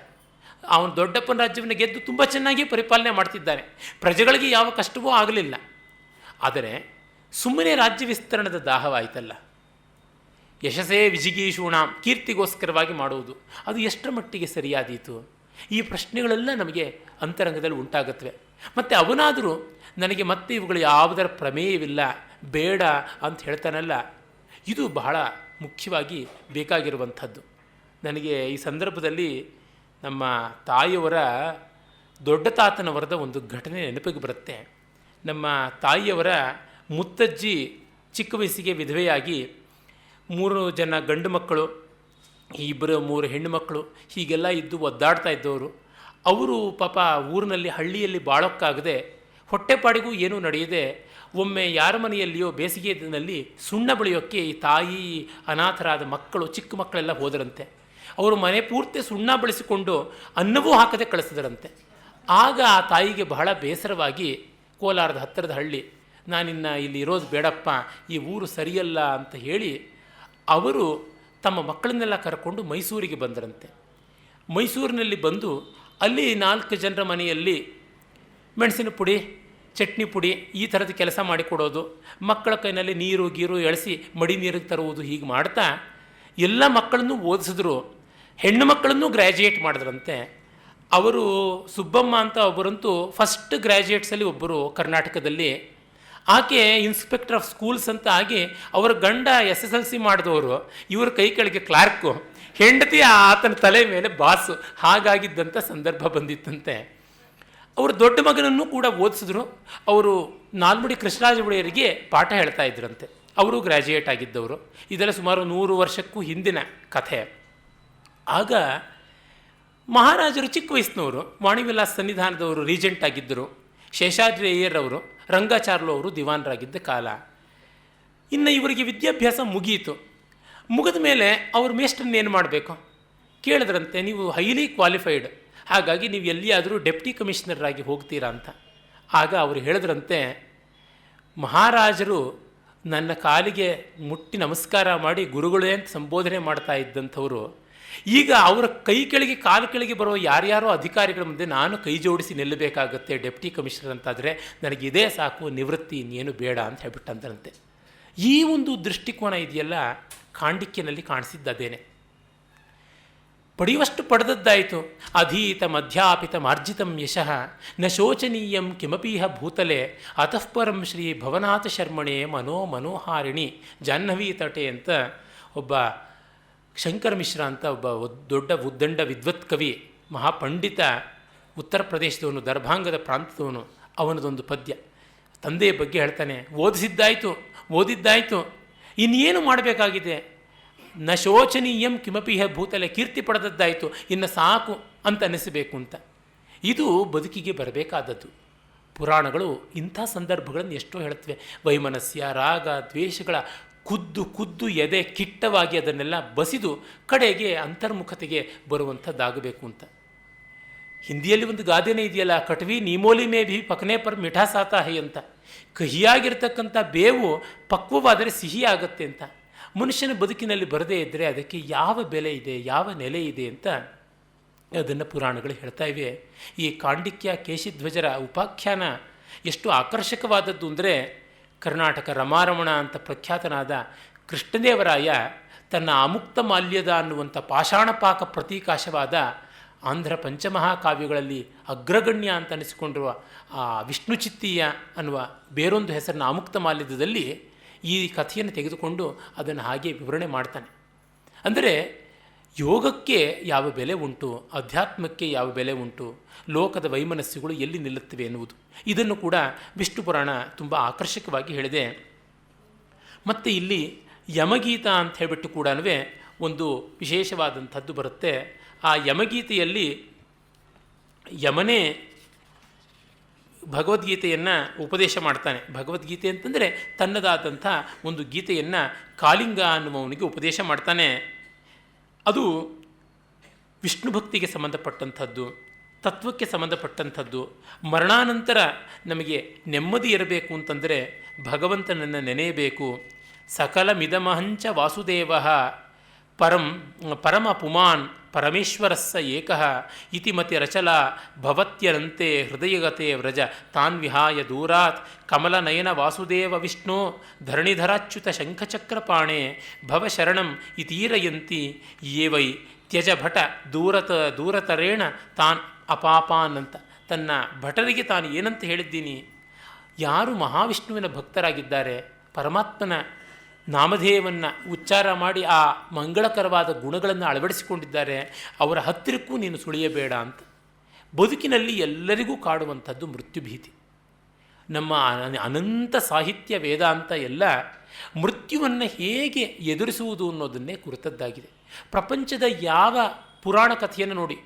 ಅವನು ದೊಡ್ಡಪ್ಪನ ರಾಜ್ಯವನ್ನು ಗೆದ್ದು ತುಂಬ ಚೆನ್ನಾಗಿ ಪರಿಪಾಲನೆ ಮಾಡ್ತಿದ್ದಾನೆ, ಪ್ರಜೆಗಳಿಗೆ ಯಾವ ಕಷ್ಟವೂ ಆಗಲಿಲ್ಲ. ಆದರೆ ಸುಮ್ಮನೆ ರಾಜ್ಯ ವಿಸ್ತರಣದ ದಾಹವಾಯಿತಲ್ಲ, ಯಶಸ್ಸೇ ವಿಜಿಗೀಷೂಣ, ಕೀರ್ತಿಗೋಸ್ಕರವಾಗಿ ಮಾಡುವುದು, ಅದು ಎಷ್ಟರ ಮಟ್ಟಿಗೆ ಸರಿಯಾದೀತು? ಈ ಪ್ರಶ್ನೆಗಳೆಲ್ಲ ನಮಗೆ ಅಂತರಂಗದಲ್ಲಿ ಉಂಟಾಗುತ್ತವೆ. ಮತ್ತು ಅವನಾದರೂ ನನಗೆ ಮತ್ತೆ ಇವುಗಳು ಯಾವುದರ ಪ್ರಮೇಯವಿಲ್ಲ, ಬೇಡ ಅಂತ ಹೇಳ್ತಾನಲ್ಲ, ಇದು ಬಹಳ ಮುಖ್ಯವಾಗಿ ಬೇಕಾಗಿರುವಂಥದ್ದು. ನನಗೆ ಈ ಸಂದರ್ಭದಲ್ಲಿ ನಮ್ಮ ತಾಯಿಯವರ ದೊಡ್ಡ ತಾತನವರದ ಒಂದು ಘಟನೆ ನೆನಪಿಗೆ ಬರುತ್ತೆ. ನಮ್ಮ ತಾಯಿಯವರ ಮುತ್ತಜ್ಜಿ ಚಿಕ್ಕ ವಯಸ್ಸಿಗೆ ವಿಧವೆಯಾಗಿ 3 ಜನ ಗಂಡು ಮಕ್ಕಳು, 2-3 ಹೆಣ್ಣು ಮಕ್ಕಳು ಹೀಗೆಲ್ಲ ಇದ್ದು ಒದ್ದಾಡ್ತಾ ಇದ್ದವರು. ಅವರು ಪಾಪ ಊರಿನಲ್ಲಿ ಹಳ್ಳಿಯಲ್ಲಿ ಬಾಳೋಕ್ಕಾಗದೆ ಹೊಟ್ಟೆಪಾಡಿಗೂ ಏನೂ ನಡೆಯದೆ ಒಮ್ಮೆ ಯಾರ ಮನೆಯಲ್ಲಿಯೋ ಬೇಸಿಗೆ ದಿನದಲ್ಲಿ ಸುಣ್ಣ ಬಳಿಯೋಕ್ಕೆ ಈ ತಾಯಿ ಅನಾಥರಾದ ಮಕ್ಕಳು, ಚಿಕ್ಕ ಮಕ್ಕಳೆಲ್ಲ ಹೋದರಂತೆ. ಅವರು ಮನೆ ಪೂರ್ತಿ ಸುಣ್ಣ ಬಳಸಿಕೊಂಡು ಅನ್ನವೂ ಹಾಕದೆ ಕಳಿಸಿದರಂತೆ. ಆಗ ಆ ತಾಯಿಗೆ ಬಹಳ ಬೇಸರವಾಗಿ, ಕೋಲಾರದ ಹತ್ತಿರದ ಹಳ್ಳಿ, ನಾನಿನ್ನು ಇಲ್ಲಿ ಇರೋದು ಬೇಡಪ್ಪ, ಈ ಊರು ಸರಿಯಲ್ಲ ಅಂತ ಹೇಳಿ ಅವರು ತಮ್ಮ ಮಕ್ಕಳನ್ನೆಲ್ಲ ಕರ್ಕೊಂಡು ಮೈಸೂರಿಗೆ ಬಂದರಂತೆ. ಮೈಸೂರಿನಲ್ಲಿ ಬಂದು ಅಲ್ಲಿ 4 ಜನರ ಮನೆಯಲ್ಲಿ ಮೆಣಸಿನ ಪುಡಿ, ಚಟ್ನಿ ಪುಡಿ ಈ ಥರದ ಕೆಲಸ ಮಾಡಿಕೊಡೋದು, ಮಕ್ಕಳ ಕೈನಲ್ಲಿ ನೀರು ಗೀರು ಎಳಿಸಿ ಮಡಿ ನೀರಿಗೆ ತರುವುದು, ಹೀಗೆ ಮಾಡ್ತಾ ಎಲ್ಲ ಮಕ್ಕಳನ್ನೂ ಓದಿಸಿದ್ರು. ಹೆಣ್ಣು ಮಕ್ಕಳನ್ನೂ ಗ್ರ್ಯಾಜುಯೇಟ್ ಮಾಡಿದ್ರಂತೆ. ಅವರು ಸುಬ್ಬಮ್ಮ ಅಂತ ಒಬ್ಬರಂತೂ ಫಸ್ಟ್ ಗ್ರ್ಯಾಜುಯೇಟ್ಸಲ್ಲಿ ಒಬ್ಬರು ಕರ್ನಾಟಕದಲ್ಲಿ. ಆಕೆ ಇನ್ಸ್ಪೆಕ್ಟರ್ ಆಫ್ ಸ್ಕೂಲ್ಸ್ ಅಂತ ಆಗಿ ಅವರ ಗಂಡ SSLC ಮಾಡಿದವರು, ಇವರ ಕೈ ಕೆಳಗೆ ಕ್ಲಾರ್ಕು, ಹೆಂಡತಿ ಆತನ ತಲೆ ಮೇಲೆ ಬಾಸು, ಹಾಗಾಗಿದ್ದಂಥ ಸಂದರ್ಭ ಬಂದಿತ್ತಂತೆ. ಅವರು ದೊಡ್ಡ ಮಗನನ್ನು ಕೂಡ ಓದಿಸಿದ್ರು. ಅವರು ನಾಲ್ಮುಡಿ ಕೃಷ್ಣರಾಜ ಒಡೆಯರಿಗೆ ಪಾಠ ಹೇಳ್ತಾ ಇದ್ರಂತೆ. ಅವರು ಗ್ರ್ಯಾಜುಯೇಟ್ ಆಗಿದ್ದವರು. ಇದೆಲ್ಲ ಸುಮಾರು 100 ವರ್ಷಕ್ಕೂ ಹಿಂದಿನ ಕಥೆ. ಆಗ ಮಹಾರಾಜರು ಚಿಕ್ಕ ವಯಸ್ಸಿನವರು, ವಾಣಿವಿಲಾಸ್ ಸನ್ನಿಧಾನದವರು ರೀಜೆಂಟ್ ಆಗಿದ್ದರು, ಶೇಷಾದ್ರಿ ಅಯ್ಯರ್ ಅವರು, ರಂಗಾಚಾರ್ಲು ಅವರು ದಿವಾನರಾಗಿದ್ದ ಕಾಲ. ಇನ್ನು ಇವರಿಗೆ ವಿದ್ಯಾಭ್ಯಾಸ ಮುಗಿಯಿತು. ಮುಗಿದ ಮೇಲೆ ಅವ್ರ ಮೇಸ್ಟ್ರನ್ನೇನು ಮಾಡಬೇಕು ಕೇಳಿದ್ರಂತೆ. ನೀವು ಹೈಲಿ ಕ್ವಾಲಿಫೈಡ್, ಹಾಗಾಗಿ ನೀವು ಎಲ್ಲಿಯಾದರೂ ಡೆಪ್ಟಿ ಕಮಿಷನರ್ ಆಗಿ ಹೋಗ್ತೀರಾ ಅಂತ. ಆಗ ಅವರು ಹೇಳಿದ್ರಂತೆ, ಮಹಾರಾಜರು ನನ್ನ ಕಾಲಿಗೆ ಮುಟ್ಟಿ ನಮಸ್ಕಾರ ಮಾಡಿ ಗುರುಗಳೇ ಅಂತ ಸಂಬೋಧನೆ ಮಾಡ್ತಾ ಇದ್ದಂಥವರು, ಈಗ ಅವರ ಕೈ ಕೆಳಗೆ ಕಾಲು ಕೆಳಗೆ ಬರೋ ಯಾರ್ಯಾರೋ ಅಧಿಕಾರಿಗಳ ಮುಂದೆ ನಾನು ಕೈ ಜೋಡಿಸಿ ನಿಲ್ಲಬೇಕಾಗತ್ತೆ ಡೆಪ್ಟಿ ಕಮಿಷನರ್ ಅಂತಾದರೆ, ನನಗಿದೇ ಸಾಕು, ನಿವೃತ್ತಿ ಇನ್ನೇನು ಬೇಡ ಅಂತ ಹೇಳ್ಬಿಟ್ಟಂತರಂತೆ. ಈ ಒಂದು ದೃಷ್ಟಿಕೋನ ಇದೆಯಲ್ಲ, ಖಾಂಡಿಕ್ಯನಲ್ಲಿ ಕಾಣಿಸಿದ್ದದೇನೆ. ಪಡೆಯುವಷ್ಟು ಪಡೆದದ್ದಾಯಿತು. ಅಧೀತ ಮಧ್ಯಾಪಿತ ಮಾರ್ಜಿತಂ ಯಶಃ ನ ಶೋಚನೀಯಂ ಕಿಮಪೀಹ ಭೂತಲೆ ಅತಃಪರಂ ಶ್ರೀ ಭವನಾಥ ಶರ್ಮಣೆ ಮನೋಹಾರಿಣಿ ಜಾಹ್ನವಿ ತಟೆ ಅಂತ ಒಬ್ಬ ಶಂಕರ ಮಿಶ್ರ ಅಂತ ಒಬ್ಬ ದೊಡ್ಡ ಉದ್ದಂಡ ವಿದ್ವತ್ ಕವಿ, ಮಹಾಪಂಡಿತ, ಉತ್ತರ ಪ್ರದೇಶದವನು, ದರ್ಭಾಂಗದ ಪ್ರಾಂತದವನು. ಅವನದೊಂದು ಪದ್ಯ ತಂದೆಯ ಬಗ್ಗೆ ಹೇಳ್ತಾನೆ. ಓದಿದ್ದಾಯಿತು, ಇನ್ನೇನು ಮಾಡಬೇಕಾಗಿದೆ? ನ ಶೋಚನೀಯಂ ಕಿಮಪಿಹ ಭೂತಲೆ, ಕೀರ್ತಿ ಪಡೆದದ್ದಾಯಿತು, ಇನ್ನು ಸಾಕು ಅಂತ ಅನ್ನಿಸಬೇಕು ಅಂತ. ಇದು ಬದುಕಿಗೆ ಬರಬೇಕಾದದ್ದು. ಪುರಾಣಗಳು ಇಂಥ ಸಂದರ್ಭಗಳನ್ನು ಎಷ್ಟೋ ಹೇಳುತ್ತವೆ. ವೈಮನಸ್ಯ, ರಾಗ, ದ್ವೇಷಗಳ ಖುದ್ದು ಎದೆ ಕಿಟ್ಟವಾಗಿ ಅದನ್ನೆಲ್ಲ ಬಸಿದು ಕಡೆಗೆ ಅಂತರ್ಮುಖತೆಗೆ ಬರುವಂಥದ್ದಾಗಬೇಕು ಅಂತ. ಹಿಂದಿಯಲ್ಲಿ ಒಂದು ಗಾದೆನೇ ಇದೆಯಲ್ಲ, ಕಟ್ವಿ ನೀಮೋಲಿ ಮೇ ಭಿ ಪಕನೆ ಪರ್ ಮಿಠಾ ಸಾತಾ ಹೈ ಅಂತ. ಕಹಿಯಾಗಿರ್ತಕ್ಕಂಥ ಬೇವು ಪಕ್ವವಾದರೆ ಸಿಹಿಯಾಗತ್ತೆ ಅಂತ. ಮನುಷ್ಯನ ಬದುಕಿನಲ್ಲಿ ಬರದೇ ಇದ್ದರೆ ಅದಕ್ಕೆ ಯಾವ ಬೆಲೆ ಇದೆ, ಯಾವ ನೆಲೆ ಇದೆ ಅಂತ ಅದನ್ನು ಪುರಾಣಗಳು ಹೇಳ್ತಾ ಇವೆ. ಈ ಕಾಂಡಿಕ್ಯ ಕೇಶಿಧ್ವಜರ ಉಪಾಖ್ಯಾನ ಎಷ್ಟು ಆಕರ್ಷಕವಾದದ್ದು ಅಂದರೆ, ಕರ್ನಾಟಕ ರಮಾರಮಣ ಅಂತ ಪ್ರಖ್ಯಾತನಾದ ಕೃಷ್ಣದೇವರಾಯ ತನ್ನ ಅಮುಕ್ತ ಮಾಲ್ಯದ ಅನ್ನುವಂಥ ಪಾಷಾಣಪಾಕ ಪ್ರತೀಕಾಶವಾದ ಆಂಧ್ರ ಪಂಚಮಹಾಕಾವ್ಯಗಳಲ್ಲಿ ಅಗ್ರಗಣ್ಯ ಅಂತ ಅನಿಸಿಕೊಂಡಿರುವ ಆ ವಿಷ್ಣುಚಿತ್ತೀಯ ಅನ್ನುವ ಬೇರೊಂದು ಹೆಸರಿನ ಅಮುಕ್ತ ಮಾಲ್ಯದಲ್ಲಿ ಈ ಕಥೆಯನ್ನು ತೆಗೆದುಕೊಂಡು ಅದನ್ನು ಹಾಗೆ ವಿವರಣೆ ಮಾಡ್ತಾನೆ. ಅಂದರೆ ಯೋಗಕ್ಕೆ ಯಾವ ಬೆಲೆ ಉಂಟು, ಅಧ್ಯಾತ್ಮಕ್ಕೆ ಯಾವ ಬೆಲೆ ಉಂಟು, ಲೋಕದ ವೈಮನಸ್ಸುಗಳು ಎಲ್ಲಿ ನಿಲ್ಲುತ್ತವೆ ಎನ್ನುವುದು, ಇದನ್ನು ಕೂಡ ವಿಷ್ಣು ಪುರಾಣ ತುಂಬ ಆಕರ್ಷಕವಾಗಿ ಹೇಳಿದೆ. ಮತ್ತು ಇಲ್ಲಿ ಯಮಗೀತ ಅಂತ ಹೇಳಿಬಿಟ್ಟು ಕೂಡ ಒಂದು ವಿಶೇಷವಾದಂಥದ್ದು ಬರುತ್ತೆ. ಆ ಯಮಗೀತೆಯಲ್ಲಿ ಯಮನೇ ಭಗವದ್ಗೀತೆಯನ್ನು ಉಪದೇಶ ಮಾಡ್ತಾನೆ. ಭಗವದ್ಗೀತೆ ಅಂತಂದರೆ ತನ್ನದಾದಂಥ ಒಂದು ಗೀತೆಯನ್ನು ಕಾಳಿಂಗ ಅನ್ನುವವನಿಗೆ ಉಪದೇಶ ಮಾಡ್ತಾನೆ. ಅದು ವಿಷ್ಣು ಭಕ್ತಿಗೆ ಸಂಬಂಧಪಟ್ಟಂಥದ್ದು, ತತ್ವಕ್ಕೆ ಸಂಬಂಧಪಟ್ಟಂಥದ್ದು. ಮರಣಾನಂತರ ನಮಗೆ ನೆಮ್ಮದಿ ಇರಬೇಕು ಅಂತಂದರೆ ಭಗವಂತನನ್ನು ನೆನೆಯಬೇಕು. ಸಕಲ ಮಿದಮಹಂಚ ವಾಸುದೇವ ಪರಮ ಪುಮಾನ್ ಪರಮೇಶ್ವರಸ್ಸ ಏಕಃ ಇತಿ ಮತಿ ರಚಲ ಭವತ್ಯರಂತೆ ಹೃದಯಗತೆ ವ್ರಜ ತಾನ್ ವಿಹಾಯ ದೂರಾತ್ ಕಮಲನಯನ ವಾಸುದೇವ ವಿಷ್ಣು ಧರಣಿಧರಾಚ್ಯುತ ಶಂಖಚಕ್ರಪಾಣೆ ಭವಶರಣಂ ಇತೀರಯಂತಿ ಯೇ ವೈ ತ್ಯಜ ಭಟ ದೂರತರೇಣ ತಾನ್ ಅಪಾಪಾನ್ ಅಂತ ತನ್ನ ಭಟರಿಗೆ ತಾನು ಏನಂತ ಹೇಳಿದ್ದೀನಿ. ಯಾರು ಮಹಾವಿಷ್ಣುವಿನ ಭಕ್ತರಾಗಿದ್ದಾರೆ, ಪರಮಾತ್ಮನ ನಾಮಧೇಯವನ್ನು ಉಚ್ಚಾರ ಮಾಡಿ ಆ ಮಂಗಳಕರವಾದ ಗುಣಗಳನ್ನು ಅಳವಡಿಸಿಕೊಂಡಿದ್ದಾರೆ, ಅವರ ಹತ್ತಿರಕ್ಕೂ ನೀನು ಸುಳಿಯಬೇಡ ಅಂತ. ಬದುಕಿನಲ್ಲಿ ಎಲ್ಲರಿಗೂ ಕಾಡುವಂಥದ್ದು ಮೃತ್ಯುಭೀತಿ. ನಮ್ಮ ಅನಂತ ಸಾಹಿತ್ಯ ವೇದಾಂತ ಎಲ್ಲ ಮೃತ್ಯುವನ್ನು ಹೇಗೆ ಎದುರಿಸುವುದು ಅನ್ನೋದನ್ನೇ ಕುರಿತದ್ದಾಗಿದೆ. ಪ್ರಪಂಚದ ಯಾವ ಪುರಾಣ ಕಥೆಯನ್ನು ನೋಡಿ,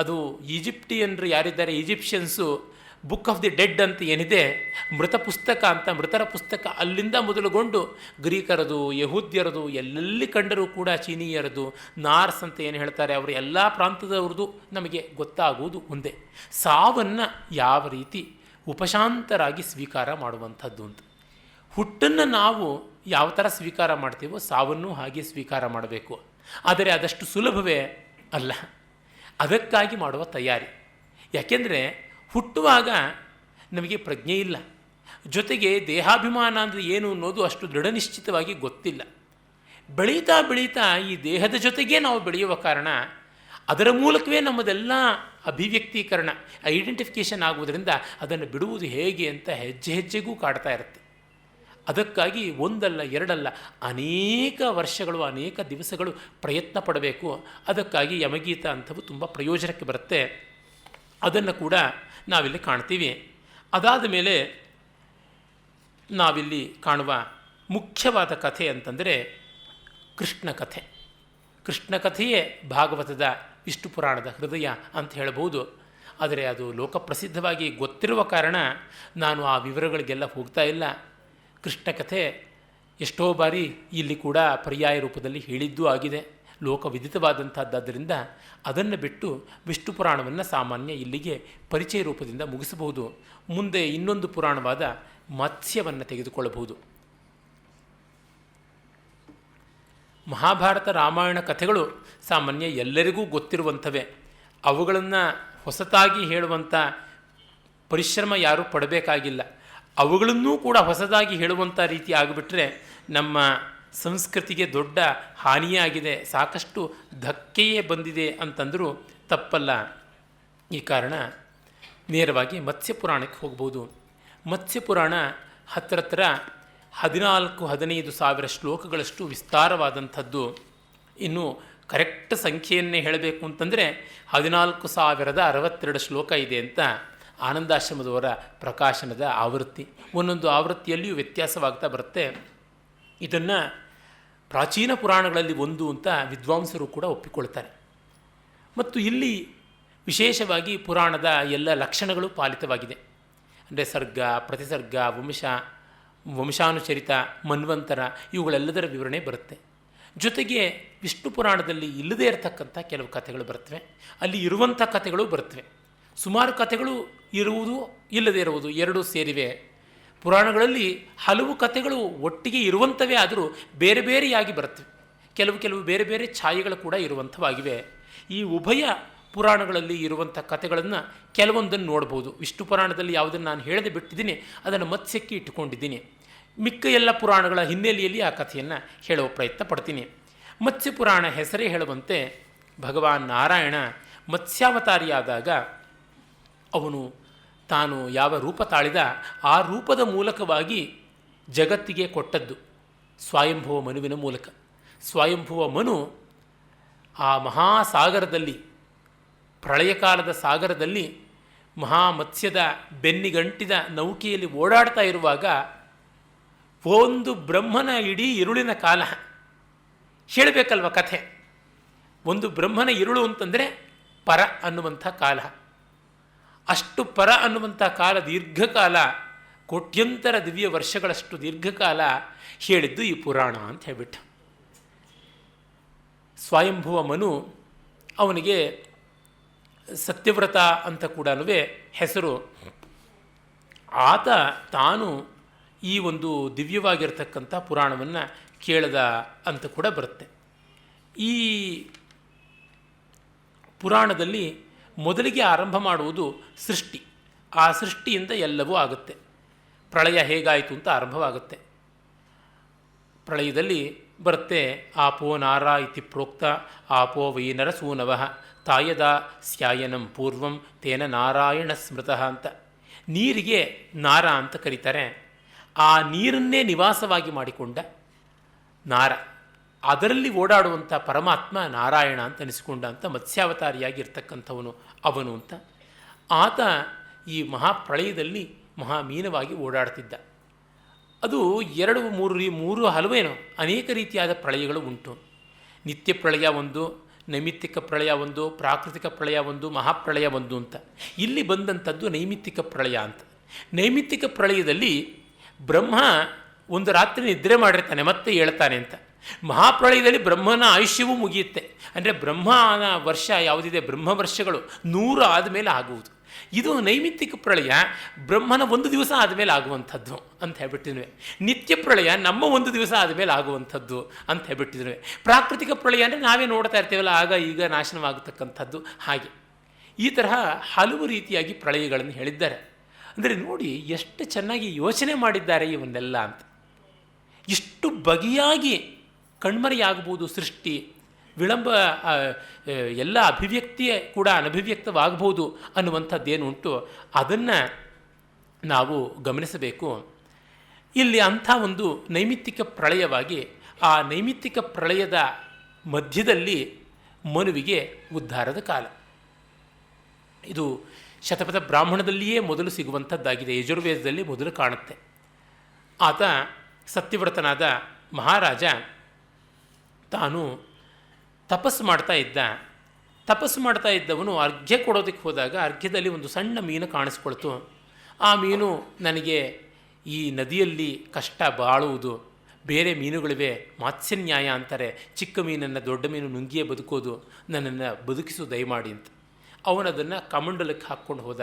ಅದು ಈಜಿಪ್ಟಿಯನ್ರು ಯಾರಿದ್ದಾರೆ, ಈಜಿಪ್ಷಿಯನ್ಸು ಬುಕ್ ಆಫ್ ದಿ ಡೆಡ್ ಅಂತ ಏನಿದೆ, ಮೃತ ಪುಸ್ತಕ ಅಂತ, ಮೃತರ ಪುಸ್ತಕ ಅಲ್ಲಿಂದ ಮೊದಲುಗೊಂಡು ಗ್ರೀಕರದು, ಯಹೂದ್ಯರದು, ಎಲ್ಲೆಲ್ಲಿ ಕಂಡರೂ ಕೂಡ ಚೀನೀಯರದು, ನಾರ್ಸ್ ಅಂತ ಏನು ಹೇಳ್ತಾರೆ, ಅವರು ಎಲ್ಲ ಪ್ರಾಂತದವ್ರದ್ದು ನಮಗೆ ಗೊತ್ತಾಗುವುದು ಒಂದೇ, ಸಾವನ್ನು ಯಾವ ರೀತಿ ಉಪಶಾಂತರಾಗಿ ಸ್ವೀಕಾರ ಮಾಡುವಂಥದ್ದು ಅಂತ. ಹುಟ್ಟನ್ನು ನಾವು ಯಾವ ಥರ ಸ್ವೀಕಾರ ಮಾಡ್ತೀವೋ ಸಾವನ್ನು ಹಾಗೆ ಸ್ವೀಕಾರ ಮಾಡಬೇಕು. ಆದರೆ ಅದಷ್ಟು ಸುಲಭವೇ ಅಲ್ಲ. ಅದಕ್ಕಾಗಿ ಮಾಡುವ ತಯಾರಿ. ಯಾಕೆಂದರೆ ಹುಟ್ಟುವಾಗ ನಮಗೆ ಪ್ರಜ್ಞೆ ಇಲ್ಲ, ಜೊತೆಗೆ ದೇಹಾಭಿಮಾನ ಅಂದರೆ ಏನು ಅನ್ನೋದು ಅಷ್ಟು ದೃಢ ನಿಶ್ಚಿತವಾಗಿ ಗೊತ್ತಿಲ್ಲ. ಬೆಳೀತಾ ಬೆಳೀತಾ ಈ ದೇಹದ ಜೊತೆಗೇ ನಾವು ಬೆಳೆಯುವ ಕಾರಣ ಅದರ ಮೂಲಕವೇ ನಮ್ಮದೆಲ್ಲ ಅಭಿವ್ಯಕ್ತೀಕರಣ, ಐಡೆಂಟಿಫಿಕೇಷನ್ ಆಗುವುದರಿಂದ ಅದನ್ನು ಬಿಡುವುದು ಹೇಗೆ ಅಂತ ಹೆಜ್ಜೆ ಹೆಜ್ಜೆಗೂ ಕಾಡ್ತಾ ಇರುತ್ತೆ. ಅದಕ್ಕಾಗಿ ಒಂದಲ್ಲ ಎರಡಲ್ಲ ಅನೇಕ ವರ್ಷಗಳು, ಅನೇಕ ದಿವಸಗಳು ಪ್ರಯತ್ನ ಪಡಬೇಕು. ಅದಕ್ಕಾಗಿ ಯಮಗೀತ ಅಂಥವು ತುಂಬ ಪ್ರಯೋಜನಕ್ಕೆ ಬರುತ್ತೆ. ಅದನ್ನು ಕೂಡ ನಾವಿಲ್ಲಿ ಕಾಣ್ತೀವಿ. ಅದಾದ ಮೇಲೆ ನಾವಿಲ್ಲಿ ಕಾಣುವ ಮುಖ್ಯವಾದ ಕಥೆ ಅಂತಂದರೆ ಕೃಷ್ಣ ಕಥೆ. ಕೃಷ್ಣ ಕಥೆಯೇ ಭಾಗವತದ ವಿಷ್ಣು ಪುರಾಣದ ಹೃದಯ ಅಂತ ಹೇಳಬಹುದು. ಆದರೆ ಅದು ಲೋಕಪ್ರಸಿದ್ಧವಾಗಿ ಗೊತ್ತಿರುವ ಕಾರಣ ನಾನು ಆ ವಿವರಗಳಿಗೆಲ್ಲ ಹೋಗ್ತಾ ಇಲ್ಲ. ಕೃಷ್ಣ ಕಥೆ ಎಷ್ಟೋ ಬಾರಿ ಇಲ್ಲಿ ಕೂಡ ಪರ್ಯಾಯ ರೂಪದಲ್ಲಿ ಹೇಳಿದ್ದೂ ಆಗಿದೆ, ಲೋಕವಿದಿತವಾದಂಥದ್ದಾದ್ದರಿಂದ ಅದನ್ನು ಬಿಟ್ಟು ವಿಷ್ಣು ಪುರಾಣವನ್ನು ಸಾಮಾನ್ಯ ಇಲ್ಲಿಗೆ ಪರಿಚಯ ರೂಪದಿಂದ ಮುಗಿಸಬಹುದು. ಮುಂದೆ ಇನ್ನೊಂದು ಪುರಾಣವಾದ ಮತ್ಸ್ಯವನ್ನು ತೆಗೆದುಕೊಳ್ಳಬಹುದು. ಮಹಾಭಾರತ ರಾಮಾಯಣ ಕಥೆಗಳು ಸಾಮಾನ್ಯ ಎಲ್ಲರಿಗೂ ಗೊತ್ತಿರುವಂಥವೇ. ಅವುಗಳನ್ನು ಹೊಸತಾಗಿ ಹೇಳುವಂಥ ಪರಿಶ್ರಮ ಯಾರೂ ಪಡಬೇಕಾಗಿಲ್ಲ. ಅವುಗಳನ್ನೂ ಕೂಡ ಹೊಸದಾಗಿ ಹೇಳುವಂಥ ರೀತಿ ಆಗಿಬಿಟ್ರೆ ನಮ್ಮ ಸಂಸ್ಕೃತಿಗೆ ದೊಡ್ಡ ಹಾನಿಯೇ ಆಗಿದೆ, ಸಾಕಷ್ಟು ಧಕ್ಕೆಯೇ ಬಂದಿದೆ ಅಂತಂದರೂ ತಪ್ಪಲ್ಲ. ಈ ಕಾರಣ ನೇರವಾಗಿ ಮತ್ಸ್ಯಪುರಾಣಕ್ಕೆ ಹೋಗ್ಬೋದು. ಮತ್ಸ್ಯಪುರಾಣ ಹತ್ತಿರ 14-15 ಸಾವಿರ ಶ್ಲೋಕಗಳಷ್ಟು ವಿಸ್ತಾರವಾದಂಥದ್ದು. ಇನ್ನು ಕರೆಕ್ಟ್ ಸಂಖ್ಯೆಯನ್ನೇ ಹೇಳಬೇಕು ಅಂತಂದರೆ 14,062 ಶ್ಲೋಕ ಇದೆ ಅಂತ ಆನಂದಾಶ್ರಮದವರ ಪ್ರಕಾಶನದ ಆವೃತ್ತಿ. ಒಂದೊಂದು ಆವೃತ್ತಿಯಲ್ಲಿಯೂ ವ್ಯತ್ಯಾಸವಾಗ್ತಾ ಬರುತ್ತೆ. ಇದನ್ನು ಪ್ರಾಚೀನ ಪುರಾಣಗಳಲ್ಲಿ ಒಂದು ಅಂತ ವಿದ್ವಾಂಸರು ಕೂಡ ಒಪ್ಪಿಕೊಳ್ತಾರೆ. ಮತ್ತು ಇಲ್ಲಿ ವಿಶೇಷವಾಗಿ ಪುರಾಣದ ಎಲ್ಲ ಲಕ್ಷಣಗಳು ಪಾಲಿತವಾಗಿದೆ. ಅಂದರೆ ಸರ್ಗ, ಪ್ರತಿಸರ್ಗ, ವಂಶಾನುಚರಿತ, ಮನ್ವಂತರ ಇವುಗಳೆಲ್ಲದರ ವಿವರಣೆ ಬರುತ್ತೆ. ಜೊತೆಗೆ ವಿಷ್ಣು ಪುರಾಣದಲ್ಲಿ ಇಲ್ಲದೇ ಇರತಕ್ಕಂಥ ಕೆಲವು ಕಥೆಗಳು ಬರ್ತವೆ, ಅಲ್ಲಿ ಇರುವಂಥ ಕಥೆಗಳು ಬರ್ತವೆ. ಸುಮಾರು ಕಥೆಗಳು ಇರುವುದು, ಇಲ್ಲದೇ ಇರುವುದು ಎರಡೂ ಸೇರಿವೆ. ಪುರಾಣಗಳಲ್ಲಿ ಹಲವು ಕಥೆಗಳು ಒಟ್ಟಿಗೆ ಇರುವಂಥವೇ ಆದರೂ ಬೇರೆ ಬೇರೆಯಾಗಿ ಬರುತ್ತವೆ. ಕೆಲವು ಬೇರೆ ಬೇರೆ ಛಾಯೆಗಳು ಕೂಡ ಇರುವಂಥವಾಗಿವೆ. ಈ ಉಭಯ ಪುರಾಣಗಳಲ್ಲಿ ಇರುವಂಥ ಕಥೆಗಳನ್ನು ಕೆಲವೊಂದನ್ನು ನೋಡ್ಬೋದು. ವಿಷ್ಣು ಪುರಾಣದಲ್ಲಿ ಯಾವುದನ್ನು ನಾನು ಹೇಳದೆ ಬಿಟ್ಟಿದ್ದೀನಿ ಅದನ್ನು ಮತ್ಸ್ಯಕ್ಕೆ ಇಟ್ಟುಕೊಂಡಿದ್ದೀನಿ. ಮಿಕ್ಕ ಎಲ್ಲ ಪುರಾಣಗಳ ಹಿನ್ನೆಲೆಯಲ್ಲಿ ಆ ಕಥೆಯನ್ನು ಹೇಳುವ ಪ್ರಯತ್ನ ಪಡ್ತೀನಿ. ಮತ್ಸ್ಯ ಪುರಾಣ ಹೆಸರೇ ಹೇಳುವಂತೆ ಭಗವಾನ್ ನಾರಾಯಣ ಮತ್ಸ್ಯಾವತಾರಿಯಾದಾಗ ಅವನು ತಾನು ಯಾವ ರೂಪ ತಾಳಿದ ಆ ರೂಪದ ಮೂಲಕವಾಗಿ ಜಗತ್ತಿಗೆ ಕೊಟ್ಟದ್ದು ಸ್ವಯಂಭುವ ಮನುವಿನ ಮೂಲಕ. ಸ್ವಯಂಭುವ ಮನು ಆ ಮಹಾಸಾಗರದಲ್ಲಿ, ಪ್ರಳಯ ಕಾಲದ ಸಾಗರದಲ್ಲಿ ಮಹಾಮತ್ಸ್ಯದ ಬೆನ್ನಿಗಂಟಿದ ನೌಕೆಯಲ್ಲಿ ಓಡಾಡ್ತಾ ಇರುವಾಗ ಒಂದು ಬ್ರಹ್ಮನ ಇಡೀ ಇರುಳಿನ ಕಾಲ ಹೇಳಬೇಕಲ್ವ ಕಥೆ. ಒಂದು ಬ್ರಹ್ಮನ ಇರುಳು ಅಂತಂದರೆ ಪರ ಅನ್ನುವಂಥ ಕಾಲ. ಅಷ್ಟು ಪರ ಅನ್ನುವಂಥ ಕಾಲ, ದೀರ್ಘಕಾಲ, ಕೋಟ್ಯಂತರ ದಿವ್ಯ ವರ್ಷಗಳಷ್ಟು ದೀರ್ಘಕಾಲ ಹೇಳಿದ್ದು ಈ ಪುರಾಣ ಅಂತ ಹೇಳಿಬಿಟ್ಟು. ಸ್ವಯಂಭುವ ಮನು, ಅವನಿಗೆ ಸತ್ಯವ್ರತ ಅಂತ ಕೂಡ ಹೆಸರು. ಆತ ತಾನು ಈ ಒಂದು ದಿವ್ಯವಾಗಿರ್ತಕ್ಕಂಥ ಪುರಾಣವನ್ನು ಕೇಳದ ಅಂತ ಕೂಡ ಬರುತ್ತೆ. ಈ ಪುರಾಣದಲ್ಲಿ ಮೊದಲಿಗೆ ಆರಂಭ ಮಾಡುವುದು ಸೃಷ್ಟಿ. ಆ ಸೃಷ್ಟಿಯಿಂದ ಎಲ್ಲವೂ ಆಗುತ್ತೆ. ಪ್ರಳಯ ಹೇಗಾಯಿತು ಅಂತ ಆರಂಭವಾಗುತ್ತೆ. ಪ್ರಳಯದಲ್ಲಿ ಬರುತ್ತೆ ಆಪೋ ನಾರ ಇತಿ ಪ್ರೋಕ್ತ ಆಪೋ ವೈ ನರಸೂನವಃ ತಾಯದ ಸ್ಯಾಯನಂ ಪೂರ್ವಂ ತೇನ ನಾರಾಯಣ ಸ್ಮೃತಃ ಅಂತ. ನೀರಿಗೆ ನಾರ ಅಂತ ಕರೀತಾರೆ. ಆ ನೀರನ್ನೇ ನಿವಾಸವಾಗಿ ಮಾಡಿಕೊಂಡ ನಾರ, ಅದರಲ್ಲಿ ಓಡಾಡುವಂಥ ಪರಮಾತ್ಮ ನಾರಾಯಣ ಅಂತ ಅನಿಸಿಕೊಂಡ ಅಂತ ಮತ್ಸ್ಯಾವತಾರಿಯಾಗಿರ್ತಕ್ಕಂಥವನು ಅವನು ಅಂತ. ಆತ ಈ ಮಹಾಪ್ರಳಯದಲ್ಲಿ ಮಹಾಮೀನವಾಗಿ ಓಡಾಡ್ತಿದ್ದ. ಅದು 2-3 ಹಲವೇನೋ ಅನೇಕ ರೀತಿಯಾದ ಪ್ರಳಯಗಳು ಉಂಟು. ನಿತ್ಯ ಪ್ರಳಯ ಒಂದು, ನೈಮಿತ್ತಿಕ ಪ್ರಳಯ ಒಂದು, ಪ್ರಾಕೃತಿಕ ಪ್ರಳಯ ಒಂದು, ಮಹಾಪ್ರಳಯ ಒಂದು ಅಂತ. ಇಲ್ಲಿ ಬಂದಂಥದ್ದು ನೈಮಿತ್ತಿಕ ಪ್ರಳಯ ಅಂತ. ನೈಮಿತ್ತಿಕ ಪ್ರಳಯದಲ್ಲಿ ಬ್ರಹ್ಮ ಒಂದು ರಾತ್ರಿ ನಿದ್ರೆ ಮಾಡಿರ್ತಾನೆ, ಮತ್ತೆ ಹೇಳ್ತಾನೆ ಅಂತ. ಮಹಾಪ್ರಳಯದಲ್ಲಿ ಬ್ರಹ್ಮನ ಆಯುಷ್ಯವೂ ಮುಗಿಯುತ್ತೆ. ಅಂದರೆ ಬ್ರಹ್ಮನ ವರ್ಷ ಯಾವುದಿದೆ, ಬ್ರಹ್ಮ ವರ್ಷಗಳು 100 ಆದಮೇಲೆ ಆಗುವುದು. ಇದು ನೈಮಿತ್ತಿಕ ಪ್ರಳಯ ಬ್ರಹ್ಮನ 1 ದಿವಸ ಆದಮೇಲೆ ಆಗುವಂಥದ್ದು ಅಂತ ಹೇಳ್ಬಿಟ್ಟಿದ್ವಿ. ನಿತ್ಯ ಪ್ರಳಯ ನಮ್ಮ 1 ದಿವಸ ಆದಮೇಲೆ ಆಗುವಂಥದ್ದು ಅಂತ ಹೇಳ್ಬಿಟ್ಟಿದ್ವಿ. ಪ್ರಾಕೃತಿಕ ಪ್ರಳಯ ಅಂದರೆ ನಾವೇ ನೋಡ್ತಾ ಇರ್ತೀವಲ್ಲ, ಆಗ ಈಗ ನಾಶನವಾಗತಕ್ಕಂಥದ್ದು. ಹಾಗೆ ಈ ತರಹ ಹಲವು ರೀತಿಯಾಗಿ ಪ್ರಳಯಗಳನ್ನು ಹೇಳಿದ್ದಾರೆ. ಅಂದರೆ ನೋಡಿ ಎಷ್ಟು ಚೆನ್ನಾಗಿ ಯೋಚನೆ ಮಾಡಿದ್ದಾರೆ ಇವನ್ನೆಲ್ಲ ಅಂತ. ಇಷ್ಟು ಬಗೆಯಾಗಿ ಕಣ್ಮರೆಯಾಗಬಹುದು ಸೃಷ್ಟಿ, ವಿಳಂಬ, ಎಲ್ಲ ಅಭಿವ್ಯಕ್ತಿಯೇ ಕೂಡ ಅನಭಿವ್ಯಕ್ತವಾಗಬಹುದು ಅನ್ನುವಂಥದ್ದೇನು ಉಂಟು ಅದನ್ನು ನಾವು ಗಮನಿಸಬೇಕು. ಇಲ್ಲಿ ಅಂಥ ಒಂದು ನೈಮಿತ್ತಿಕ ಪ್ರಳಯವಾಗಿ, ಆ ನೈಮಿತ್ತಿಕ ಪ್ರಳಯದ ಮಧ್ಯದಲ್ಲಿ ಮನುವಿಗೆ ಉದ್ಧಾರದ ಕಾಲ. ಇದು ಶತಪಥ ಬ್ರಾಹ್ಮಣದಲ್ಲಿಯೇ ಮೊದಲು ಸಿಗುವಂಥದ್ದಾಗಿದೆ, ಯಜುರ್ವೇದದಲ್ಲಿ ಮೊದಲು ಕಾಣುತ್ತೆ. ಆತ ಸತ್ಯವ್ರತನಾದ ಮಹಾರಾಜ ತಾನು ತಪಸ್ಸು ಮಾಡ್ತಾ ಇದ್ದವನು ಅರ್ಘ್ಯ ಕೊಡೋದಕ್ಕೆ ಹೋದಾಗ ಅರ್ಘ್ಯದಲ್ಲಿ ಒಂದು ಸಣ್ಣ ಮೀನು ಕಾಣಿಸ್ಕೊಳ್ತು. ಆ ಮೀನು ನನಗೆ ಈ ನದಿಯಲ್ಲಿ ಕಷ್ಟ ಬಾಳುವುದು, ಬೇರೆ ಮೀನುಗಳಿವೆ, ಮಾತ್ಸ್ಯನ್ಯಾಯ ಅಂತಾರೆ, ಚಿಕ್ಕ ಮೀನನ್ನು ದೊಡ್ಡ ಮೀನು ನುಂಗಿಯೇ ಬದುಕೋದು, ನನ್ನನ್ನು ಬದುಕಿಸು ದಯಮಾಡಿ ಅಂತ. ಅವನದನ್ನು ಕಮಂಡಲಕ್ಕೆ ಹಾಕ್ಕೊಂಡು ಹೋದ.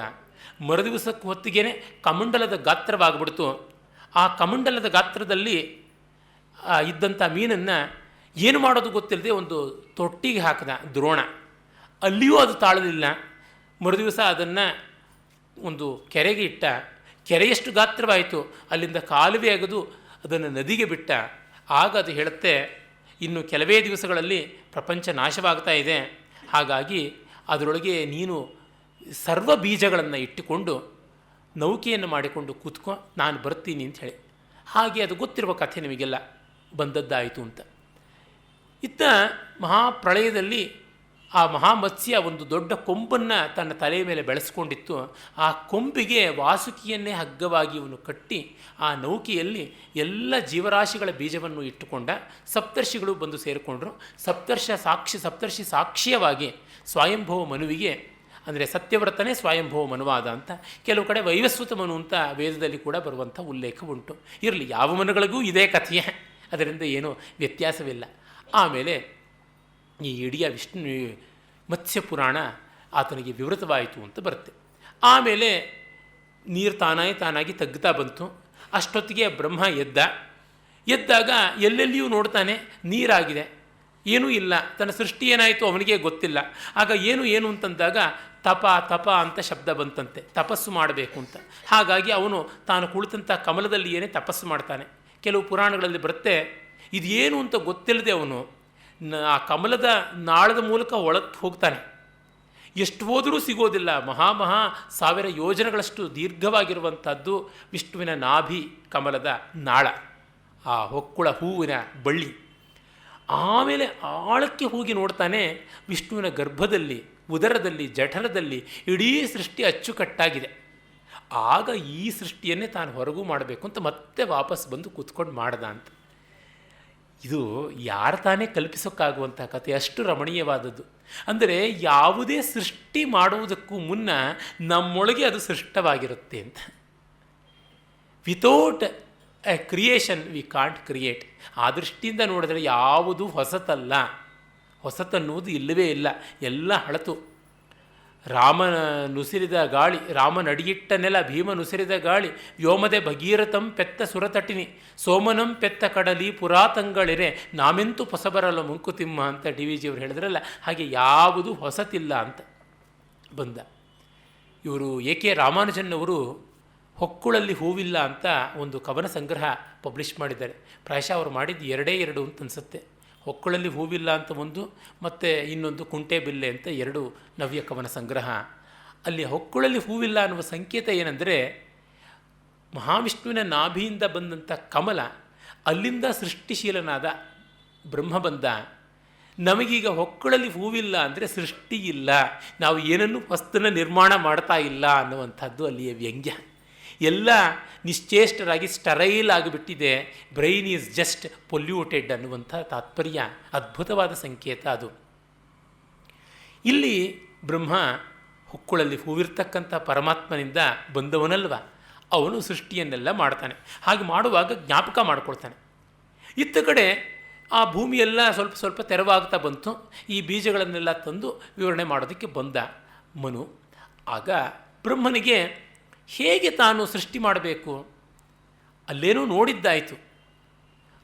ಮರುದಿವಸಕ್ಕೆ ಹೊತ್ತಿಗೆ ಕಮಂಡಲದ ಗಾತ್ರವಾಗ್ಬಿಡ್ತು. ಆ ಕಮಂಡಲದ ಗಾತ್ರದಲ್ಲಿ ಇದ್ದಂಥ ಮೀನನ್ನು ಏನು ಮಾಡೋದು ಗೊತ್ತಿಲ್ಲದೆ ಒಂದು ತೊಟ್ಟಿಗೆ ಹಾಕಿದ ದ್ರೋಣ. ಅಲ್ಲಿಯೂ ಅದು ತಾಳಲಿಲ್ಲ. ಮರುದಿವಸ ಅದನ್ನು ಒಂದು ಕೆರೆಗೆ ಇಟ್ಟ. ಕೆರೆಯಷ್ಟು ಗಾತ್ರವಾಯಿತು. ಅಲ್ಲಿಂದ ಕಾಲುವೆ ಅಗೆದು ಅದನ್ನು ನದಿಗೆ ಬಿಟ್ಟ. ಆಗ ಅದು ಹೇಳುತ್ತೆ, ಇನ್ನು ಕೆಲವೇ ದಿವಸಗಳಲ್ಲಿ ಪ್ರಪಂಚ ನಾಶವಾಗ್ತಾ ಇದೆ, ಹಾಗಾಗಿ ಅದರೊಳಗೆ ನೀನು ಸರ್ವ ಬೀಜಗಳನ್ನು ಇಟ್ಟುಕೊಂಡು ನೌಕೆಯನ್ನು ಮಾಡಿಕೊಂಡು ಕೂತ್ಕೊ, ನಾನು ಬರ್ತೀನಿ ಅಂತ ಹೇಳಿ. ಹಾಗೆ ಅದು ಗೊತ್ತಿರುವ ಕಥೆ ನಿಮಗೆಲ್ಲ ಬಂದದ್ದಾಯಿತು ಅಂತ. ಇತ್ತ ಮಹಾಪ್ರಳಯದಲ್ಲಿ ಆ ಮಹಾಮತ್ಸ್ಯ ಒಂದು ದೊಡ್ಡ ಕೊಂಬನ್ನು ತನ್ನ ತಲೆಯ ಮೇಲೆ ಬೆಳೆಸ್ಕೊಂಡಿತ್ತು. ಆ ಕೊಂಬಿಗೆ ವಾಸುಕಿಯನ್ನೇ ಹಗ್ಗವಾಗಿ ಇವನು ಕಟ್ಟಿ ಆ ನೌಕೆಯಲ್ಲಿ ಎಲ್ಲ ಜೀವರಾಶಿಗಳ ಬೀಜವನ್ನು ಇಟ್ಟುಕೊಂಡ. ಸಪ್ತರ್ಷಿಗಳು ಬಂದು ಸೇರಿಕೊಂಡ್ರು. ಸಪ್ತರ್ಷಿ ಸಾಕ್ಷ್ಯವಾಗಿ ಸ್ವಯಂಭವ ಮನುವಿಗೆ, ಅಂದರೆ ಸತ್ಯವ್ರತನೇ ಸ್ವಯಂಭವ ಮನುವಾದ ಅಂತ. ಕೆಲವು ಕಡೆ ವೈವಸ್ವತ ಮನು ಅಂತ ವೇದದಲ್ಲಿ ಕೂಡ ಬರುವಂಥ ಉಲ್ಲೇಖ ಉಂಟು. ಇರಲಿ, ಯಾವ ಮನುಗಳಿಗೂ ಇದೇ ಕಥೆಯೇ, ಅದರಿಂದ ಏನೂ ವ್ಯತ್ಯಾಸವಿಲ್ಲ. ಆಮೇಲೆ ಈ ಇಡೀ ಮತ್ಸ್ಯ ಪುರಾಣ ಆತನಿಗೆ ವಿವೃತವಾಯಿತು ಅಂತ ಬರುತ್ತೆ. ಆಮೇಲೆ ನೀರು ತಾನಾಗಿ ತಗ್ಗುತ್ತಾ ಬಂತು. ಅಷ್ಟೊತ್ತಿಗೆ ಬ್ರಹ್ಮ ಎದ್ದಾಗ ಎಲ್ಲೆಲ್ಲಿಯೂ ನೋಡ್ತಾನೆ, ನೀರಾಗಿದೆ, ಏನೂ ಇಲ್ಲ, ತನ್ನ ಸೃಷ್ಟಿ ಏನಾಯಿತು ಅವನಿಗೆ ಗೊತ್ತಿಲ್ಲ. ಆಗ ಏನು ಅಂತಂದಾಗ ತಪ ಅಂತ ಶಬ್ದ ಬಂತಂತೆ, ತಪಸ್ಸು ಮಾಡಬೇಕು ಅಂತ. ಹಾಗಾಗಿ ಅವನು ತಾನು ಕುಳಿತಂಥ ಕಮಲದಲ್ಲಿ ಏನೇ ತಪಸ್ಸು ಮಾಡ್ತಾನೆ. ಕೆಲವು ಪುರಾಣಗಳಲ್ಲಿ ಬರುತ್ತೆ, ಇದೇನು ಅಂತ ಗೊತ್ತಿಲ್ಲದೆ ಅವನು ಆ ಕಮಲದ ನಾಳದ ಮೂಲಕ ಒಳಕ್ಕೆ ಹೋಗ್ತಾನೆ. ಎಷ್ಟು ಹೋದರೂ ಸಿಗೋದಿಲ್ಲ. ಮಹಾ 1000 ಯೋಜನೆಗಳಷ್ಟು ದೀರ್ಘವಾಗಿರುವಂಥದ್ದು ವಿಷ್ಣುವಿನ ನಾಭಿ ಕಮಲದ ನಾಳ, ಆ ಹೊಕ್ಕುಳ ಹೂವಿನ ಬಳ್ಳಿ. ಆಮೇಲೆ ಆಳಕ್ಕೆ ಹೋಗಿ ನೋಡ್ತಾನೆ, ವಿಷ್ಣುವಿನ ಗರ್ಭದಲ್ಲಿ, ಉದರದಲ್ಲಿ, ಜಠರದಲ್ಲಿ ಇಡೀ ಸೃಷ್ಟಿ ಅಚ್ಚುಕಟ್ಟಾಗಿದೆ. ಆಗ ಈ ಸೃಷ್ಟಿಯನ್ನೇ ತಾನು ಹೊರಗೂ ಮಾಡಬೇಕು ಅಂತ ಮತ್ತೆ ವಾಪಸ್ ಬಂದು ಕೂತ್ಕೊಂಡು ಮಾಡ್ದ ಅಂತ. ಇದು ಯಾರು ತಾನೇ ಕಲ್ಪಿಸೋಕ್ಕಾಗುವಂಥ ಕಥೆ, ಅಷ್ಟು ರಮಣೀಯವಾದದ್ದು. ಅಂದರೆ ಯಾವುದೇ ಸೃಷ್ಟಿ ಮಾಡುವುದಕ್ಕೂ ಮುನ್ನ ನಮ್ಮೊಳಗೆ ಅದು ಸೃಷ್ಟವಾಗಿರುತ್ತೆ ಅಂತ. Without A creation we can't create. ಆ ದೃಷ್ಟಿಯಿಂದ ನೋಡಿದರೆ ಯಾವುದೂ ಹೊಸತಲ್ಲ, ಹೊಸತನ್ನುವುದು ಇಲ್ಲವೇ ಇಲ್ಲ, ಎಲ್ಲ ಹಳತು. ರಾಮನ ನುಸಿರಿದ ಗಾಳಿ, ರಾಮನಡಿಯಿಟ್ಟ ನೆಲ, ಭೀಮನುಸಿರಿದ ಗಾಳಿ, ವ್ಯೋಮದೆ ಭಗೀರಥಂ ಪೆತ್ತ ಸುರತಟಿನಿ, ಸೋಮನಂ ಪೆತ್ತ ಕಡಲಿ ಪುರಾತಂಗಳಿರೆ, ನಾಮೆಂತೂ ಹೊಸಬರಲ್ಲ ಮಂಕುತಿಮ್ಮ ಅಂತ ಡಿ ವಿ ಜಿಯವರು ಹೇಳಿದ್ರಲ್ಲ, ಹಾಗೆ ಯಾವುದೂ ಹೊಸತಿಲ್ಲ ಅಂತ ಬಂದ. ಇವರು ಎ ಕೆ ರಾಮಾನುಜನ್ ಅವರು ಹೊಕ್ಕುಳಲ್ಲಿ ಹೂವಿಲ್ಲ ಅಂತ ಒಂದು ಕವನ ಸಂಗ್ರಹ ಪಬ್ಲಿಷ್ ಮಾಡಿದ್ದಾರೆ. ಪ್ರಾಯಶಃ ಅವರು ಮಾಡಿದ್ದು 2 ಅಂತ ಅನಿಸುತ್ತೆ. ಹೊಕ್ಕುಳಲ್ಲಿ ಹೂವಿಲ್ಲ ಅಂತ ಒಂದು, ಮತ್ತು ಇನ್ನೊಂದು ಕುಂಟೆ ಬಿಲ್ಲೆ ಅಂತ 2 ನವ್ಯ ಕವನ ಸಂಗ್ರಹ. ಅಲ್ಲಿ ಹೊಕ್ಕುಳಲ್ಲಿ ಹೂವಿಲ್ಲ ಅನ್ನುವ ಸಂಕೇತ ಏನೆಂದರೆ, ಮಹಾವಿಷ್ಣುವಿನ ನಾಭಿಯಿಂದ ಬಂದಂಥ ಕಮಲ, ಅಲ್ಲಿಂದ ಸೃಷ್ಟಿಶೀಲನಾದ ಬ್ರಹ್ಮ ಬಂದ. ನಮಗೀಗ ಹೊಕ್ಕುಳಲ್ಲಿ ಹೂವಿಲ್ಲ ಅಂದರೆ ಸೃಷ್ಟಿ ಇಲ್ಲ, ನಾವು ಏನನ್ನೂ ವಸ್ತುನ ನಿರ್ಮಾಣ ಮಾಡ್ತಾ ಇಲ್ಲ ಅನ್ನುವಂಥದ್ದು ಅಲ್ಲಿಯ ವ್ಯಂಗ್ಯ. ಎಲ್ಲ ನಿಶ್ಚೇಷ್ಟರಾಗಿ ಸ್ಟರೈಲ್ ಆಗಿಬಿಟ್ಟಿದೆ, ಬ್ರೈನ್ ಈಸ್ ಜಸ್ಟ್ ಪೊಲ್ಯೂಟೆಡ್ ಅನ್ನುವಂಥ ತಾತ್ಪರ್ಯ, ಅದ್ಭುತವಾದ ಸಂಕೇತ ಅದು. ಇಲ್ಲಿ ಬ್ರಹ್ಮ ಹೊಕ್ಕುಳಲ್ಲಿ ಹೂವಿರ್ತಕ್ಕಂಥ ಪರಮಾತ್ಮನಿಂದ ಬಂದವನಲ್ವ, ಅವನು ಸೃಷ್ಟಿಯನ್ನೆಲ್ಲ ಮಾಡ್ತಾನೆ. ಹಾಗೆ ಮಾಡುವಾಗ ಜ್ಞಾಪಕ ಮಾಡಿಕೊಳ್ತಾನೆ. ಇತ್ತ ಕಡೆ ಆ ಭೂಮಿಯೆಲ್ಲ ಸ್ವಲ್ಪ ಸ್ವಲ್ಪ ತೆರವಾಗ್ತಾ ಬಂತು. ಈ ಬೀಜಗಳನ್ನೆಲ್ಲ ತಂದು ವಿವರಣೆ ಮಾಡೋದಕ್ಕೆ ಬಂದ ಮನು. ಆಗ ಬ್ರಹ್ಮನಿಗೆ ಹೇಗೆ ತಾನು ಸೃಷ್ಟಿ ಮಾಡಬೇಕು ಅಲ್ಲೇನೋ ನೋಡಿದ್ದಾಯಿತು,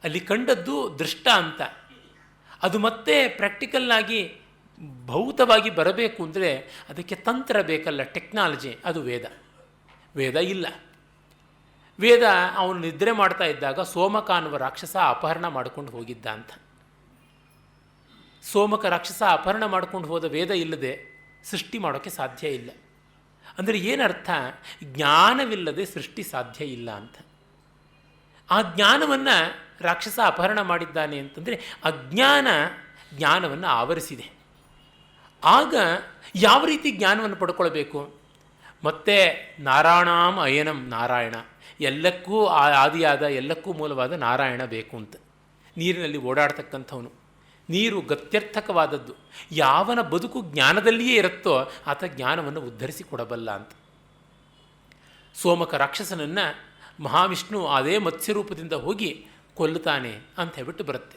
ಅಲ್ಲಿ ಕಂಡದ್ದು ದೃಷ್ಟ ಅಂತ. ಅದು ಮತ್ತೆ ಪ್ರಾಕ್ಟಿಕಲ್ಲಾಗಿ ಭೌತವಾಗಿ ಬರಬೇಕು ಅಂದರೆ ಅದಕ್ಕೆ ತಂತ್ರ ಬೇಕಲ್ಲ, ಟೆಕ್ನಾಲಜಿ. ಅದು ವೇದ ಇಲ್ಲ. ವೇದ ಅವನು ನಿದ್ರೆ ಮಾಡ್ತಾ ಇದ್ದಾಗ ಸೋಮಕ ಅನ್ನುವ ರಾಕ್ಷಸ ಅಪಹರಣ ಮಾಡಿಕೊಂಡು ಹೋಗಿದ್ದ ಅಂತ. ಸೋಮಕ ರಾಕ್ಷಸ ಅಪಹರಣ ಮಾಡಿಕೊಂಡು ಹೋದ ವೇದ ಇಲ್ಲದೆ ಸೃಷ್ಟಿ ಮಾಡೋಕ್ಕೆ ಸಾಧ್ಯ ಇಲ್ಲ. ಅಂದರೆ ಏನರ್ಥ? ಜ್ಞಾನವಿಲ್ಲದೆ ಸೃಷ್ಟಿ ಸಾಧ್ಯ ಇಲ್ಲ ಅಂತ. ಆ ಜ್ಞಾನವನ್ನು ರಾಕ್ಷಸ ಅಪಹರಣ ಮಾಡಿದ್ದಾನೆ ಅಂತಂದರೆ ಜ್ಞಾನವನ್ನು ಆವರಿಸಿದೆ. ಆಗ ಯಾವ ರೀತಿ ಜ್ಞಾನವನ್ನು ಪಡ್ಕೊಳ್ಬೇಕು? ಮತ್ತೆ ನಾರಾಯಣಾಂ ಅಯನಂ, ನಾರಾಯಣ ಎಲ್ಲಕ್ಕೂ ಆದಿಯಾದ, ಎಲ್ಲಕ್ಕೂ ಮೂಲವಾದ ನಾರಾಯಣ ಬೇಕು ಅಂತ. ನೀರಿನಲ್ಲಿ ಓಡಾಡ್ತಕ್ಕಂಥವನು, ನೀರು ಗತ್ಯರ್ಥಕವಾದದ್ದು. ಯಾವನ ಬದುಕು ಜ್ಞಾನದಲ್ಲಿಯೇ ಇರುತ್ತೋ ಆತ ಜ್ಞಾನವನ್ನು ಉದ್ಧರಿಸಿ ಕೊಡಬಲ್ಲ ಅಂತ. ಸೋಮಕ ರಾಕ್ಷಸನನ್ನು ಮಹಾವಿಷ್ಣು ಅದೇ ಮತ್ಸ್ಯರೂಪದಿಂದ ಹೋಗಿ ಕೊಲ್ಲುತ್ತಾನೆ ಅಂತ ಹೇಳ್ಬಿಟ್ಟು ಬರುತ್ತೆ.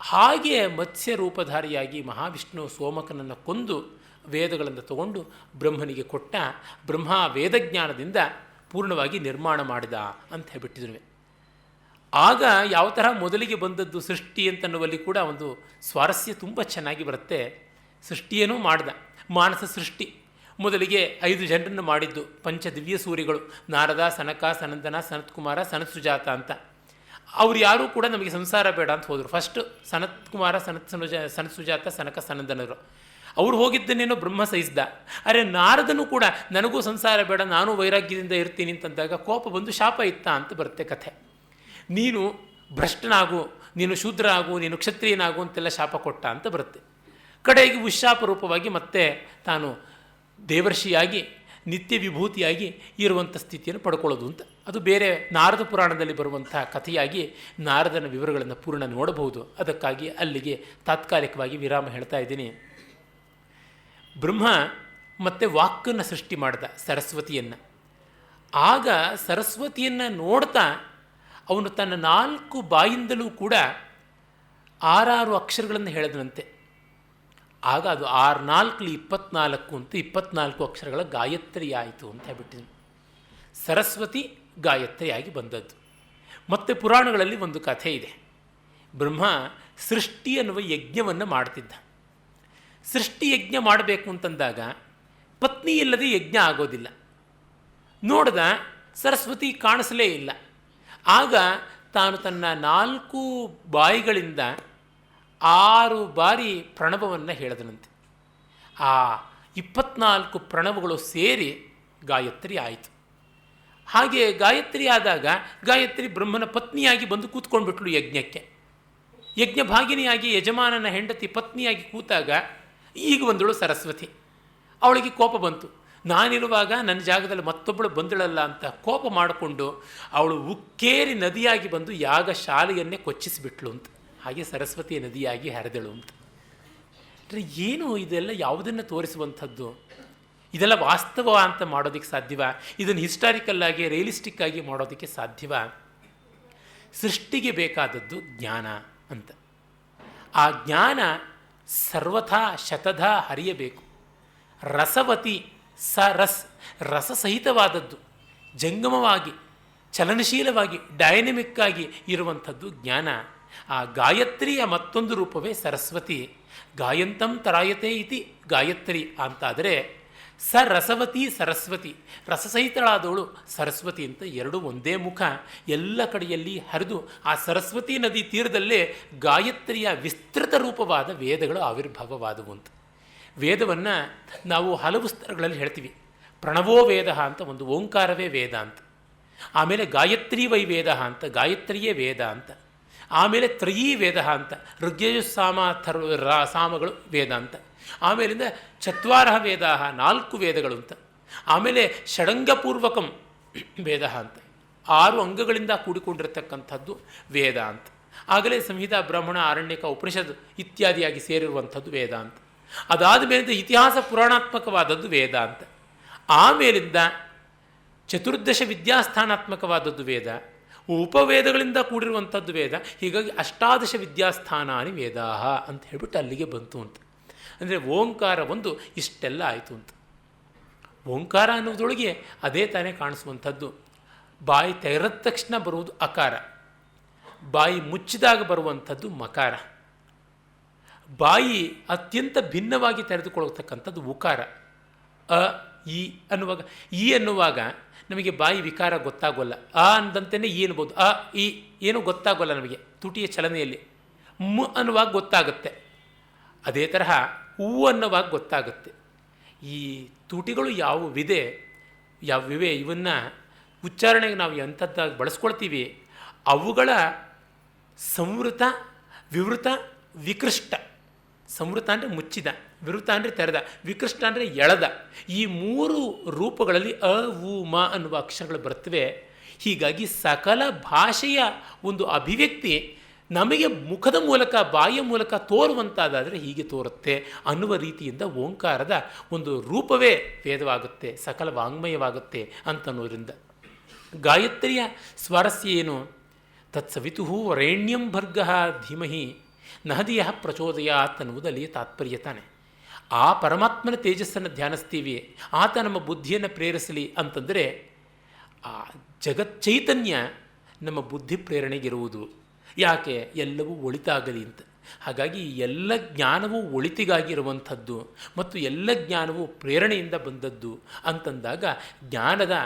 ಹಾಗೆ ಮತ್ಸ್ಯ ರೂಪಧಾರಿಯಾಗಿ ಮಹಾವಿಷ್ಣು ಸೋಮಕನನ್ನು ಕೊಂದು ವೇದಗಳನ್ನು ತಗೊಂಡು ಬ್ರಹ್ಮನಿಗೆ ಕೊಟ್ಟ. ಬ್ರಹ್ಮ ವೇದಜ್ಞಾನದಿಂದ ಪೂರ್ಣವಾಗಿ ನಿರ್ಮಾಣ ಮಾಡಿದ ಅಂತ ಹೇಳ್ಬಿಟ್ಟಿದ್ವಿ. ಆಗ ಯಾವ ಥರ ಮೊದಲಿಗೆ ಬಂದದ್ದು ಸೃಷ್ಟಿ ಅಂತನ್ನುವಲ್ಲಿ ಕೂಡ ಒಂದು ಸ್ವಾರಸ್ಯ ತುಂಬ ಚೆನ್ನಾಗಿ ಬರುತ್ತೆ. ಸೃಷ್ಟಿಯೇನೂ ಮಾಡ್ದ, ಮಾನಸ ಸೃಷ್ಟಿ. ಮೊದಲಿಗೆ 5 ಜನರನ್ನು ಮಾಡಿದ್ದು ಪಂಚದಿವ್ಯ ಸೂರಿಗಳು, ನಾರದ, ಸನಕ, ಸನಂದನ, ಸನತ್ಕುಮಾರ, ಸನತ್ಸುಜಾತ ಅಂತ. ಅವ್ರು ಯಾರೂ ಕೂಡ ನಮಗೆ ಸಂಸಾರ ಬೇಡ ಅಂತ ಹೋದರು. ಫಸ್ಟ್ ಸನತ್ಕುಮಾರ, ಸನತ್ಸುಜಾತ, ಸನಕ, ಸನಂದನರು. ಅವ್ರು ಹೋಗಿದ್ದನ್ನೇನೋ ಬ್ರಹ್ಮ ಸಹಿಸ್ದ. ಅರೆ ನಾರದನು ಕೂಡ ನನಗೂ ಸಂಸಾರ ಬೇಡ, ನಾನು ವೈರಾಗ್ಯದಿಂದ ಇರ್ತೀನಿ ಅಂತಂದಾಗ ಕೋಪ ಬಂದು ಶಾಪ ಇತ್ತ ಅಂತ ಬರುತ್ತೆ ಕಥೆ. ನೀನು ಭ್ರಷ್ಟನಾಗು, ನೀನು ಶೂದ್ರ ಆಗು, ನೀನು ಕ್ಷತ್ರಿಯನಾಗು ಅಂತೆಲ್ಲ ಶಾಪ ಕೊಟ್ಟ ಅಂತ ಬರುತ್ತೆ. ಕಡೆಗೆ ಉಶಾಪ ರೂಪವಾಗಿ ಮತ್ತೆ ತಾನು ದೇವರ್ಷಿಯಾಗಿ ನಿತ್ಯ ವಿಭೂತಿಯಾಗಿ ಇರುವಂಥ ಸ್ಥಿತಿಯನ್ನು ಪಡ್ಕೊಳ್ಳೋದು ಅಂತ. ಅದು ಬೇರೆ ನಾರದ ಪುರಾಣದಲ್ಲಿ ಬರುವಂಥ ಕಥೆಯಾಗಿ ನಾರದನ ವಿವರಗಳನ್ನು ಪೂರ್ಣ ನೋಡಬಹುದು. ಅದಕ್ಕಾಗಿ ಅಲ್ಲಿಗೆ ತಾತ್ಕಾಲಿಕವಾಗಿ ವಿರಾಮ ಹೇಳ್ತಾ ಇದ್ದೀನಿ. ಬ್ರಹ್ಮ ಮತ್ತೆ ವಾಕ್ಕನ್ನು ಸೃಷ್ಟಿ ಮಾಡಿದ, ಸರಸ್ವತಿಯನ್ನು. ಆಗ ಸರಸ್ವತಿಯನ್ನು ನೋಡ್ತಾ ಅವನು ತನ್ನ 4 ಬಾಯಿಂದಲೂ ಕೂಡ 6 ಅಕ್ಷರಗಳನ್ನು ಹೇಳಿದನಂತೆ. ಆಗ ಅದು 6 4 24 ಅಂತ 24 ಅಕ್ಷರಗಳ ಗಾಯತ್ರಿ ಆಯಿತು ಅಂತ ಹೇಳ್ಬಿಟ್ಟಿದ್ನು. ಸರಸ್ವತಿ ಗಾಯತ್ರಿಯಾಗಿ ಬಂದದ್ದು. ಮತ್ತು ಪುರಾಣಗಳಲ್ಲಿ ಒಂದು ಕಥೆ ಇದೆ. ಬ್ರಹ್ಮ ಸೃಷ್ಟಿ ಅನ್ನುವ ಯಜ್ಞವನ್ನು ಮಾಡ್ತಿದ್ದ. ಸೃಷ್ಟಿ ಯಜ್ಞ ಮಾಡಬೇಕು ಅಂತಂದಾಗ ಪತ್ನಿ ಇಲ್ಲದೆ ಯಜ್ಞ ಆಗೋದಿಲ್ಲ. ನೋಡ್ದ, ಸರಸ್ವತಿ ಕಾಣಿಸಲೇ ಇಲ್ಲ. ಆಗ ತಾನು ತನ್ನ 4 ಬಾಯಿಗಳಿಂದ 6 ಬಾರಿ ಪ್ರಣವವನ್ನು ಹೇಳಿದನಂತೆ. ಆ 24 ಪ್ರಣವಗಳು ಸೇರಿ ಗಾಯತ್ರಿ ಆಯಿತು. ಹಾಗೆ ಗಾಯತ್ರಿ ಆದಾಗ ಗಾಯತ್ರಿ ಬ್ರಹ್ಮನ ಪತ್ನಿಯಾಗಿ ಬಂದು ಕೂತ್ಕೊಂಡ್ಬಿಟ್ಲು ಯಜ್ಞಕ್ಕೆ. ಯಜ್ಞ ಭಾಗಿನಿಯಾಗಿ ಯಜಮಾನನ ಹೆಂಡತಿ ಪತ್ನಿಯಾಗಿ ಕೂತಾಗ ಈಗ ಬಂದಳು ಸರಸ್ವತಿ. ಅವಳಿಗೆ ಕೋಪ ಬಂತು. ನಾನಿರುವಾಗ ನನ್ನ ಜಾಗದಲ್ಲಿ ಮತ್ತೊಬ್ಬಳು ಬಂದಳಲ್ಲ ಅಂತ ಕೋಪ ಮಾಡಿಕೊಂಡು ಅವಳು ಉಕ್ಕೇರಿ ನದಿಯಾಗಿ ಬಂದು ಯಾಗ ಶಾಲೆಯನ್ನೇ ಕೊಚ್ಚಿಸಿಬಿಟ್ಲು ಅಂತ. ಹಾಗೆ ಸರಸ್ವತಿ ನದಿಯಾಗಿ ಹರಿದಳು ಅಂತ. ಏನು ಇದೆಲ್ಲ ಯಾವುದನ್ನು ತೋರಿಸುವಂಥದ್ದು? ಇದೆಲ್ಲ ವಾಸ್ತವ ಅಂತ ಮಾಡೋದಕ್ಕೆ ಸಾಧ್ಯವಾ? ಇದನ್ನು ಹಿಸ್ಟಾರಿಕಲ್ಲಾಗಿ ರಿಯಲಿಸ್ಟಿಕ್ ಆಗಿ ಮಾಡೋದಕ್ಕೆ ಸಾಧ್ಯವಾ? ಸೃಷ್ಟಿಗೆ ಬೇಕಾದದ್ದು ಜ್ಞಾನ ಅಂತ. ಆ ಜ್ಞಾನ ಸರ್ವಥಾ ಶತಧಾ ಹರಿಯಬೇಕು. ರಸವತಿ ರಸಸಹಿತವಾದದ್ದು, ಜಂಗಮವಾಗಿ ಚಲನಶೀಲವಾಗಿ ಡೈನಮಿಕ್ಕಾಗಿ ಇರುವಂಥದ್ದು ಜ್ಞಾನ. ಆ ಗಾಯತ್ರಿಯ ಮತ್ತೊಂದು ರೂಪವೇ ಸರಸ್ವತಿ. ಗಾಯಂತಂ ತರಾಯತೆ ಇತಿ ಗಾಯತ್ರಿ ಅಂತಾದರೆ ರಸವತಿ ಸರಸ್ವತಿ, ರಸಸಹಿತಳಾದವಳು ಸರಸ್ವತಿ ಅಂತ ಎರಡೂ ಒಂದೇ ಮುಖ ಎಲ್ಲ ಕಡೆಯಲ್ಲಿ ಹರಿದು ಆ ಸರಸ್ವತಿ ನದಿ ತೀರದಲ್ಲೇ ಗಾಯತ್ರಿಯ ವಿಸ್ತೃತ ರೂಪವಾದ ವೇದಗಳು ಆವಿರ್ಭಾವವಾದವು ಅಂತ. ವೇದವನ್ನು ನಾವು ಹಲವು ಸ್ತರಗಳಲ್ಲಿ ಹೇಳ್ತೀವಿ. ಪ್ರಣವೋ ವೇದ ಅಂತ ಒಂದು, ಓಂಕಾರವೇ ವೇದ ಅಂತ. ಆಮೇಲೆ ಗಾಯತ್ರಿ ವೈ ವೇದ ಅಂತ, ಗಾಯತ್ರಿಯೇ ವೇದ ಅಂತ. ಆಮೇಲೆ ತ್ರಯೀ ವೇದ ಅಂತ, ಋಗ್ಯಜುಸ್ಸಾಮ ಸಾಮಗಳು ವೇದ ಅಂತ. ಆಮೇಲಿಂದ 4 ವೇದ, 4 ವೇದಗಳು ಅಂತ. ಆಮೇಲೆ ಷಡಂಗಪೂರ್ವಕಂ ವೇದ ಅಂತ, 6 ಅಂಗಗಳಿಂದ ಕೂಡಿಕೊಂಡಿರತಕ್ಕಂಥದ್ದು ವೇದ ಅಂತ. ಆಗಲೇ ಸಂಹಿತಾ, ಬ್ರಾಹ್ಮಣ, ಆರಣ್ಯಕ, ಉಪನಿಷತ್ ಇತ್ಯಾದಿಯಾಗಿ ಸೇರಿರುವಂಥದ್ದು ವೇದ ಅಂತ. ಅದಾದ ಮೇಲಿಂದ ಇತಿಹಾಸ ಪುರಾಣಾತ್ಮಕವಾದದ್ದು ವೇದ ಅಂತ. ಆಮೇಲಿಂದ 14 ವಿದ್ಯಾಸ್ಥಾನಾತ್ಮಕವಾದದ್ದು ವೇದ, ಉಪವೇದಗಳಿಂದ ಕೂಡಿರುವಂಥದ್ದು ವೇದ. ಹೀಗಾಗಿ 18 ವಿದ್ಯಾಸ್ಥಾನಾನಿ ವೇದಾ ಅಂತ ಹೇಳ್ಬಿಟ್ಟು ಅಲ್ಲಿಗೆ ಬಂತು ಅಂತ. ಅಂದರೆ ಓಂಕಾರ ಒಂದು ಇಷ್ಟೆಲ್ಲ ಆಯಿತು ಅಂತ. ಓಂಕಾರ ಅನ್ನೋದ್ರೊಳಗೆ ಅದೇ ತಾನೇ ಕಾಣಿಸುವಂಥದ್ದು. ಬಾಯಿ ತೆರೆದ ತಕ್ಷಣ ಬರುವುದು ಅಕಾರ, ಬಾಯಿ ಮುಚ್ಚಿದಾಗ ಬರುವಂಥದ್ದು ಮಕಾರ, ಬಾಯಿ ಅತ್ಯಂತ ಭಿನ್ನವಾಗಿ ತೆರೆದುಕೊಳ್ಳತಕ್ಕಂಥದ್ದು ಉಕಾರ. ಅ ಈ ಅನ್ನುವಾಗ, ಈ ಅನ್ನುವಾಗ ನಮಗೆ ಬಾಯಿ ವಿಕಾರ ಗೊತ್ತಾಗೋಲ್ಲ. ಅ ಅಂದಂತೆಯೇ ಈ ಅನ್ಬೋದು, ಅ ಈ ಏನೂ ಗೊತ್ತಾಗೋಲ್ಲ ನಮಗೆ ತುಟಿಯ ಚಲನೆಯಲ್ಲಿ. ಮು ಅನ್ನುವಾಗ ಗೊತ್ತಾಗುತ್ತೆ. ಅದೇ ತರಹ ಹೂ ಅನ್ನುವಾಗ ಗೊತ್ತಾಗುತ್ತೆ. ಈ ತುಟಿಗಳು ಯಾವುವಿವೆ ಇವನ್ನು ಉಚ್ಚಾರಣೆಗೆ ನಾವು ಎಂಥದ್ದಾಗಿ ಬಳಸ್ಕೊಳ್ತೀವಿ, ಅವುಗಳ ಸಂವೃತ, ವಿವೃತ, ವಿಕೃಷ್ಟ. ಸಂವೃತ ಅಂದರೆ ಮುಚ್ಚಿದ, ವಿವೃತ ಅಂದರೆ ತೆರೆದ, ವಿಕೃಷ್ಟ ಅಂದರೆ ಎಳೆದ. ಈ 3 ರೂಪಗಳಲ್ಲಿ ಅ ಉ ಮ ಅನ್ನುವ ಅಕ್ಷರಗಳು ಬರ್ತವೆ. ಹೀಗಾಗಿ ಸಕಲ ಭಾಷೆಯ ಒಂದು ಅಭಿವ್ಯಕ್ತಿ ನಮಗೆ ಮುಖದ ಮೂಲಕ, ಬಾಯಿಯ ಮೂಲಕ ತೋರುವಂತಾದರೆ ಹೀಗೆ ತೋರುತ್ತೆ ಅನ್ನುವ ರೀತಿಯಿಂದ ಓಂಕಾರದ ಒಂದು ರೂಪವೇ ವೇದವಾಗುತ್ತೆ, ಸಕಲ ವಾಂಗ್ಮಯವಾಗುತ್ತೆ ಅಂತನ್ನೋದ್ರಿಂದ. ಗಾಯತ್ರಿಯ ಸ್ವಾರಸ್ಯ ಏನು? ತತ್ಸವಿತು ವರೇಣ್ಯಂ ಭರ್ಗ ಧೀಮಹಿ ನಹದಿಯ ಪ್ರಚೋದಯಾತ್ ಅನ್ನುವುದಲ್ಲಿ ತಾತ್ಪರ್ಯ ತಾನೆ. ಆ ಪರಮಾತ್ಮನ ತೇಜಸ್ಸನ್ನು ಧ್ಯಾನಿಸ್ತೀವಿ, ಆತ ನಮ್ಮ ಬುದ್ಧಿಯನ್ನು ಪ್ರೇರಿಸಲಿ ಅಂತಂದರೆ ಆ ಜಗಚ್ಚೈತನ್ಯ ನಮ್ಮ ಬುದ್ಧಿ ಪ್ರೇರಣೆಗಿರುವುದು. ಯಾಕೆ? ಎಲ್ಲವೂ ಒಳಿತಾಗಲಿ ಅಂತ. ಹಾಗಾಗಿ ಎಲ್ಲ ಜ್ಞಾನವೂ ಒಳಿತಿಗಾಗಿರುವಂಥದ್ದು ಮತ್ತು ಎಲ್ಲ ಜ್ಞಾನವೂ ಪ್ರೇರಣೆಯಿಂದ ಬಂದದ್ದು ಅಂತಂದಾಗ ಜ್ಞಾನದ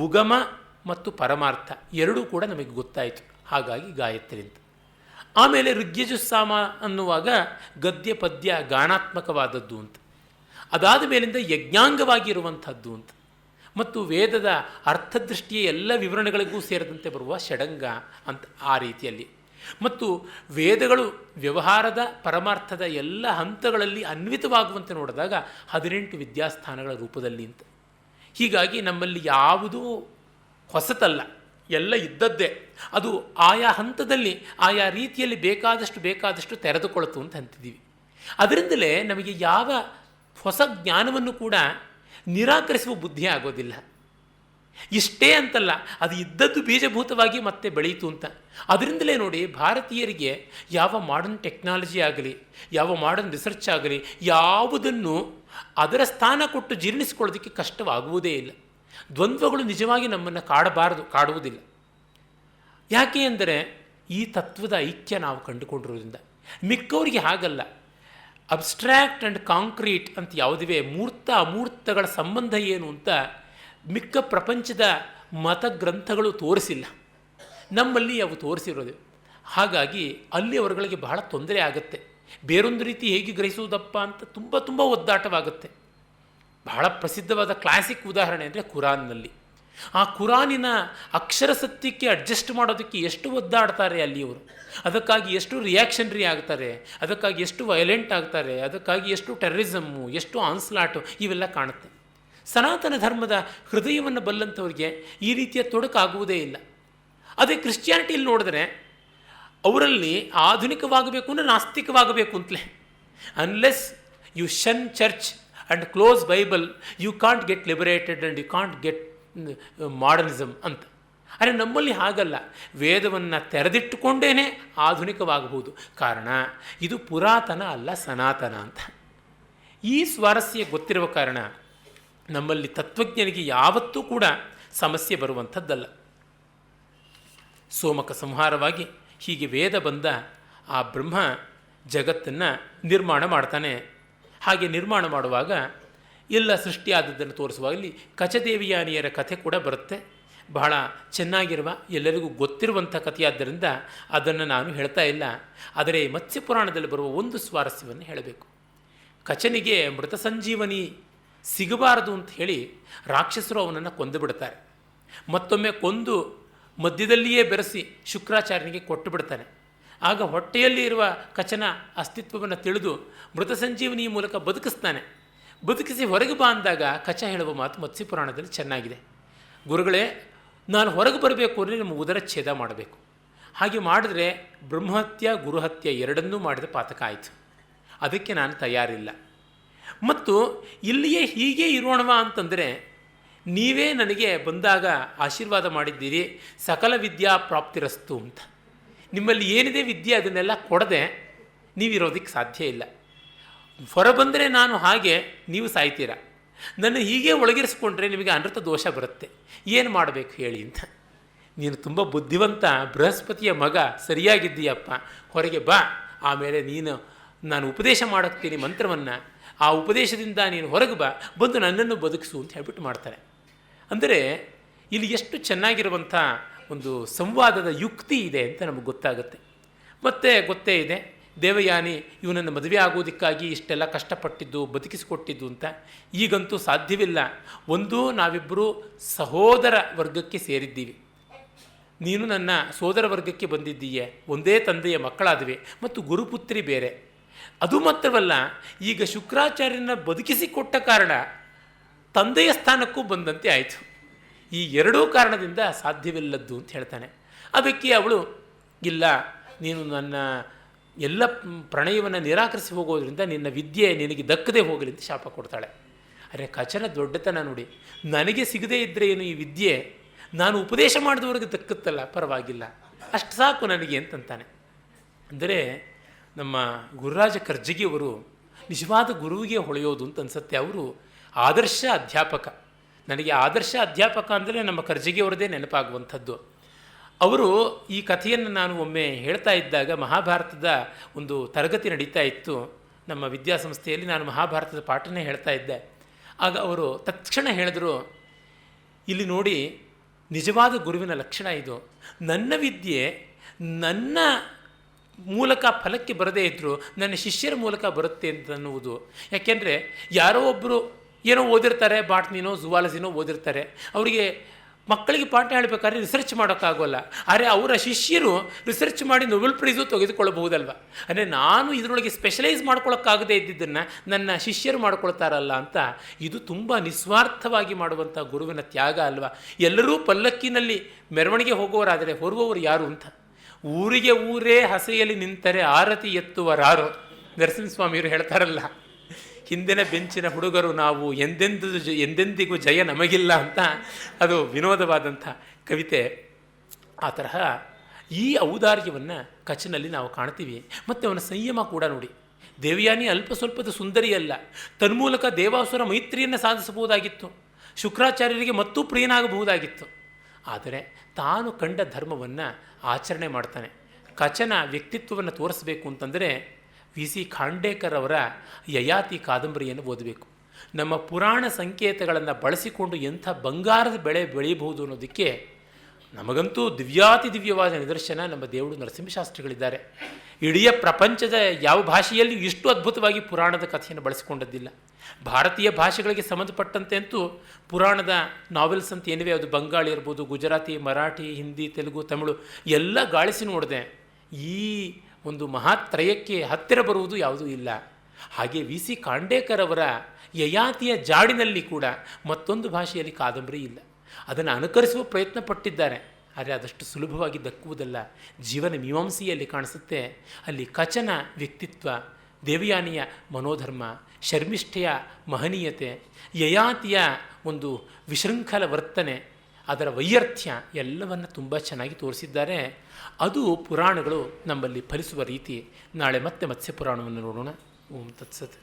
ಉಗಮ ಮತ್ತು ಪರಮಾರ್ಥ ಎರಡೂ ಕೂಡ ನಮಗೆ ಗೊತ್ತಾಯಿತು. ಹಾಗಾಗಿ ಗಾಯತ್ರಿ ಅಂತ. ಆಮೇಲೆ ಋಗ್ಯಜುಸ್ಸಾಮ ಅನ್ನುವಾಗ ಗದ್ಯ ಪದ್ಯ ಗಾನಾತ್ಮಕವಾದದ್ದು ಅಂತ. ಅದಾದ ಮೇಲಿಂದ ಯಜ್ಞಾಂಗವಾಗಿರುವಂಥದ್ದು ಅಂತ. ಮತ್ತು ವೇದದ ಅರ್ಥದೃಷ್ಟಿಯ ಎಲ್ಲ ವಿವರಣೆಗಳಿಗೂ ಸೇರಿದಂತೆ ಬರುವ ಷಡಂಗ ಅಂತ ಆ ರೀತಿಯಲ್ಲಿ. ಮತ್ತು ವೇದಗಳು ವ್ಯವಹಾರದ ಪರಮಾರ್ಥದ ಎಲ್ಲ ಹಂತಗಳಲ್ಲಿ ಅನ್ವಿತವಾಗುವಂತೆ ನೋಡಿದಾಗ 18 ವಿದ್ಯಾಸ್ಥಾನಗಳ ರೂಪದಲ್ಲಿ ಅಂತ. ಹೀಗಾಗಿ ನಮ್ಮಲ್ಲಿ ಯಾವುದೂ ಹೊಸತಲ್ಲ, ಎಲ್ಲ ಇದ್ದದ್ದೇ. ಅದು ಆಯಾ ಹಂತದಲ್ಲಿ ಆಯಾ ರೀತಿಯಲ್ಲಿ ಬೇಕಾದಷ್ಟು ತೆರೆದುಕೊಳ್ತು ಅಂತ ಅಂತಿದ್ದೀವಿ. ಅದರಿಂದಲೇ ನಮಗೆ ಯಾವ ಹೊಸ ಜ್ಞಾನವನ್ನು ಕೂಡ ನಿರಾಕರಿಸುವ ಬುದ್ಧಿ ಆಗೋದಿಲ್ಲ. ಇಷ್ಟೇ ಅಂತಲ್ಲ, ಅದು ಇದ್ದದ್ದು ಬೀಜಭೂತವಾಗಿ ಮತ್ತೆ ಬೆಳೀತು ಅಂತ. ಅದರಿಂದಲೇ ನೋಡಿ, ಭಾರತೀಯರಿಗೆ ಯಾವ ಮಾಡರ್ನ್ ಟೆಕ್ನಾಲಜಿ ಆಗಲಿ, ಯಾವ ಮಾಡರ್ನ್ ರಿಸರ್ಚ್ ಆಗಲಿ, ಯಾವುದನ್ನು ಅದರ ಸ್ಥಾನ ಕೊಟ್ಟು ಜೀರ್ಣಿಸಿಕೊಳ್ಳೋದಕ್ಕೆ ಕಷ್ಟವಾಗುವುದೇ ಇಲ್ಲ. ದ್ವಂದ್ವಗಳು ನಿಜವಾಗಿ ನಮ್ಮನ್ನು ಕಾಡುವುದಿಲ್ಲ. ಯಾಕೆ ಅಂದರೆ ಈ ತತ್ವದ ಐಕ್ಯ ನಾವು ಕಂಡುಕೊಂಡಿರೋದ್ರಿಂದ. ಮಿಕ್ಕವರಿಗೆ ಹಾಗಲ್ಲ. ಅಬ್ಸ್ಟ್ರ್ಯಾಕ್ಟ್ ಆ್ಯಂಡ್ ಕಾಂಕ್ರೀಟ್ ಅಂತ ಯಾವುದಿವೆ, ಮೂರ್ತ ಅಮೂರ್ತಗಳ ಸಂಬಂಧ ಏನು ಅಂತ ಮಿಕ್ಕ ಪ್ರಪಂಚದ ಮತಗ್ರಂಥಗಳು ತೋರಿಸಿಲ್ಲ. ನಮ್ಮಲ್ಲಿ ಅವು ತೋರಿಸಿರೋದು. ಹಾಗಾಗಿ ಅಲ್ಲಿ ಅವರುಗಳಿಗೆ ಬಹಳ ತೊಂದರೆ ಆಗುತ್ತೆ. ಬೇರೊಂದು ರೀತಿ ಹೇಗೆ ಗ್ರಹಿಸುವುದಪ್ಪ ಅಂತ ತುಂಬ ತುಂಬ ಒದ್ದಾಟವಾಗುತ್ತೆ. ಬಹಳ ಪ್ರಸಿದ್ಧವಾದ ಕ್ಲಾಸಿಕ್ ಉದಾಹರಣೆ ಅಂದರೆ ಕುರಾನ್ನಲ್ಲಿ. ಆ ಕುರಾನಿನ ಅಕ್ಷರ ಸತ್ಯಕ್ಕೆ ಅಡ್ಜಸ್ಟ್ ಮಾಡೋದಕ್ಕೆ ಎಷ್ಟು ಒದ್ದಾಡ್ತಾರೆ ಅಲ್ಲಿಯವರು. ಅದಕ್ಕಾಗಿ ಎಷ್ಟು ರಿಯಾಕ್ಷನ್ರಿ ಆಗ್ತಾರೆ, ಅದಕ್ಕಾಗಿ ಎಷ್ಟು ವೈಲೆಂಟ್ ಆಗ್ತಾರೆ, ಅದಕ್ಕಾಗಿ ಎಷ್ಟು ಟೆರರಿಸಮ್ಮು, ಎಷ್ಟು ಆನ್ಸ್ಲಾಟು ಇವೆಲ್ಲ ಕಾಣುತ್ತೆ. ಸನಾತನ ಧರ್ಮದ ಹೃದಯವನ್ನು ಬಲ್ಲಂಥವ್ರಿಗೆ ಈ ರೀತಿಯ ತೊಡಕಾಗುವುದೇ ಇಲ್ಲ. ಅದೇ ಕ್ರಿಶ್ಚಿಯಾನಿಟಿಯಲ್ಲಿ ನೋಡಿದ್ರೆ ಅವರಲ್ಲಿ ಆಧುನಿಕವಾಗಬೇಕು ಅಂದರೆ ನಾಸ್ತಿಕವಾಗಬೇಕು ಅಂತಲೇ. Unless you shun church and close Bible you can't get liberated and you can't get modernism ಅಂತ. ಆದರೆ ನಮ್ಮಲ್ಲಿ ಹಾಗಲ್ಲ. ವೇದವನ್ನು ತೆರೆದಿಟ್ಟುಕೊಂಡೇ ಆಧುನಿಕವಾಗಬಹುದು. ಕಾರಣ ಇದು ಪುರಾತನ ಅಲ್ಲ, ಸನಾತನ ಅಂತ. ಈ ಸ್ವಾರಸ್ಯ ಗೊತ್ತಿರುವ ಕಾರಣ ನಮ್ಮಲ್ಲಿ ತತ್ವಜ್ಞನಿಗೆ ಯಾವತ್ತೂ ಕೂಡ ಸಮಸ್ಯೆ ಬರುವಂಥದ್ದಲ್ಲ. ಸೋಮಕ ಸಂಹಾರವಾಗಿ ಹೀಗೆ ವೇದ ಬಂದ ಆ ಬ್ರಹ್ಮ ಜಗತ್ತನ್ನು ನಿರ್ಮಾಣ ಮಾಡ್ತಾನೆ. ಹಾಗೆ ನಿರ್ಮಾಣ ಮಾಡುವಾಗ ಎಲ್ಲ ಸೃಷ್ಟಿಯಾದದ್ದನ್ನು ತೋರಿಸುವಾಗ ಇಲ್ಲಿ ಕಚದೇವಿಯಾನಿಯರ ಕಥೆ ಕೂಡ ಬರುತ್ತೆ. ಬಹಳ ಚೆನ್ನಾಗಿರುವ ಎಲ್ಲರಿಗೂ ಗೊತ್ತಿರುವಂಥ ಕಥೆಯಾದ್ದರಿಂದ ಅದನ್ನು ನಾನು ಹೇಳ್ತಾ ಇಲ್ಲ. ಆದರೆ ಮತ್ಸ್ಯಪುರಾಣದಲ್ಲಿ ಬರುವ ಒಂದು ಸ್ವಾರಸ್ಯವನ್ನು ಹೇಳಬೇಕು. ಕಚನಿಗೆ ಮೃತ ಸಂಜೀವನಿ ಸಿಗಬಾರದು ಅಂತ ಹೇಳಿ ರಾಕ್ಷಸರು ಅವನನ್ನು ಕೊಂದು ಬಿಡ್ತಾರೆ. ಮತ್ತೊಮ್ಮೆ ಕೊಂದು ಮಧ್ಯದಲ್ಲಿಯೇ ಬೆರೆಸಿ ಶುಕ್ರಾಚಾರ್ಯನಿಗೆ ಕೊಟ್ಟು ಬಿಡ್ತಾನೆ. ಆಗ ಹೊಟ್ಟೆಯಲ್ಲಿ ಇರುವ ಕಚನ ಅಸ್ತಿತ್ವವನ್ನು ತಿಳಿದು ಮೃತ ಸಂಜೀವನಿಯ ಮೂಲಕ ಬದುಕಿಸ್ತಾನೆ. ಬದುಕಿಸಿ ಹೊರಗೆ ಬಾ ಅಂದಾಗ ಕಚ ಹೇಳುವ ಮಾತು ಮತ್ಸ್ಯಪುರಾಣದಲ್ಲಿ ಚೆನ್ನಾಗಿದೆ. ಗುರುಗಳೇ, ನಾನು ಹೊರಗೆ ಬರಬೇಕು ಅಂದರೆ ನಿಮ್ಮ ಉದರ ಛೇದ ಮಾಡಬೇಕು. ಹಾಗೆ ಮಾಡಿದ್ರೆ ಬ್ರಹ್ಮಹತ್ಯ ಗುರುಹತ್ಯೆ ಎರಡನ್ನೂ ಮಾಡಿದ ಪಾತಕ ಆಯಿತು. ಅದಕ್ಕೆ ನಾನು ತಯಾರಿಲ್ಲ. ಮತ್ತು ಇಲ್ಲಿಯೇ ಹೀಗೆ ಇರೋಣವ ಅಂತಂದರೆ ನೀವೇ ನನಗೆ ಬಂದಾಗ ಆಶೀರ್ವಾದ ಮಾಡಿದ್ದೀರಿ, ಸಕಲ ವಿದ್ಯಾ ಪ್ರಾಪ್ತಿರಸ್ತು ಅಂತ. ನಿಮ್ಮಲ್ಲಿ ಏನಿದೆ ವಿದ್ಯೆ ಅದನ್ನೆಲ್ಲ ಕೊಡದೆ ನೀವಿರೋದಕ್ಕೆ ಸಾಧ್ಯ ಇಲ್ಲ. ಹೊರಬಂದರೆ ನಾನು ಹಾಗೆ, ನೀವು ಸಾಯ್ತೀರ. ನನ್ನ ಹೀಗೆ ಒಳಗಿರಿಸ್ಕೊಂಡ್ರೆ ನಿಮಗೆ ಅನೃತ ದೋಷ ಬರುತ್ತೆ. ಏನು ಮಾಡಬೇಕು ಹೇಳಿ ಅಂತ. ನೀನು ತುಂಬ ಬುದ್ಧಿವಂತ, ಬೃಹಸ್ಪತಿಯ ಮಗ, ಸರಿಯಾಗಿದ್ದೀಯಪ್ಪ, ಹೊರಗೆ ಬಾ, ಆಮೇಲೆ ನಾನು ಉಪದೇಶ ಮಾಡೋಕ್ತೀನಿ ಮಂತ್ರವನ್ನು, ಆ ಉಪದೇಶದಿಂದ ನೀನು ಹೊರಗೆ ಬಾ, ಬಂದು ನನ್ನನ್ನು ಬದುಕಿಸು ಅಂತ ಹೇಳ್ಬಿಟ್ಟು ಮಾಡ್ತಾರೆ. ಅಂದರೆ ಇಲ್ಲಿ ಎಷ್ಟು ಚೆನ್ನಾಗಿರುವಂಥ ಒಂದು ಸಂವಾದದ ಯುಕ್ತಿ ಇದೆ ಅಂತ ನಮಗೆ ಗೊತ್ತಾಗುತ್ತೆ. ಮತ್ತು ಗೊತ್ತೇ ಇದೆ, ದೇವಯಾನಿ ಇವನನ್ನು ಮದುವೆ ಆಗೋದಕ್ಕಾಗಿ ಇಷ್ಟೆಲ್ಲ ಕಷ್ಟಪಟ್ಟಿದ್ದು, ಬದುಕಿಸಿಕೊಟ್ಟಿದ್ದು ಅಂತ. ಈಗಂತೂ ಸಾಧ್ಯವಿಲ್ಲ. ಒಂದು, ನಾವಿಬ್ಬರೂ ಸಹೋದರ ವರ್ಗಕ್ಕೆ ಸೇರಿದ್ದೀವಿ, ನೀನು ನನ್ನ ಸೋದರ ವರ್ಗಕ್ಕೆ ಬಂದಿದ್ದೀಯೆ, ಒಂದೇ ತಂದೆಯ ಮಕ್ಕಳಾದಿವೆ, ಮತ್ತು ಗುರುಪುತ್ರಿ ಬೇರೆ. ಅದು ಮಾತ್ರವಲ್ಲ, ಈಗ ಶುಕ್ರಾಚಾರ್ಯನ ಬದುಕಿಸಿಕೊಟ್ಟ ಕಾರಣ ತಂದೆಯ ಸ್ಥಾನಕ್ಕೂ ಬಂದಂತೆ ಆಯಿತು. ಈ ಎರಡೂ ಕಾರಣದಿಂದ ಸಾಧ್ಯವಿಲ್ಲದ್ದು ಅಂತ ಹೇಳ್ತಾನೆ. ಅದಕ್ಕೆ ಅವಳು, ಇಲ್ಲ, ನೀನು ನನ್ನ ಎಲ್ಲ ಪ್ರಣಯವನ್ನು ನಿರಾಕರಿಸಿ ಹೋಗೋದ್ರಿಂದ ನಿನ್ನ ವಿದ್ಯೆ ನಿನಗೆ ದಕ್ಕದೇ ಹೋಗಲಿ ಅಂತ ಶಾಪ ಕೊಡ್ತಾಳೆ. ಅರೆ, ಕಚನ ದೊಡ್ಡತನ ನೋಡಿ. ನನಗೆ ಸಿಗದೇ ಇದ್ದರೆ ಏನು ಈ ವಿದ್ಯೆ, ನಾನು ಉಪದೇಶ ಮಾಡಿದವ್ರಿಗೆ ದಕ್ಕುತ್ತಲ್ಲ, ಪರವಾಗಿಲ್ಲ, ಅಷ್ಟು ಸಾಕು ನನಗೆ ಅಂತಂತಾನೆ. ಅಂದರೆ ನಮ್ಮ ಗುರುರಾಜ ಕರ್ಜಗಿಯವರು ನಿಜವಾದ ಗುರುವಿಗೆ ಹೊಳೆಯೋದು ಅಂತ ಅನಿಸುತ್ತೆ. ಅವರು ಆದರ್ಶ ಅಧ್ಯಾಪಕ. ನನಗೆ ಆದರ್ಶ ಅಧ್ಯಾಪಕ ಅಂದರೆ ನಮ್ಮ ಕರ್ಜಗಿಯವರದೇ ನೆನಪಾಗುವಂಥದ್ದು. ಅವರು ಈ ಕಥೆಯನ್ನು ನಾನು ಒಮ್ಮೆ ಹೇಳ್ತಾ ಇದ್ದಾಗ, ಮಹಾಭಾರತದ ಒಂದು ತರಗತಿ ನಡೀತಾ ಇತ್ತು ನಮ್ಮ ವಿದ್ಯಾಸಂಸ್ಥೆಯಲ್ಲಿ, ನಾನು ಮಹಾಭಾರತದ ಪಾಠನೇ ಹೇಳ್ತಾ ಇದ್ದೆ. ಆಗ ಅವರು ತಕ್ಷಣ ಹೇಳಿದ್ರು, ಇಲ್ಲಿ ನೋಡಿ, ನಿಜವಾದ ಗುರುವಿನ ಲಕ್ಷಣ ಇದು. ನನ್ನ ವಿದ್ಯೆ ನನ್ನ ಮೂಲಕ ಫಲಕ್ಕೆ ಬರದೇ ಇದ್ದರೂ ನನ್ನ ಶಿಷ್ಯರ ಮೂಲಕ ಬರುತ್ತೆ ಅಂತ ಅನ್ನುವುದು. ಯಾಕೆಂದರೆ ಯಾರೋ ಒಬ್ಬರು ಏನೋ ಓದಿರ್ತಾರೆ, ಬಾಟ್ನಿನೋ ಜುವಾಲಜಿನೋ ಓದಿರ್ತಾರೆ, ಅವರಿಗೆ ಮಕ್ಕಳಿಗೆ ಪಾಠ ಹೇಳಬೇಕಾದ್ರೆ ರಿಸರ್ಚ್ ಮಾಡೋಕ್ಕಾಗೋಲ್ಲ. ಆದರೆ ಅವರ ಶಿಷ್ಯರು ರಿಸರ್ಚ್ ಮಾಡಿ ನೊಬೆಲ್ ಪ್ರೈಸು ತೆಗೆದುಕೊಳ್ಳಬಹುದಲ್ವ. ಅಂದರೆ ನಾನು ಇದರೊಳಗೆ ಸ್ಪೆಷಲೈಸ್ ಮಾಡ್ಕೊಳ್ಳೋಕ್ಕಾಗದೇ ಇದ್ದಿದ್ದನ್ನು ನನ್ನ ಶಿಷ್ಯರು ಮಾಡ್ಕೊಳ್ತಾರಲ್ಲ ಅಂತ. ಇದು ತುಂಬ ನಿಸ್ವಾರ್ಥವಾಗಿ ಮಾಡುವಂಥ ಗುರುವಿನ ತ್ಯಾಗ ಅಲ್ವಾ. ಎಲ್ಲರೂ ಪಲ್ಲಕ್ಕಿನಲ್ಲಿ ಮೆರವಣಿಗೆ ಹೋಗುವರಾದರೆ ಹೊರುವವರು ಯಾರು ಅಂತ. ಊರಿಗೆ ಊರೇ ಹಸೆಯಲ್ಲಿ ನಿಂತರೆ ಆರತಿ ಎತ್ತುವರಾರು, ನರಸಿಂಹಸ್ವಾಮಿಯವರು ಹೇಳ್ತಾರಲ್ಲ. ಹಿಂದಿನ ಬೆಂಚಿನ ಹುಡುಗರು ನಾವು, ಎಂದೆಂದಿಗೂ ಜಯ ನಮಗಿಲ್ಲ ಅಂತ. ಅದು ವಿನೋದವಾದಂಥ ಕವಿತೆ. ಆ ತರಹ ಈ ಔದಾರ್ಯವನ್ನು ಕಚನಲ್ಲಿ ನಾವು ಕಾಣ್ತೀವಿ. ಮತ್ತು ಅವನ ಸಂಯಮ ಕೂಡ ನೋಡಿ. ದೇವಯಾನಿ ಅಲ್ಪ ಸ್ವಲ್ಪದ ಸುಂದರಿಯಲ್ಲ, ತನ್ಮೂಲಕ ದೇವಾಸುರ ಮೈತ್ರಿಯನ್ನು ಸಾಧಿಸಬಹುದಾಗಿತ್ತು. ಶುಕ್ರಾಚಾರ್ಯರಿಗೆ ಮತ್ತೂ ಪ್ರಿಯನಾಗಬಹುದಾಗಿತ್ತು. ಆದರೆ ತಾನು ಕಂಡ ಧರ್ಮವನ್ನು ಆಚರಣೆ ಮಾಡ್ತಾನೆ. ಕಚನ ವ್ಯಕ್ತಿತ್ವವನ್ನು ತೋರಿಸಬೇಕು ಅಂತಂದರೆ ವಿ ಸಿ ಖಾಂಡೇಕರ್ ಅವರ ಯಯಾತಿ ಕಾದಂಬರಿಯನ್ನು ಓದಬೇಕು. ನಮ್ಮ ಪುರಾಣ ಸಂಕೇತಗಳನ್ನು ಬಳಸಿಕೊಂಡು ಎಂಥ ಬಂಗಾರದ ಬೆಳೆ ಬೆಳೆಯಬಹುದು ಅನ್ನೋದಕ್ಕೆ ನಮಗಂತೂ ದಿವ್ಯಾತಿ ದಿವ್ಯವಾದ ನಿದರ್ಶನ ನಮ್ಮ ದೇವರು ನರಸಿಂಹಶಾಸ್ತ್ರಿಗಳಿದ್ದಾರೆ. ಇಡೀ ಪ್ರಪಂಚದ ಯಾವ ಭಾಷೆಯಲ್ಲಿ ಇಷ್ಟು ಅದ್ಭುತವಾಗಿ ಪುರಾಣದ ಕಥೆಯನ್ನು ಬಳಸಿಕೊಂಡದ್ದಿಲ್ಲ. ಭಾರತೀಯ ಭಾಷೆಗಳಿಗೆ ಸಂಬಂಧಪಟ್ಟಂತೆ ಅಂತೂ ಪುರಾಣದ ನಾವೆಲ್ಸ್ ಅಂತ ಏನಿವೆ, ಅದು ಬಂಗಾಳಿ ಇರ್ಬೋದು, ಗುಜರಾತಿ, ಮರಾಠಿ, ಹಿಂದಿ, ತೆಲುಗು, ತಮಿಳು ಎಲ್ಲ ಗಾಳಿಸಿ ನೋಡಿದೆ. ಈ ಒಂದು ಮಹಾತ್ರಯಕ್ಕೆ ಹತ್ತಿರ ಬರುವುದು ಯಾವುದೂ ಇಲ್ಲ. ಹಾಗೆ ವಿ ಸಿ ಖಾಂಡೇಕರ್ ಅವರ ಯಯಾತಿಯ ಜಾಡಿನಲ್ಲಿ ಕೂಡ ಮತ್ತೊಂದು ಭಾಷೆಯಲ್ಲಿ ಕಾದಂಬರಿ ಇಲ್ಲ. ಅದನ್ನು ಅನುಕರಿಸುವ ಪ್ರಯತ್ನ ಪಟ್ಟಿದ್ದಾರೆ, ಆದರೆ ಅದಷ್ಟು ಸುಲಭವಾಗಿ ದಕ್ಕುವುದಲ್ಲ. ಜೀವನ ಮೀಮಾಂಸೆಯಲ್ಲಿ ಕಾಣಿಸುತ್ತೆ. ಅಲ್ಲಿ ಕಚನ ವ್ಯಕ್ತಿತ್ವ, ದೇವಯಾನಿಯ ಮನೋಧರ್ಮ, ಶರ್ಮಿಷ್ಠೆಯ ಮಹನೀಯತೆ, ಯಯಾತಿಯ ಒಂದು ವಿಶೃಂಖಲ ವರ್ತನೆ, ಅದರ ವೈಯರ್ಥ್ಯ ಎಲ್ಲವನ್ನು ತುಂಬ ಚೆನ್ನಾಗಿ ತೋರಿಸಿದ್ದಾರೆ. ಅದು ಪುರಾಣಗಳು ನಮ್ಮಲ್ಲಿ ಫಲಿಸುವ ರೀತಿ. ನಾಳೆ ಮತ್ತೆ ಮತ್ಸ್ಯ ಪುರಾಣವನ್ನು ನೋಡೋಣ. ಓಂ ತತ್ಸತ್.